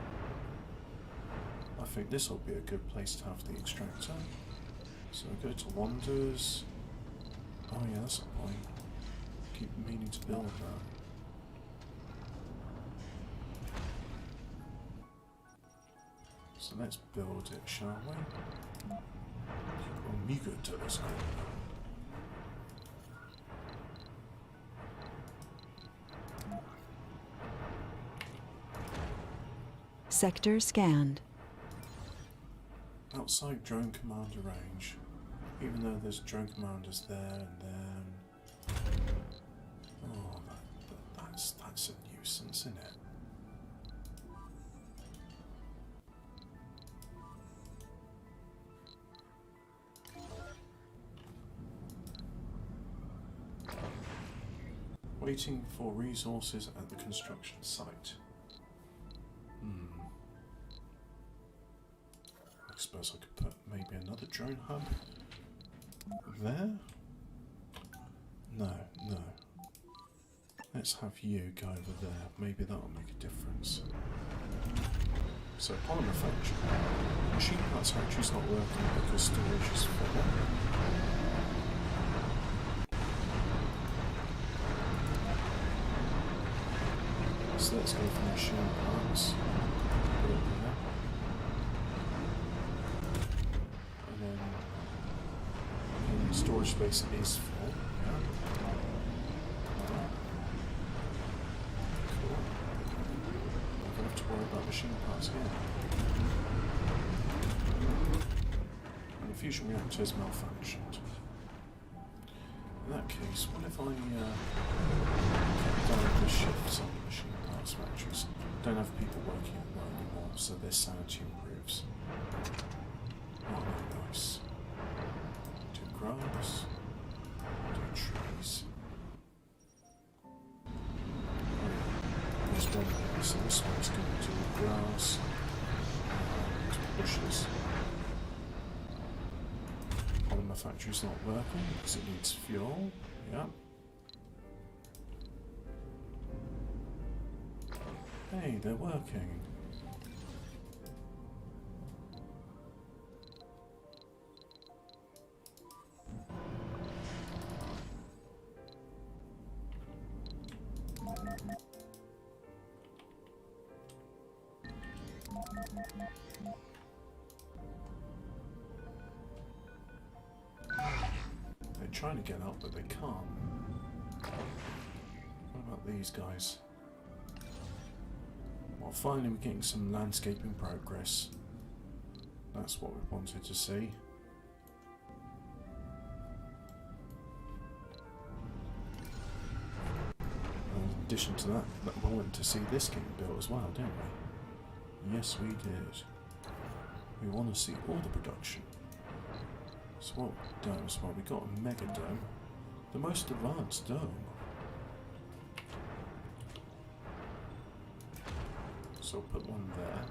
I think this will be a good place to have the extractor. So go to Wonders. Oh yeah, that's a point. Keep meaning to build that. So let's build it, shall we? Omega telescope. Sector scanned. Outside drone commander range. Even though there's drone commanders there and there. Oh, that's a nuisance, isn't it? Waiting for resources at the construction site. I suppose I could put maybe another drone hub there? No. Let's have you go over there. Maybe that'll make a difference. So polymer factory. Machine parts factory's not working because storage is full. So let's go for machine parts. Put it there. And then storage space is full. Yeah. Cool. I don't have to worry about machine parts here. And the fusion reactor is malfunctioned. In that case, what if I kept down the shifts on the machine parts factories? Don't have people working at them anymore, so their sanity improves. Oh, nice. Do grass, do trees. There's one there, so this one's going to do grass and bushes. Polymer factory's not working because it needs fuel. Yeah. Hey, they're working. They're trying to get up, but they can't. What about these guys? Well, finally we're getting some landscaping progress. That's what we wanted to see. In addition to that, we wanted to see this getting built as well, didn't we? Yes, we did. We want to see all the production. So what we've done is, well, we got a mega dome, the most advanced dome. So we'll put one there.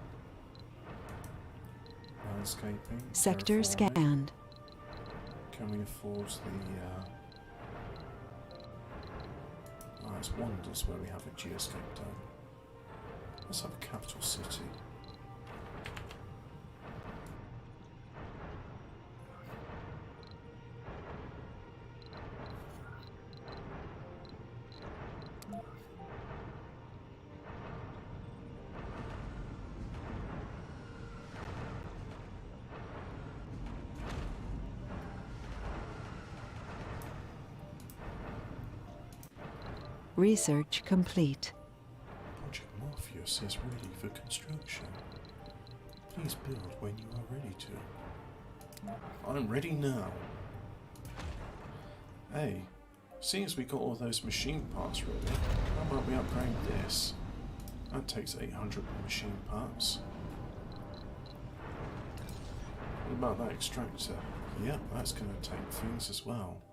Landscaping. Sector terraforming. scanned. Can we afford the it's Wonders where we have a geoscape dome. Let's have a capital city. Research complete. Project Morpheus is ready for construction. Please build when you are ready to. I'm ready now. Hey, seeing as we got all those machine parts ready, how about we upgrade this? That takes 800 machine parts. What about that extractor? Yep, that's going to take things as well.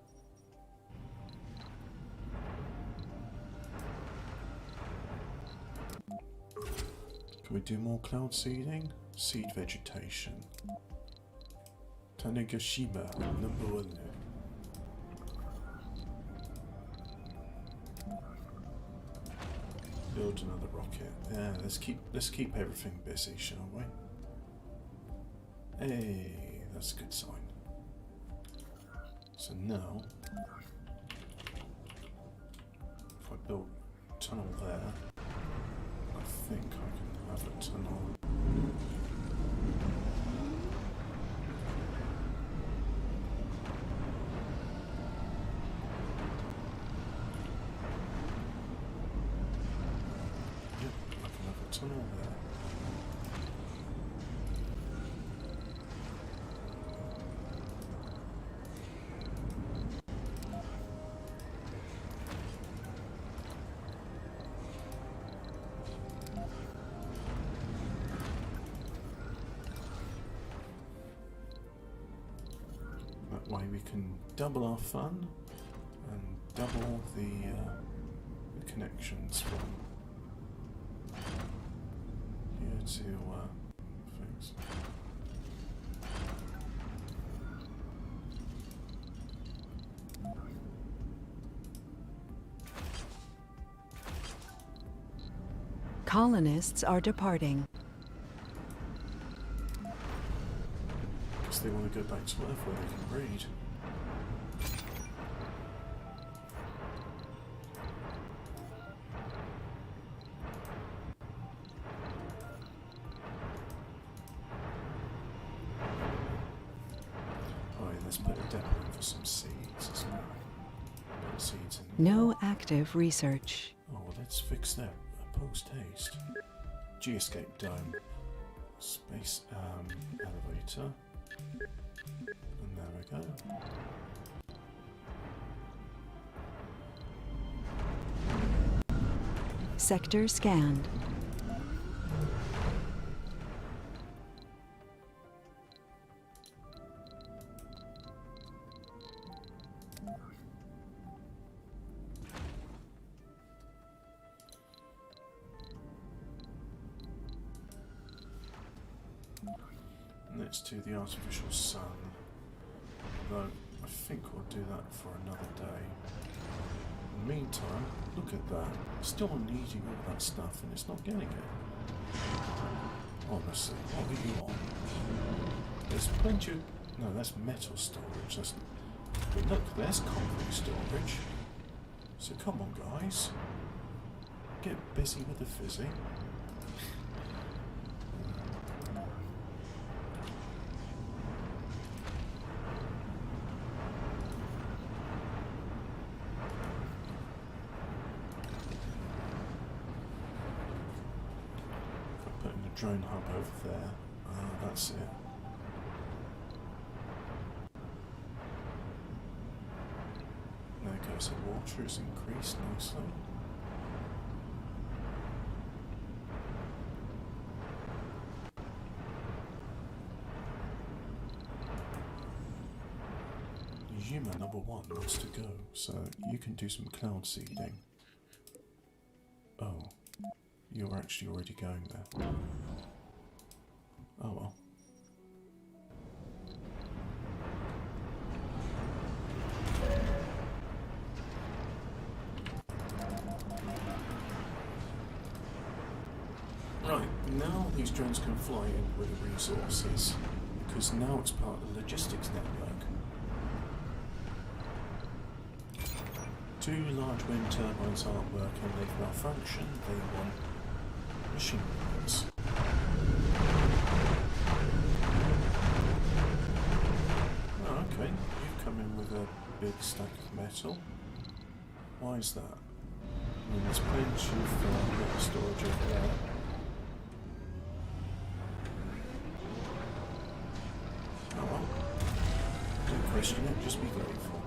Can we do more cloud seeding? Seed vegetation. Tanegashima, #1. Build another rocket. Yeah, let's keep everything busy, shall we? Hey, that's a good sign. So now, if I build a tunnel there, I think I can have a tunnel. Yep, I can have a tunnel there. That way we can double our fun and double the connections from here to things. Colonists are departing. Because they want to go back to Earth where they can breed. Oh, yeah, let's put a depot in for some seeds as well. Put seeds in. No active research. Oh, well, let's fix that. Post haste. G-escape dome. Space elevator. And there we go. Sector scanned. Next to the artificial sun. Though I think we'll do that for another day. In the meantime, look at that. Still needing all that stuff and it's not getting it. Honestly, what are you on? There's plenty of... No, that's metal storage. That's... But look, there's concrete storage. So come on, guys. Get busy with the fizzing. Drone hub over there. Ah, that's it. There goes the water, it's increased nicely. Yuma number 1 wants to go, so you can do some cloud seeding. Oh. You're actually already going there. Oh well. Right, now these drones can fly in with the resources, because now it's part of the logistics network. 2 large wind turbines aren't working, they've malfunctioned, they want machine guns. Oh, okay, you've come in with a big stack of metal. Why is that? I mean, there's plenty of metal storage over there. Oh well. Don't question it, just be grateful.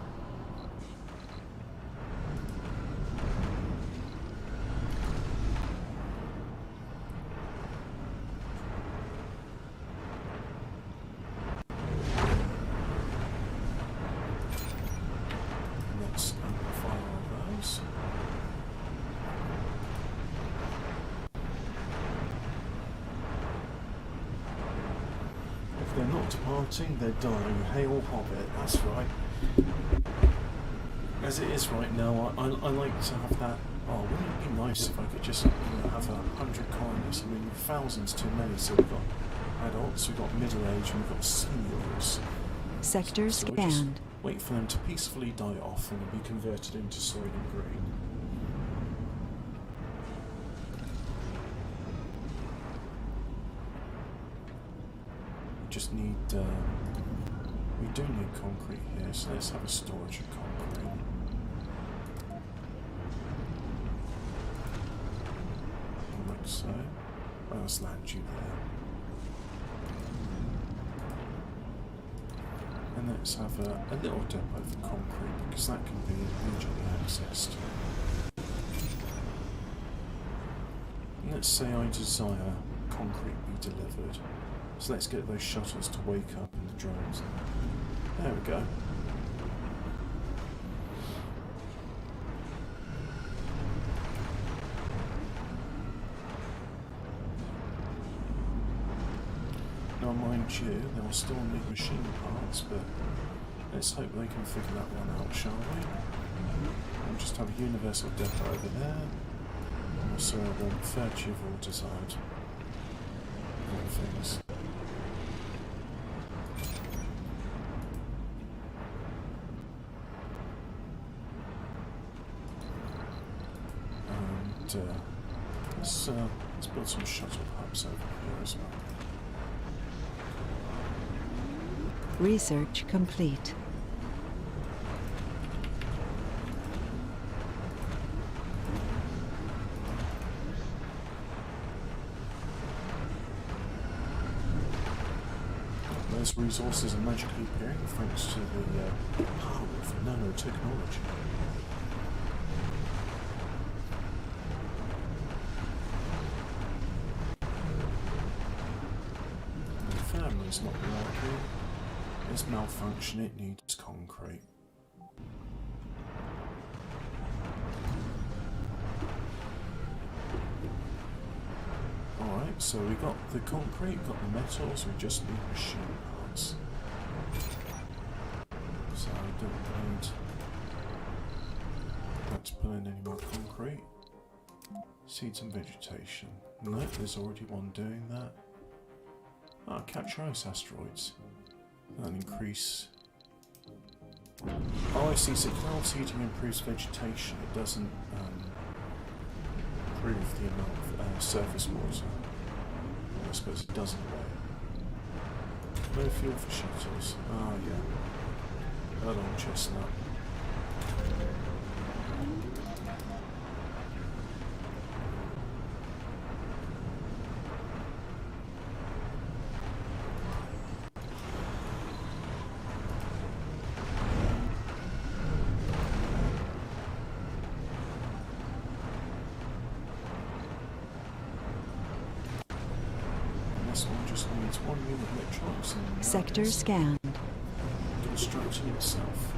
They're not departing, they're dying. Hail Hobbit, that's right. As it is right now, I like to have that. Oh, wouldn't it be nice if I could just have 100 colonists? I mean, thousands too many. So we've got adults, we've got middle-aged, and we've got seniors. Sector So we just scanned. wait for them to peacefully die off and be converted into soil and green. Just need, we do need concrete here, so let's have a storage of concrete. Like so. Well, let's land you there. And let's have a little depot for concrete, because that can be immediately accessed. And let's say I desire concrete be delivered. So let's get those shuttles to wake up and the drones. There we go. about you, they'll still need machine parts, but let's hope they can figure that one out, shall we? We'll just have a universal depot over there. Also, I want 30 of all desired things. And let's build some shuttle hubs over here as well. Research complete. Those resources are magically appearing thanks to the power of nanotechnology. The family's not working. It's malfunction, it needs concrete. Alright, so we got the concrete, got the metals, we just need machine parts. So I don't need that to put in any more concrete. Seeds and vegetation. No, there's already one doing that. Ah, capture ice asteroids. That'll increase. Oh, I see. So cloud seeding improves vegetation. It doesn't improve the amount of surface water. I suppose it doesn't. No fuel for shuttles. Ah, yeah. That old chestnut. One unit of electronics and Sector scanned. constructing itself.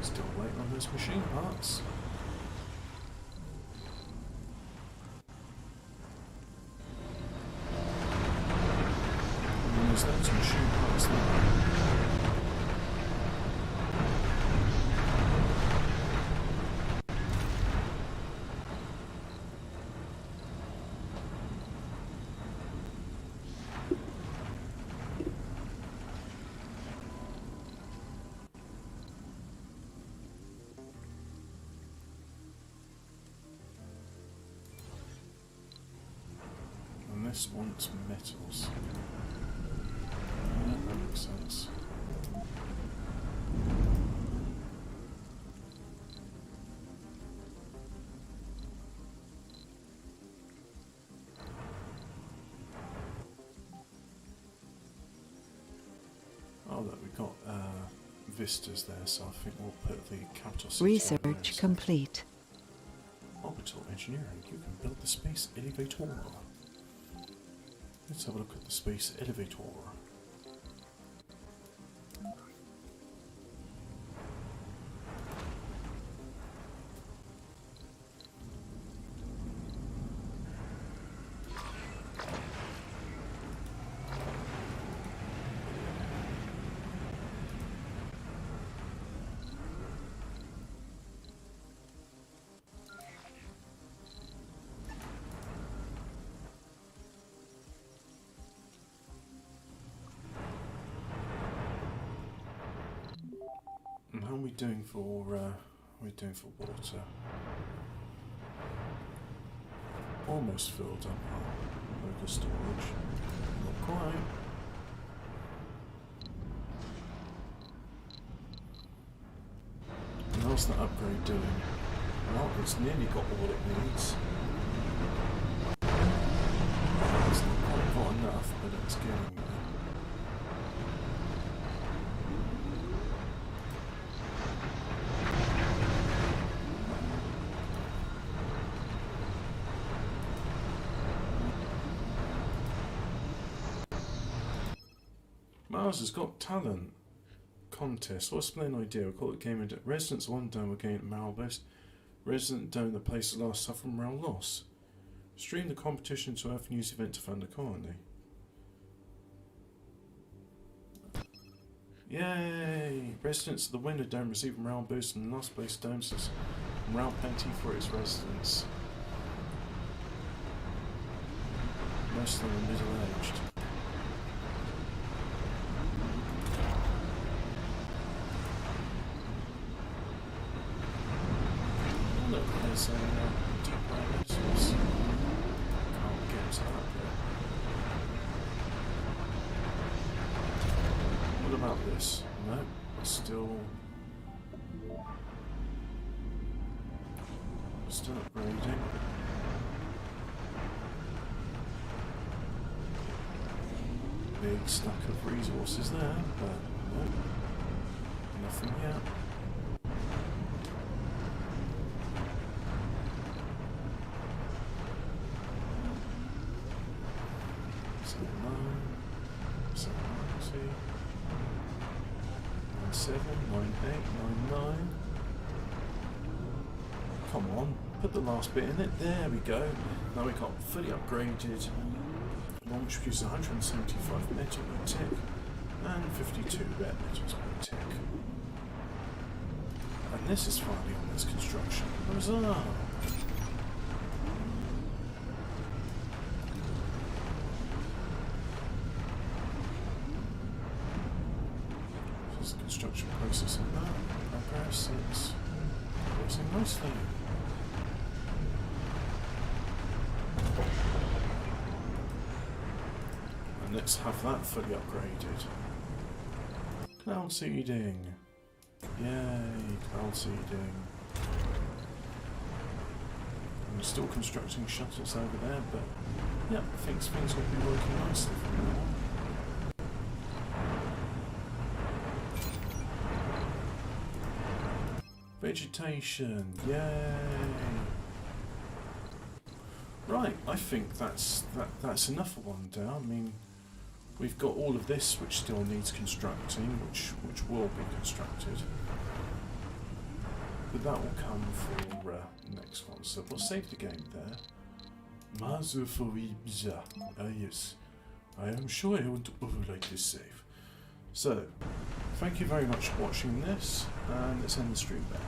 Still waiting on those machine parts. And there's those machine parts there. This wants metals. Yeah, that makes sense. Oh, look, we've got vistas there, so I think we'll put the capital city on there, Research so- complete. Orbital engineering. You can build the space elevator. Let's have a look at the space elevator. And how are we doing for water? Almost filled up our local storage. Not quite. And how's that upgrade doing? Well, it's nearly got all it needs. It's not quite got enough, but it's getting there. Mars Got Talent contest. What's the main idea? We call it Game of Residents of one dome again at Malbus. Resident dome that places last suffer from morale loss. Stream the competition to Earth News event to fund the colony. Yay! Residents of the winner dome receive morale boost and the last place dome says morale plenty for its residents. Most of them are middle-aged. Oh, look, there's a deep ray resource. Can't get to that yet. What about this? No, still upgrading. Big stack of resources there, but no, nothing yet. So 9, 7, 9, 7, 9, 8, 9, 9. Come on, put the last bit in it. There we go. Now we got fully upgraded. Launch produces 175 metal per tick and 52 rare metals per tick. And this is finally on this construction. Huzzah! This is the construction process in that. Progress, it's progressing nicely. Let's have that fully upgraded. Cloud seeding. Yay, cloud seeding. I'm still constructing shuttles over there, but yeah, things will be working nicely from now on. Vegetation, yay! Right, I think that's enough for one day. I mean, we've got all of this which still needs constructing, which will be constructed. But that will come for next one. So we'll save the game there. Mazophobia. Ah yes. I am sure I want to overwrite this save. So, thank you very much for watching this, and let's end the stream there.